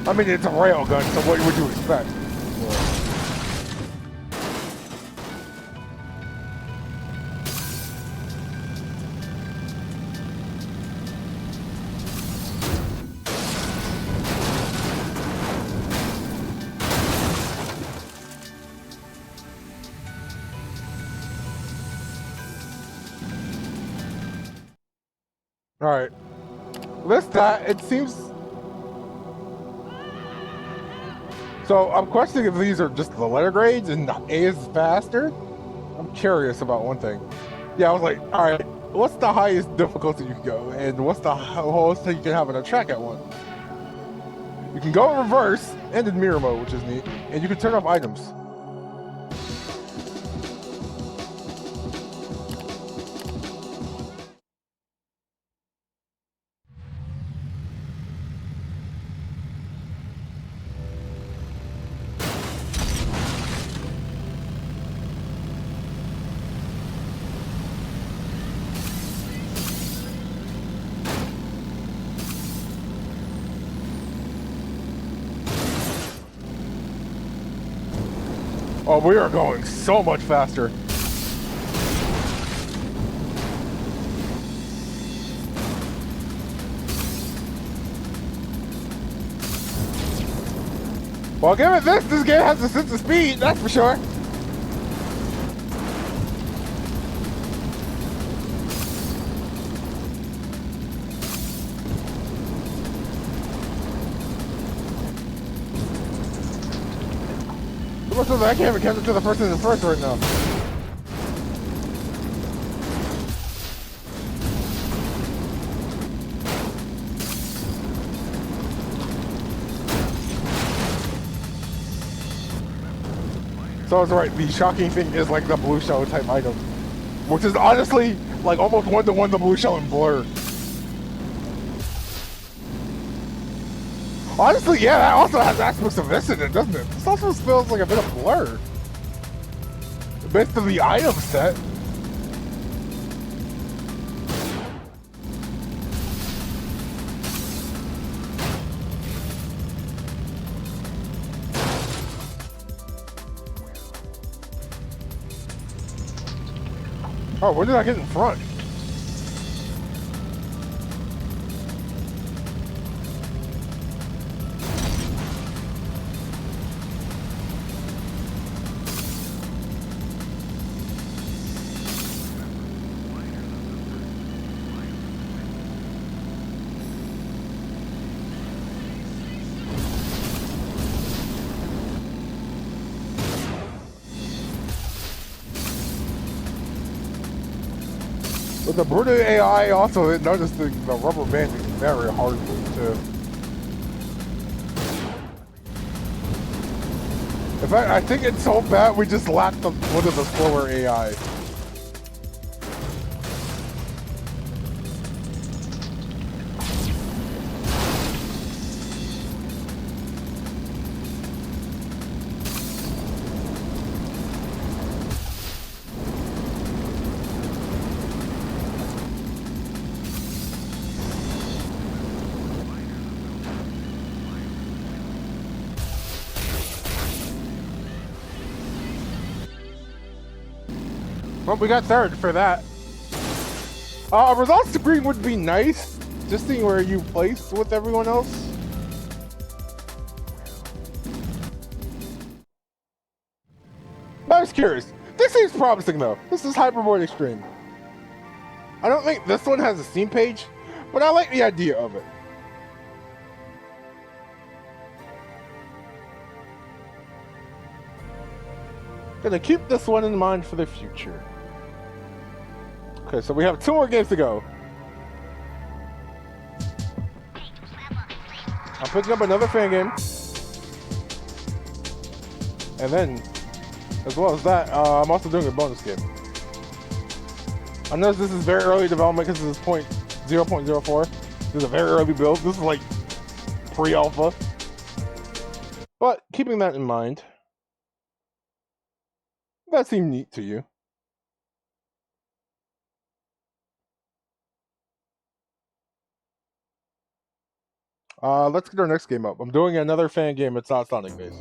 I mean, it's a railgun, so what would you expect? Alright. List that, it seems... So, I'm questioning if these are just the letter grades and A is faster? I'm curious about one thing. Yeah, I was like, alright, what's the highest difficulty you can go? And what's the lowest thing you can have on a track at one? You can go in reverse and in mirror mode, which is neat. And you can turn off items. Oh, we are going so much faster. Well, give it this game has a sense of speed, that's for sure. I can't even catch up to the person in the first right now. So I was right, the shocking thing is like the blue shell type item. Which is honestly like almost one-to-one the blue shell and Blur. Honestly, yeah, that also has aspects of this in it, doesn't it? This also feels like a bit of Blur. Based on the item set. Oh, where did I get in front? But the Brutal AI also noticed the rubber band is very hard too. In fact, I think it's so bad we just lacked one of the slower AI. Well, we got third for that. A results screen would be nice, just seeing where you place with everyone else. But I was curious. This seems promising though. This is Hyperboard Extreme. I don't think this one has a Steam page, but I like the idea of it. Gonna keep this one in mind for the future. Okay, so we have 2 more games to go. I'm picking up another fan game. And then, as well as that, I'm also doing a bonus game. I know this is very early development because this is 0.04. This is a very early build. This is like pre-alpha. But keeping that in mind, that seemed neat to you. Let's get our next game up. I'm doing another fan game. It's not Sonic based.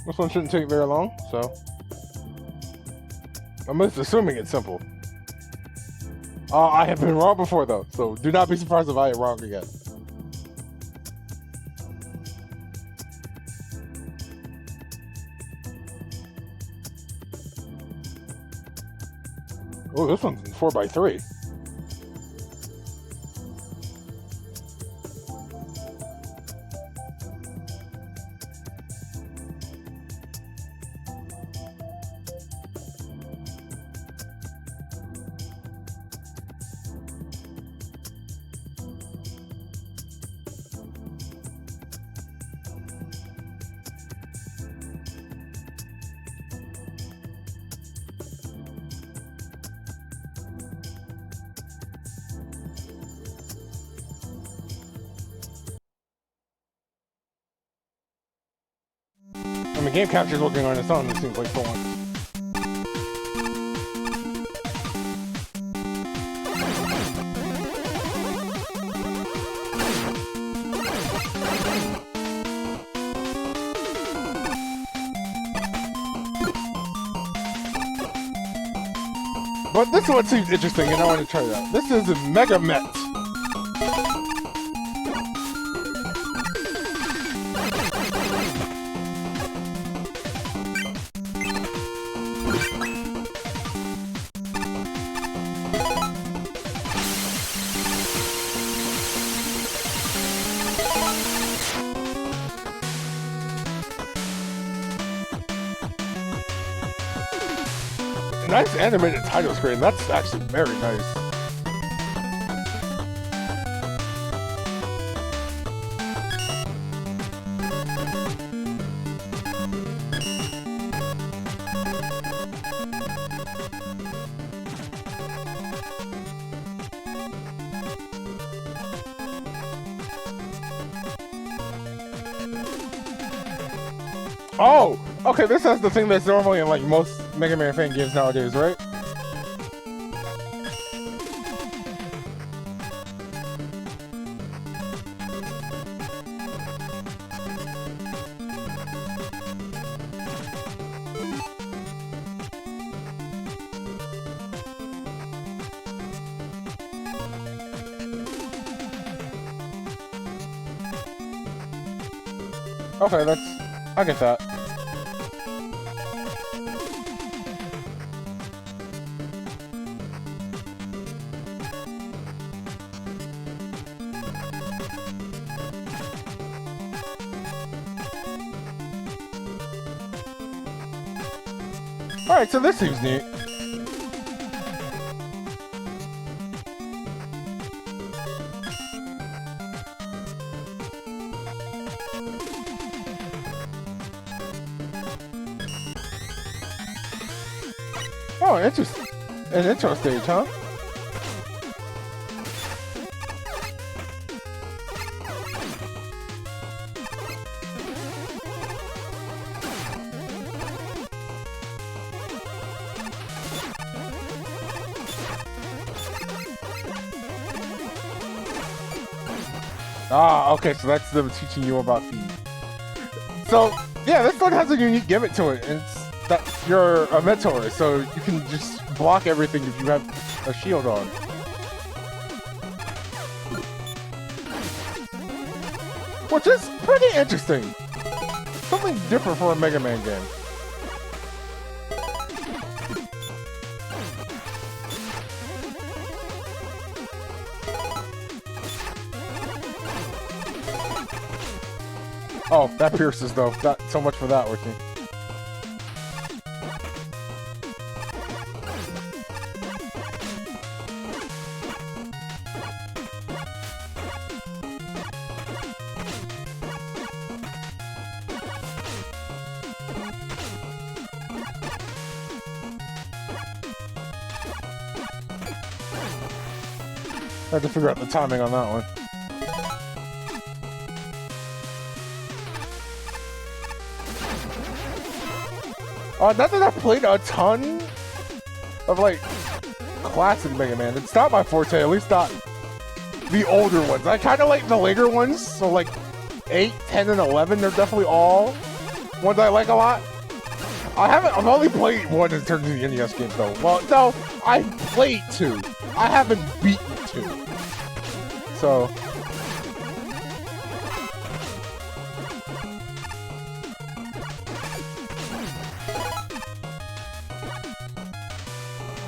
This one shouldn't take very long, so I'm just assuming it's simple. I have been wrong before though, so do not be surprised if I am wrong again. Oh, this one's 4x3. I mean, game capture is working on its own. It seems like fun. But this one seems interesting, and I want to try that. This is Mega Met. Nice animated title screen. That's actually very nice. Oh, okay. This has the thing that's normally in like most Mega Man fan games nowadays, right? Okay, I get that. Alright, so this seems neat. Oh, interesting. An intro stage, huh? Ah, okay, so that's them teaching you about the... So, yeah, this one has a unique gimmick to it, and it's that you're a mentor, so you can just block everything if you have a shield on. Which is pretty interesting. Something different for a Mega Man game. Oh, that pierces though. Not so much for that working. I had to figure out the timing on that one. Not that I've played a ton of, like, classic Mega Man. It's not my forte, at least not the older ones. I kind of like the later ones, so like 8, 10, and 11, they're definitely all ones I like a lot. I've only played one in terms of the NES games, though. Well, no, I played 2. I haven't beaten 2. So...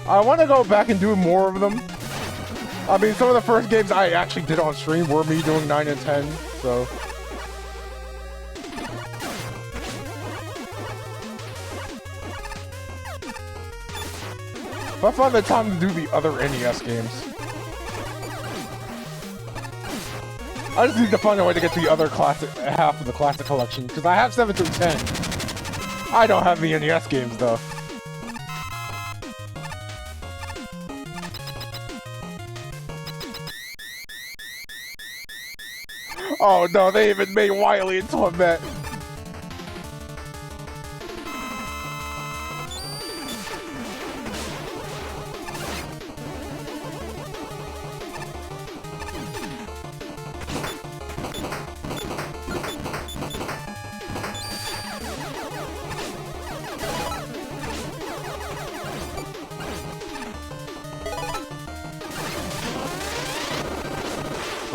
I want to go back and do more of them. I mean, some of the first games I actually did on stream were me doing 9 and 10, so... If I find the time to do the other NES games. I just need to find a way to get to the other classic half of the classic collection, because I have 7 through 10. I don't have the NES games, though. Oh no, they even made Wily into a Met.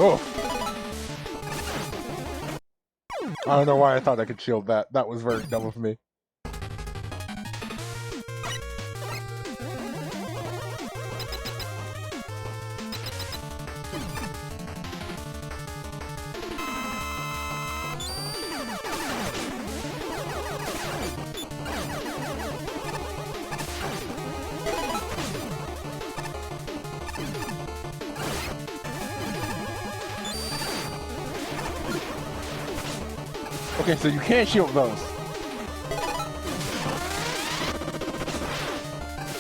Oh. I don't know why I thought I could shield that. That was very dumb of me. Okay, so you can't shield those.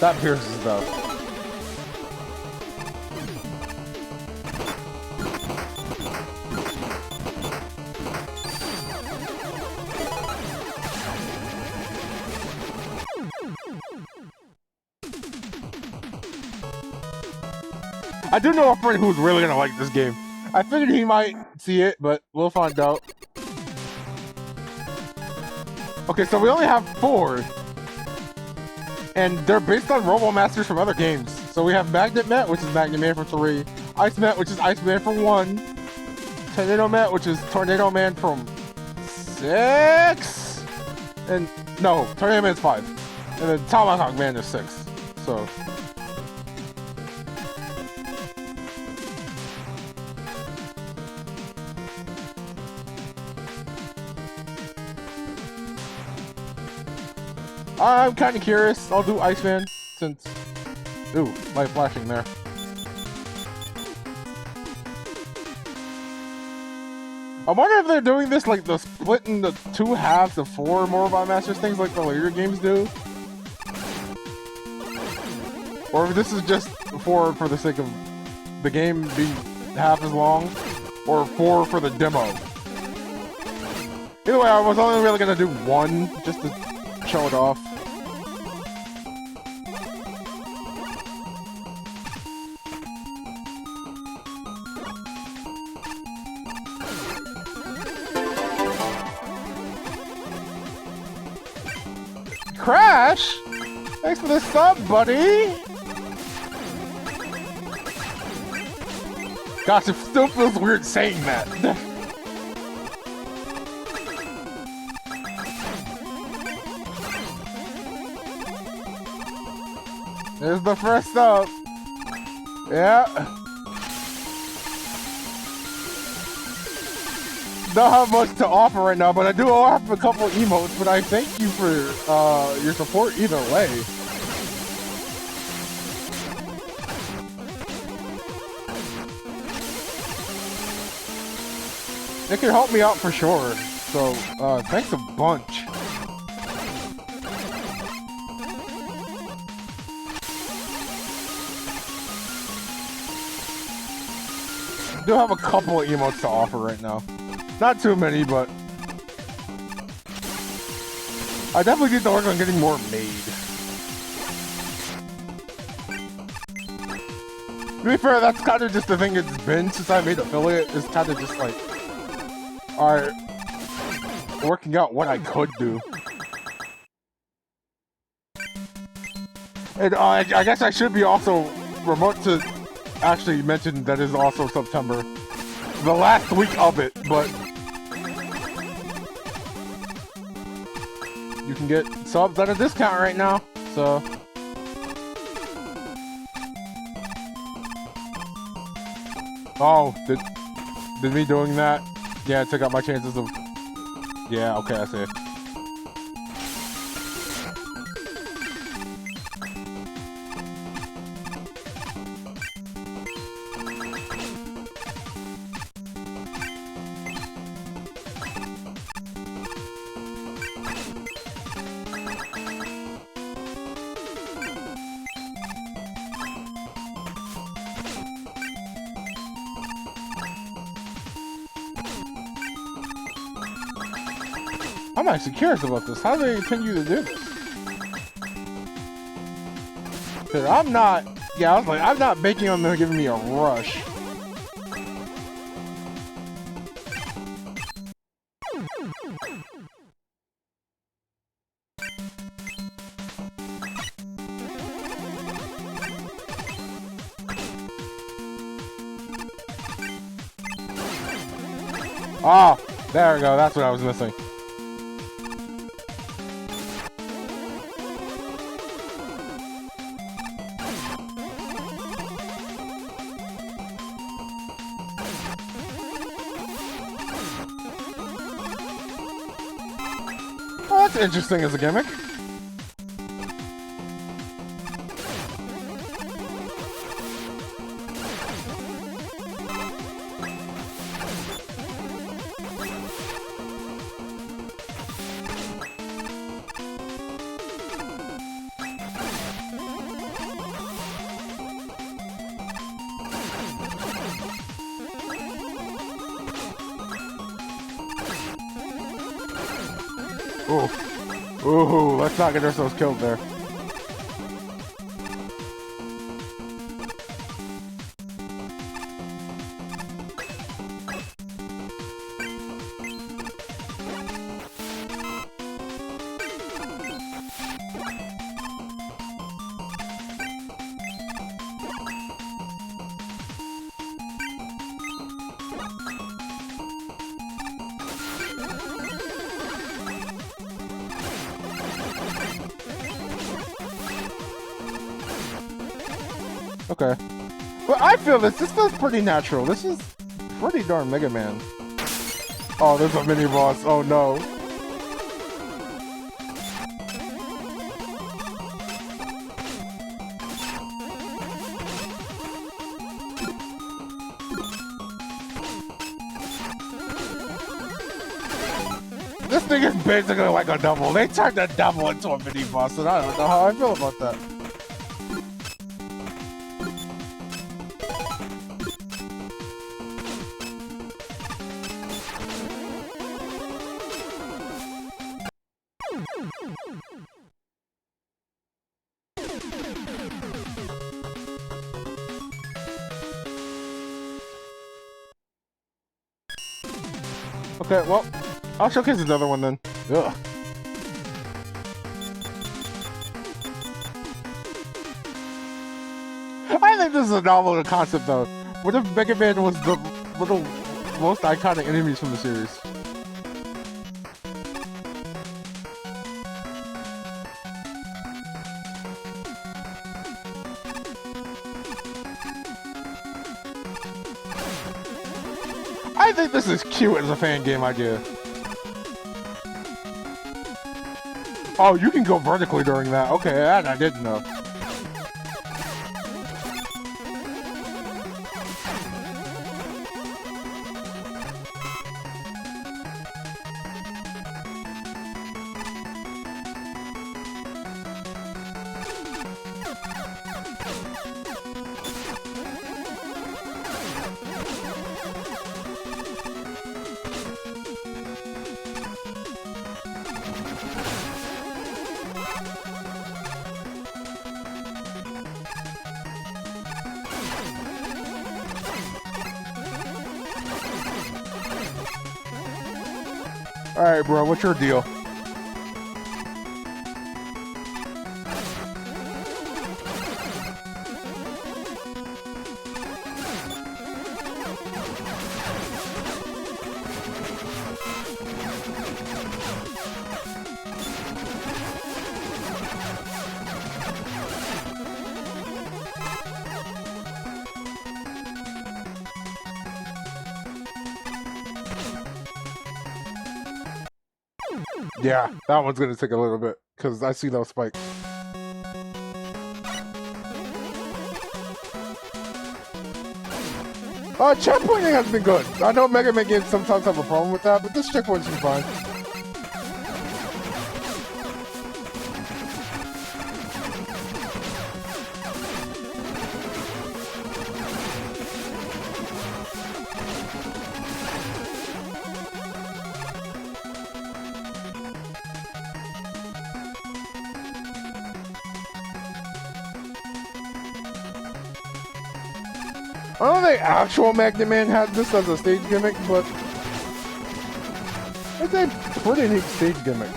That pierces though. I do know a friend who's really gonna like this game. I figured he might see it, but we'll find out. Okay, so we only have 4. And they're based on Robo Masters from other games. So we have Magnet Met, which is Magnet Man for 3. Ice Met, which is Ice Man for 1. Tornado Met, which is Tornado Man from 6. And no, Tornado Man's 5. And then Tomahawk Man is 6. So... I'm kind of curious. I'll do Iceman since... Ooh, light flashing there. I wonder if they're doing this like the split in the 2 halves of 4 Mobile Masters things like the later games do. Or if this is just 4 for the sake of the game being half as long. Or 4 for the demo. Either way, I was only really gonna do 1 just to show it off. Crash! Thanks for the sub, buddy! Gosh, it still feels weird saying that. There's the first sub. Yeah. Don't have much to offer right now, but I do offer a couple emotes, but I thank you for your support either way. It can help me out for sure, so thanks a bunch. I do have a couple of emotes to offer right now. Not too many, but I definitely need to work on getting more made. To be fair, that's kind of just the thing it's been since I made affiliate. It's kind of just like, alright, working out what I could do. And I guess I should be also remote to actually mention that is also September. The last week of it, but you can get subs at a discount right now, so. Oh, did me doing that? Yeah, it took out my chances of. Yeah, okay, I see. I'm actually curious about this. How do they continue to do this? Cause I'm not. Yeah, I was like, I'm not banking on them giving me a rush. Oh, there we go. That's what I was missing. Oh, that's interesting as a gimmick. Ooh, let's not get ourselves killed there. Okay. Well, I feel this. This feels pretty natural. This is pretty darn Mega Man. Oh, there's a mini boss. Oh no. This thing is basically like a double. They turned a double into a mini boss, and I don't know how I feel about that. Okay, well, I'll showcase another one then. Ugh. think this is a novel concept, though. What if Mega Man was the most iconic enemies from the series? I think this is cute as a fan game idea. Oh, you can go vertically during that. Okay, that I didn't know. Alright, bro, what's your deal? Yeah, that one's gonna take a little bit, because I see those spikes. Checkpointing has been good. I know Mega Man games sometimes have a problem with that, but this checkpoint's been fine. I don't think actual Mega Man had this as a stage gimmick, but it's a pretty neat stage gimmick.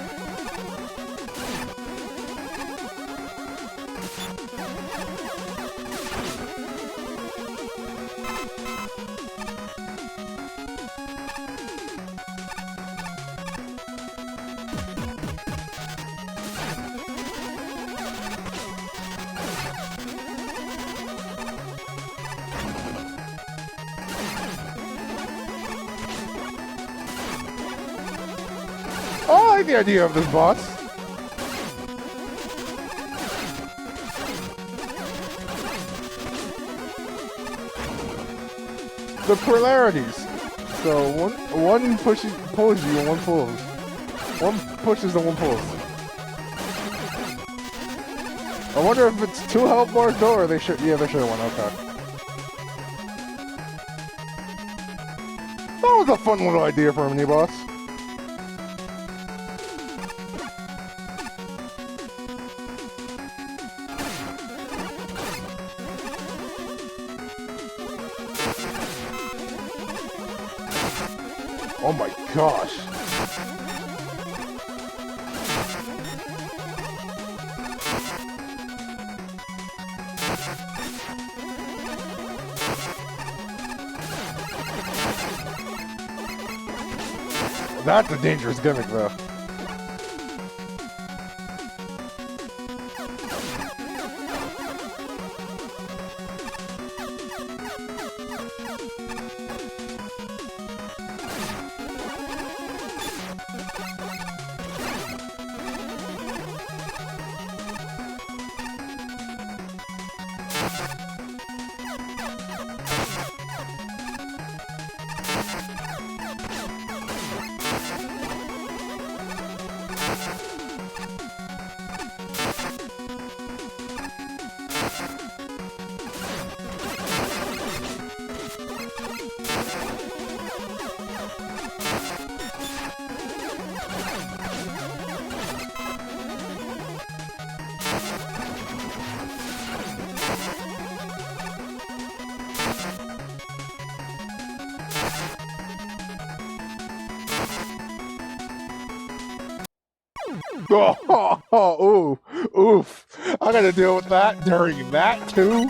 Oh, I like the idea of this boss. The polarities. So one pulls you and one pulls. One pushes and one pulls. I wonder if it's 2 health bars though, or they should. Yeah, they should have one. Okay. That was a fun little idea for a mini boss. Oh my gosh. That's a dangerous gimmick though. Oh, oof. I gotta deal with that during that too.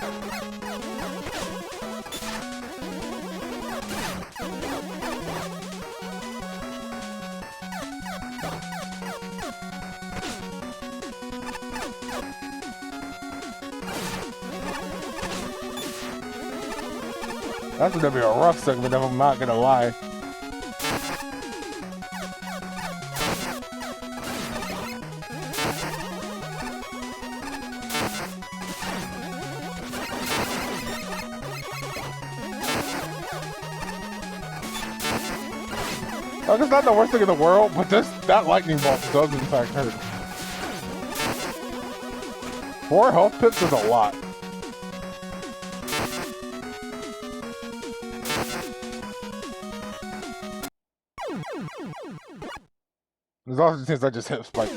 That's gonna be a rough segment, if I'm not gonna lie. Like, it's not the worst thing in the world, but that lightning bolt does in fact hurt. 4 health pits is a lot. There's also things I just hit spike.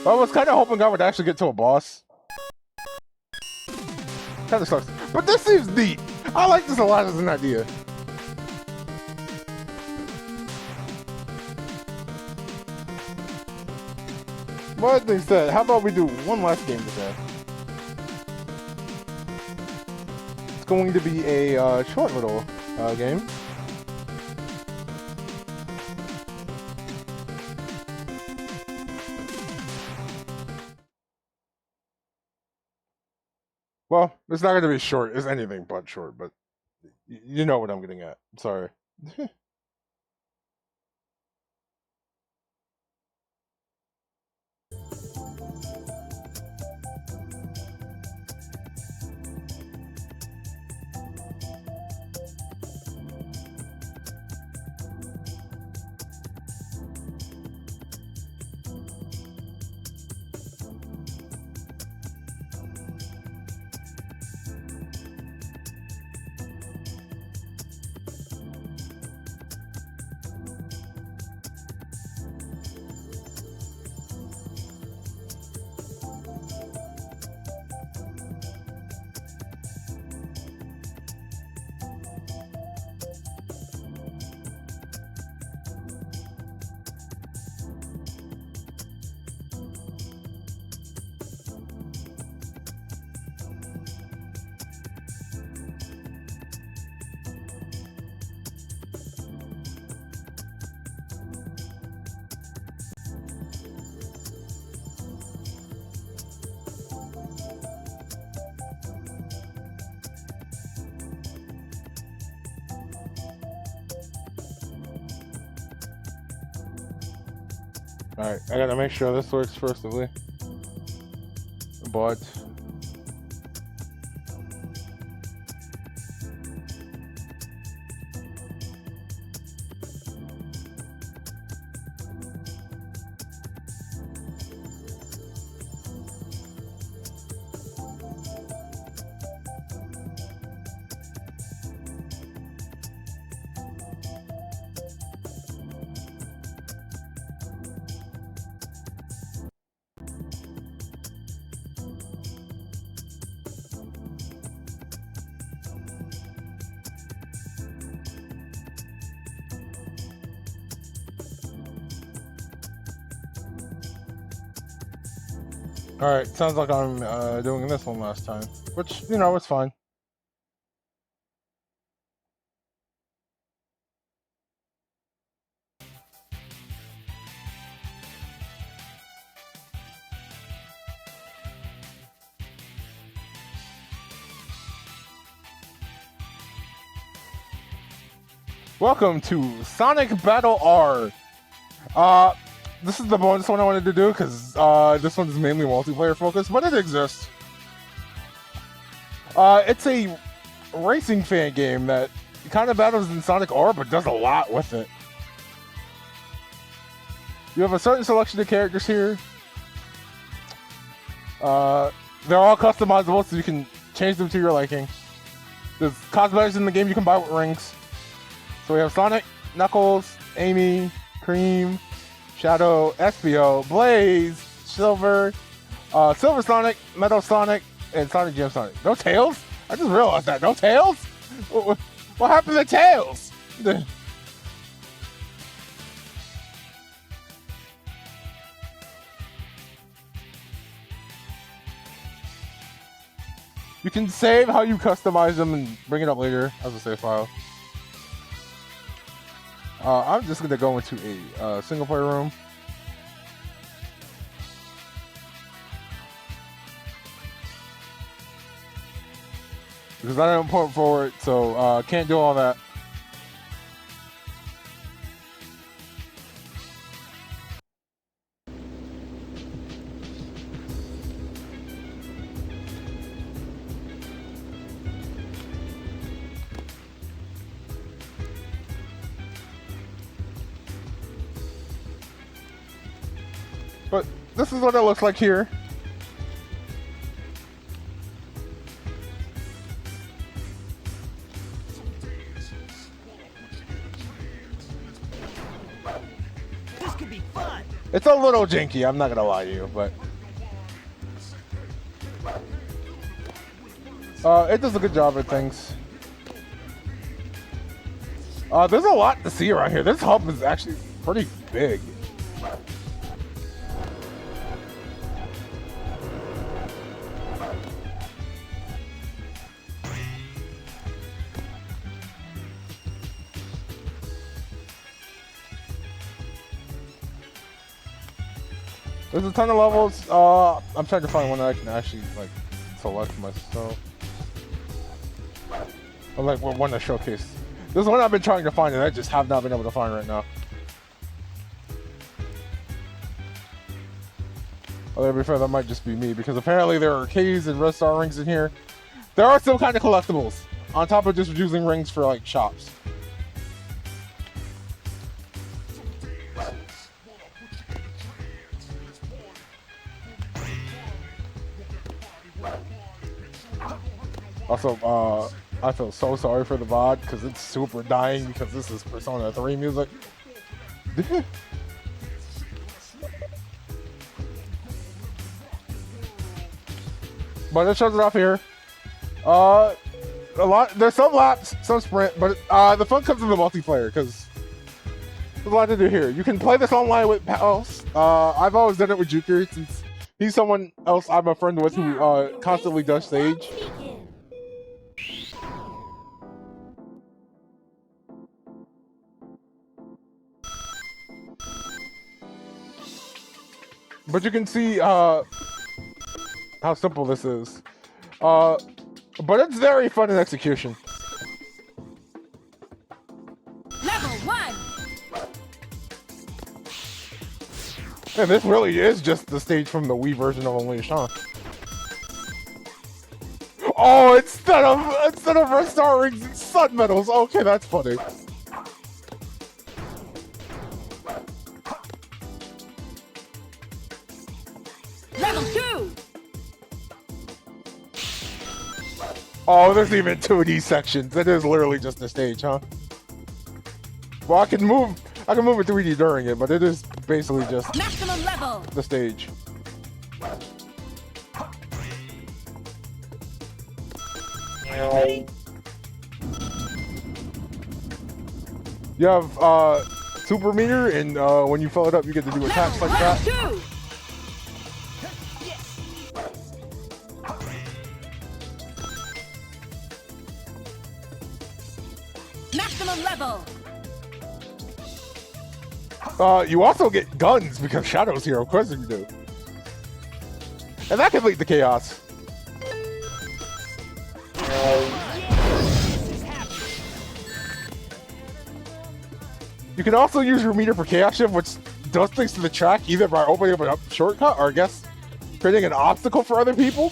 I was kind of hoping I would actually get to a boss. Kind of sucks. But this seems neat. I like this a lot as an idea. But they said, how about we do one last game today? It's going to be a short little game. Well, it's not going to be short. It's anything but short, but you know what I'm getting at. I'm sorry. Alright, I gotta make sure this works firstly. But alright, sounds like I'm doing this one last time. Which, you know, it's fine. Welcome to Sonic Battle R. This is the bonus one I wanted to do because this one is mainly multiplayer focused, but it exists. It's a racing fan game that kind of battles in Sonic R, but does a lot with it. You have a certain selection of characters here. They're all customizable, so you can change them to your liking. There's cosmetics in the game you can buy with rings. So we have Sonic, Knuckles, Amy, Cream, Shadow, Espio, Blaze, Silver, Silver Sonic, Metal Sonic, and Sonic Gem Sonic. No Tails? I just realized that. No Tails? What happened to Tails? You can save how you customize them and bring it up later as a save file. I'm just going to go into a single player room. because I didn't put forward, so can't do all that. But this is what it looks like here. This could be fun. It's a little janky, I'm not gonna lie to you, but it does a good job at things. There's a lot to see around here. This hub is actually pretty big. There's a ton of levels. I'm trying to find one that I can actually like select myself. Or like one to showcase. There's one I've been trying to find and I just have not been able to find right now. Although to be fair, that might just be me because apparently there are keys and red star rings in here. There are some kind of collectibles on top of just using rings for like shops. Also, I feel so sorry for the VOD because it's super dying because this is Persona 3 music. But it shows it off here. There's some laps, some sprint, but the fun comes in the multiplayer because there's a lot to do here. You can play this online with pals. I've always done it with Juker since he's someone else I'm a friend with who constantly does stage. But you can see how simple this is. But it's very fun in execution. Level 1. And this really is just the stage from the Wii version of Unleashed, huh? Oh, instead of red star rings, it's sun medals. Okay, that's funny. Level 2. Oh, there's even 2D sections. It is literally just a stage, huh? Well, I can move in 3D during it, but it is basically just Maximum level. the stage. Ready? You have super meter, and when you fill it up, you get to do attacks like that. Level 2. Maximum level. You also get guns because Shadow's here, of course you do. And that can lead to chaos. You can also use your meter for chaos shift, which does things to the track either by opening up a shortcut or I guess creating an obstacle for other people.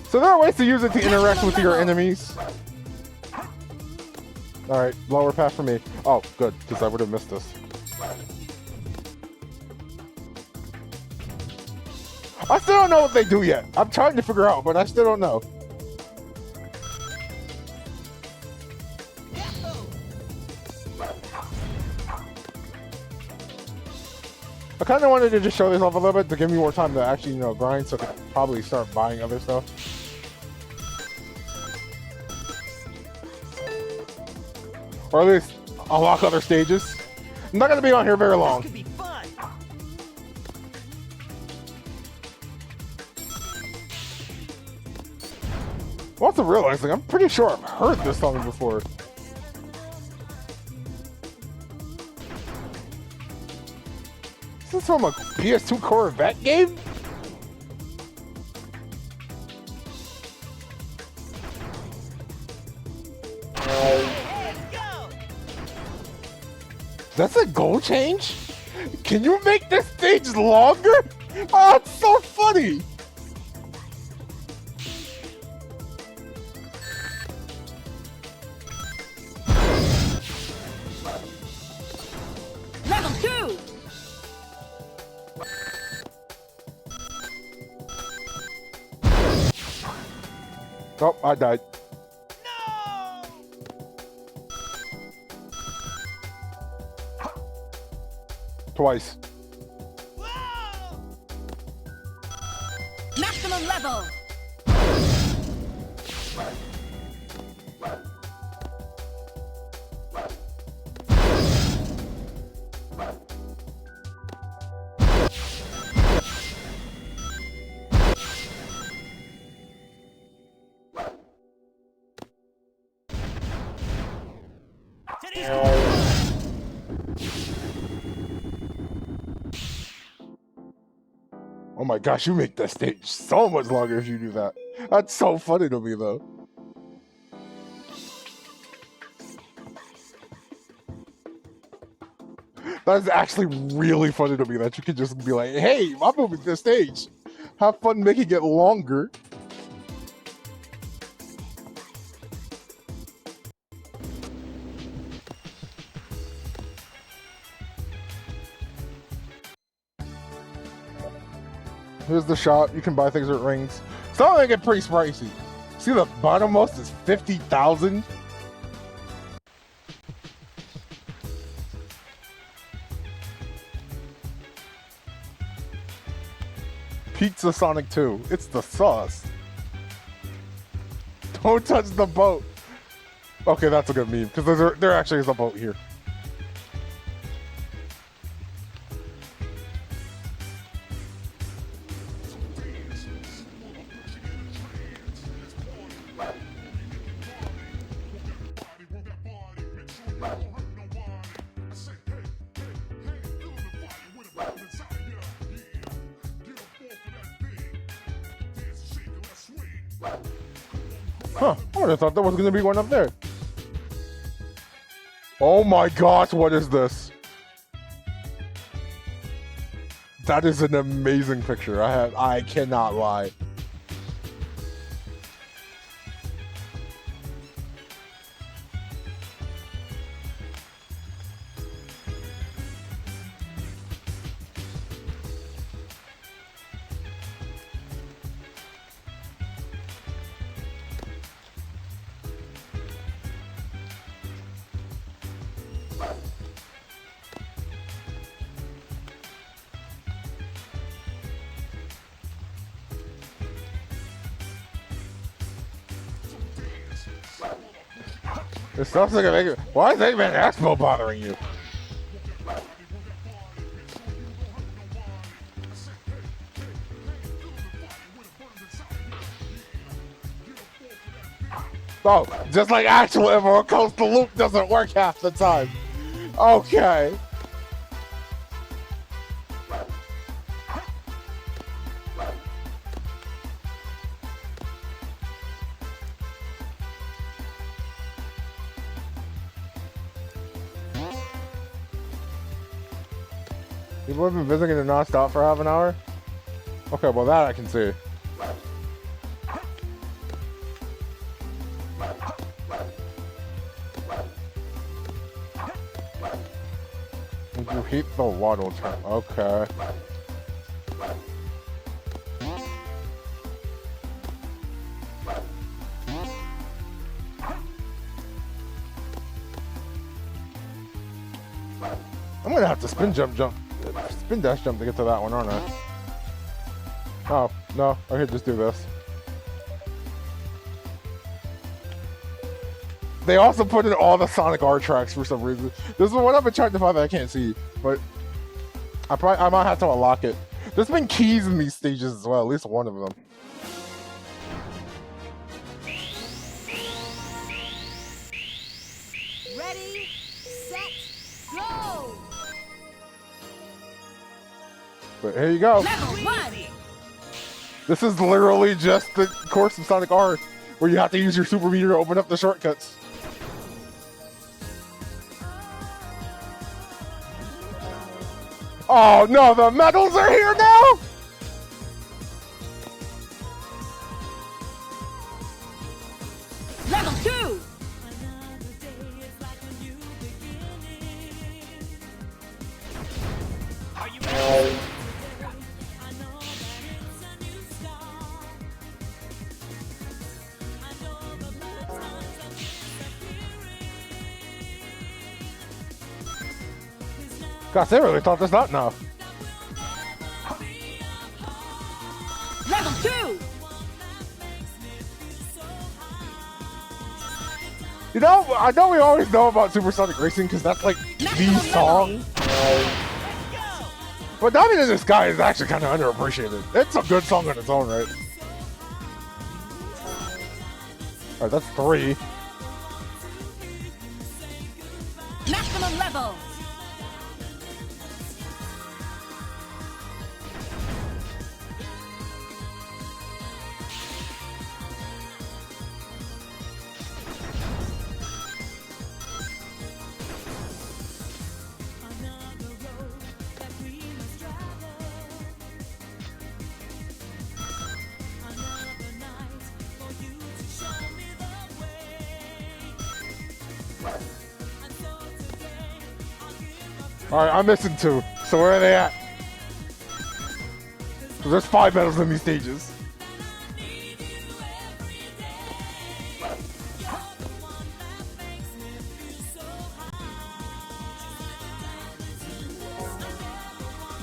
So there are ways to use it to interact with your enemies. Alright, lower path for me. Oh, good, because I would have missed this. I still don't know what they do yet. I'm trying to figure out, but I still don't know. I kind of wanted to just show this off a little bit to give me more time to actually, you know, grind, so I could probably start buying other stuff. Or at least unlock other stages. I'm not going to be on here very long. This could be fun. I'm also realizing I'm pretty sure I've heard this song before. Is this from a PS2 Corvette game? Hey, go! That's a goal change? Can you make this stage longer? Oh, it's so funny. Level 2. Oh, I died. No! Twice. Whoa! Maximum level. Today's gonna be fun! Oh my gosh, you make that stage so much longer if you do that. That's so funny to me, though. That's actually really funny to me that you could just be like, hey, I'm moving this stage. Have fun making it longer. Here's the shop. You can buy things with rings. Some of them get pretty pricey. See, the bottommost is 50,000. Pizza Sonic 2. It's the sauce. Don't touch the boat. Okay, that's a good meme because there actually is a boat here. Huh, I would have thought there was going to be one up there. Oh my gosh, what is this? That is an amazing picture. I cannot lie. It sounds like why is Eggman Expo bothering you? Oh, just like actual Emerald Coast, the loop doesn't work half the time. Okay. People have been visiting it non-stop for half an hour? Okay, well that I can see. Did you hit the waddle turn? Okay. I'm gonna have to spin dash jump to get to that one, aren't I? Oh, no, I could just do this. They also put in all the Sonic R tracks for some reason. This is what I've been trying to find that I can't see, but I might have to unlock it. There's been keys in these stages as well, at least one of them. Ready, set, go! But here you go. Level 1. This is literally just the course of Sonic R, where you have to use your super meter to open up the shortcuts. Oh no, the medals are here now? Level 2. Are you ready? Gosh, they really thought this out now. Level 2. You know, I know we always know about Supersonic Racing because that's like the Maximum song. Go! But Diamond in the Sky is actually kind of underappreciated. It's a good song on its own, right? Alright, that's 3. Maximum level. Alright, I'm missing 2. So where are they at? So there's 5 medals in these stages.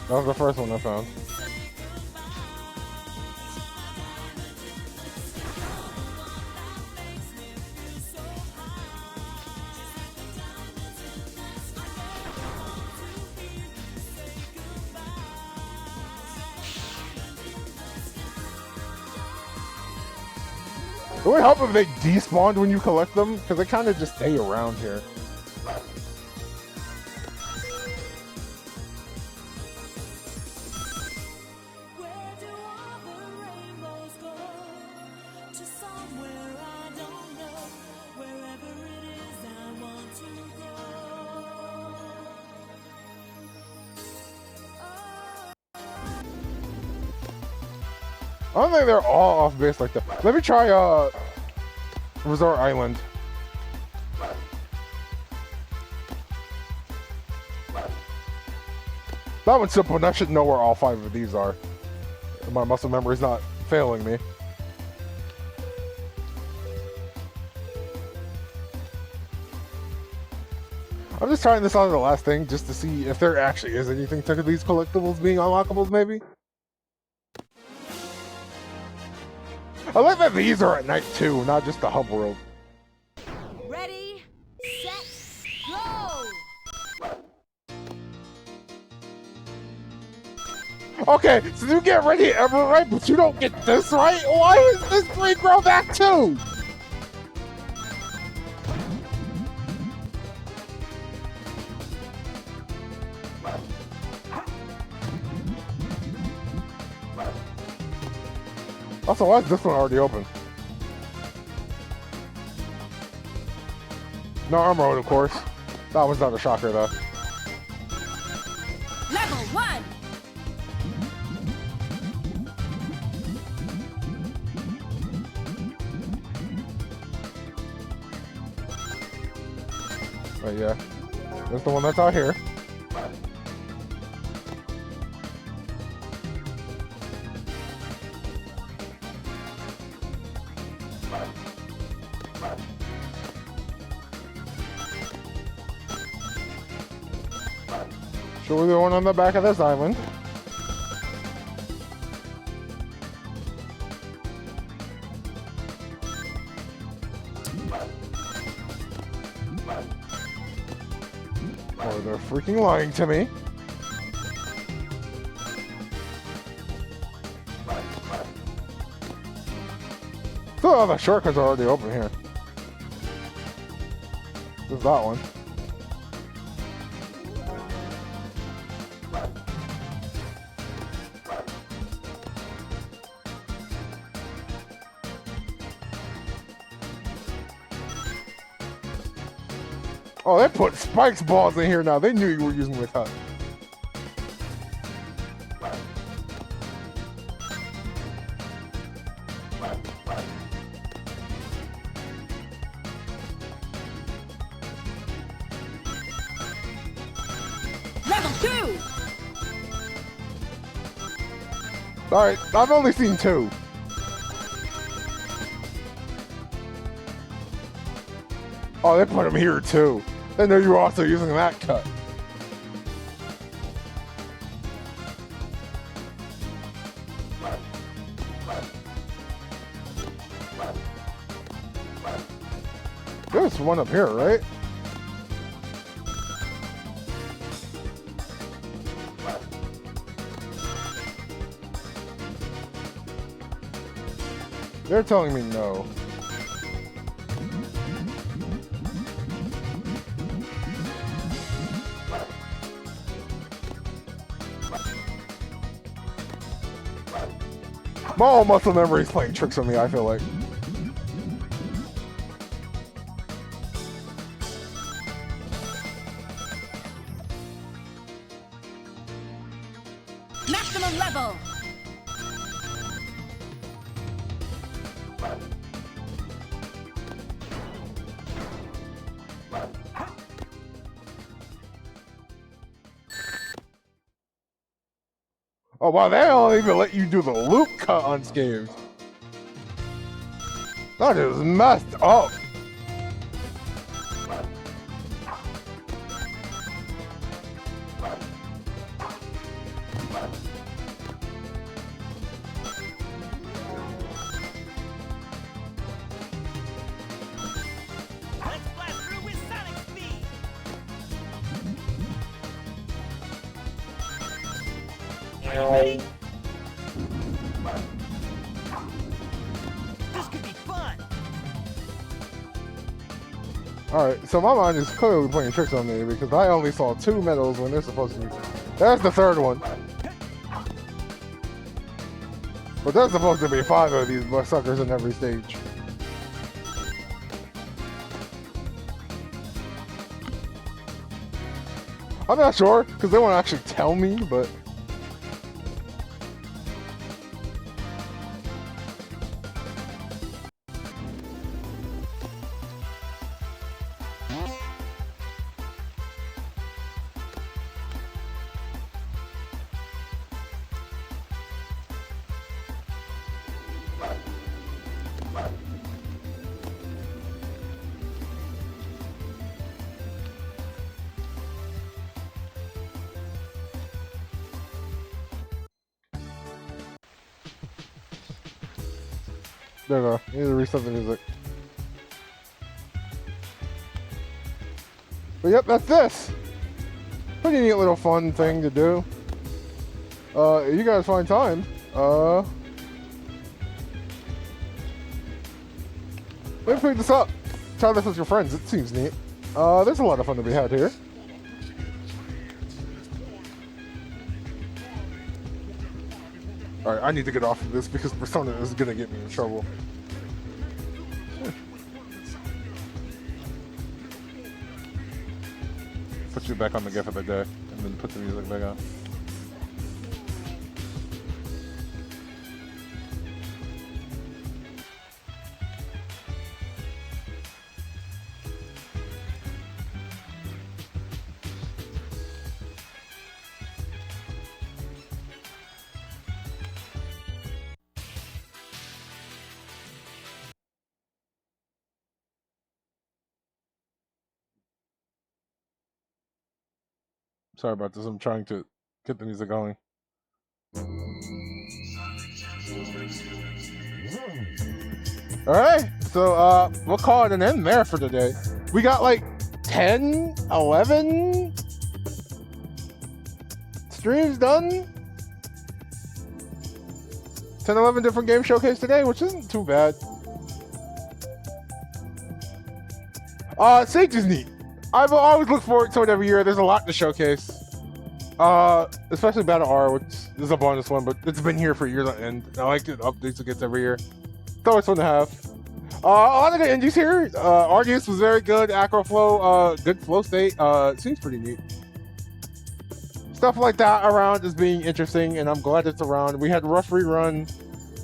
That was the first one I found. It would help if they despawned when you collect them, because they kind of just stay around here. I don't think they're all off base like that. Let me try Resort Island. That one's simple, and I should know where all 5 of these are. My muscle memory's not failing me. I'm just trying this on the last thing just to see if there actually is anything to these collectibles being unlockables, maybe. I like that these are at night too, not just the hub world. Ready, set, go. Okay, so you get Ready Ever right, but you don't get this right? Why is this 3 grow back too? Also, why is this one already open? No armor mode, of course. That was not a shocker, though. Level 1. Oh, yeah. That's the one that's out here. Surely the one on the back of this island. Oh, they're freaking lying to me. Oh, the shortcuts are already open here. There's that one. Oh, they put Spike's balls in here now. They knew you were using the cut. Level 2. Alright, I've only seen 2. Oh, they put him here too. I know you were also using that cut. There's one up here, right? They're telling me no. My old muscle memory is playing tricks on me, I feel like. Maximum level. Oh wow, they don't even let you do the loop cut on games. That is messed up. Let's blast through with sonic speed. Are you ready? This could be fun. Alright, so my mind is clearly playing tricks on me because I only saw 2 medals when they're supposed to be. There's the 3rd one. But there's supposed to be 5 of these suckers in every stage. I'm not sure, because they won't actually tell me, but... There we go. I need to reset the music. But yep, that's this. Pretty neat little fun thing to do. You guys find time. Maybe pick this up. Try this with your friends. It seems neat. There's a lot of fun to be had here. Alright, I need to get off of this because Persona is gonna get me in trouble. Put you back on the GIF of the day, and then put the music back on. Sorry about this, I'm trying to get the music going. Alright, so we'll call it an end there for today. We got like 10, 11 streams done. 10, 11 different game showcase today, which isn't too bad. Sage is neat. I've always looked forward to it every year. There's a lot to showcase. Especially Battle R, which is a bonus one, but it's been here for years on end. I like the updates it gets every year. It's always fun to have. A lot of good indies here. Arceus was very good. Acroflow, good flow state. Seems pretty neat. Stuff like that around is being interesting, and I'm glad it's around. We had Rush Rerun,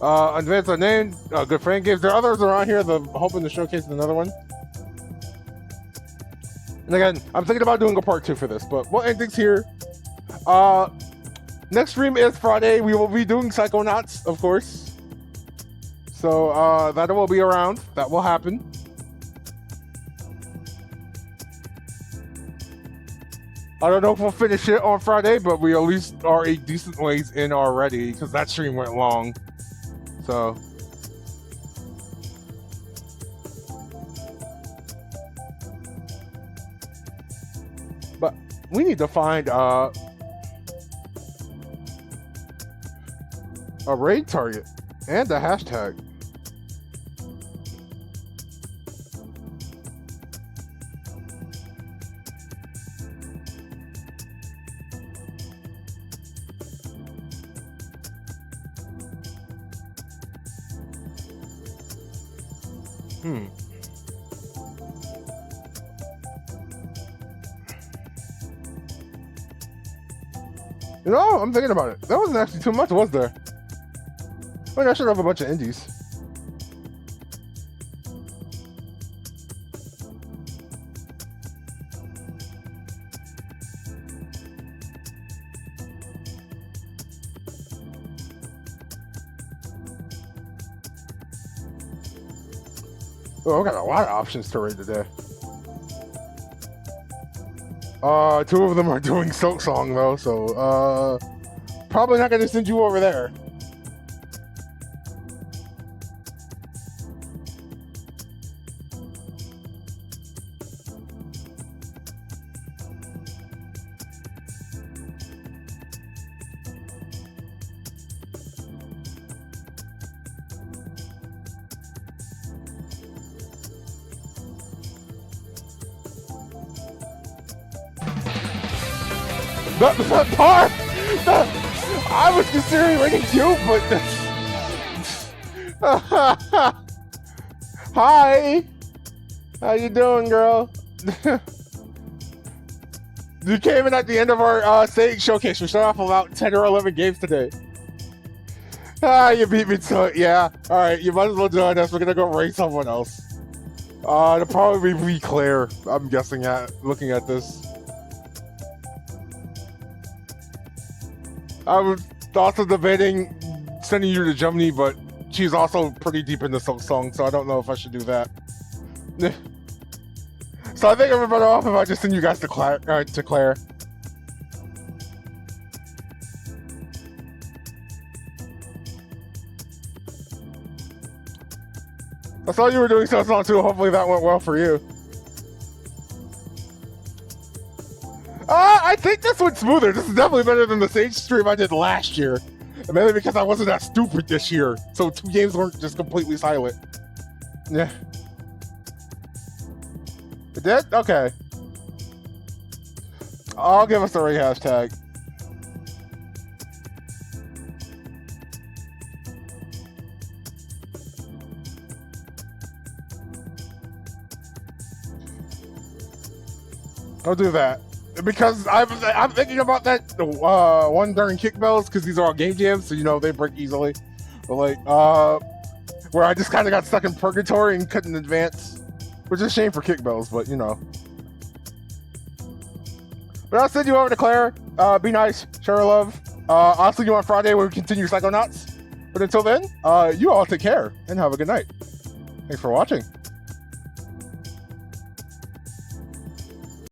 Advanced Unnamed, Good Friend Games. There are others around here that I'm hoping to showcase another one. And again, I'm thinking about doing a part 2 for this, but we'll end things here. Next stream is Friday. We will be doing Psychonauts, of course. So that will be around. That will happen. I don't know if we'll finish it on Friday, but we at least are a decent ways in already because that stream went long. So. But we need to find a raid target and a hashtag. You know, I'm thinking about it. That wasn't actually too much, was there? I mean, I should have a bunch of indies. Oh, I got a lot of options to raid today. Two of them are doing Silk Song though, so probably not gonna send you over there. That part! I was considering rating you, but hi! How you doing, girl? You came in at the end of our Sage showcase. We started off about 10 or 11 games today. You beat me to it, yeah. Alright, you might as well join us. We're gonna go raid someone else. It'll probably be Claire, I'm guessing looking at this. I was also debating sending you to Germany, but she's also pretty deep in the Silk Song, so I don't know if I should do that. So I think I'm better off if I just send you guys to Claire. I saw you were doing Silk Song too. Hopefully that went well for you. I think this went smoother. This is definitely better than the Sage stream I did last year. And mainly because I wasn't that stupid this year. So 2 games weren't just completely silent. Yeah. It did? Okay. I'll give us a raid hashtag. I'll do that. Because I'm thinking about that one during Kickbells, because these are all game jams, so you know they break easily. But like, where I just kind of got stuck in purgatory and couldn't advance, which is a shame for Kickbells, but you know. But I'll send you over to Claire. Be nice, share love. I'll see you on Friday where we continue Psychonauts. But until then, you all take care and have a good night. Thanks for watching.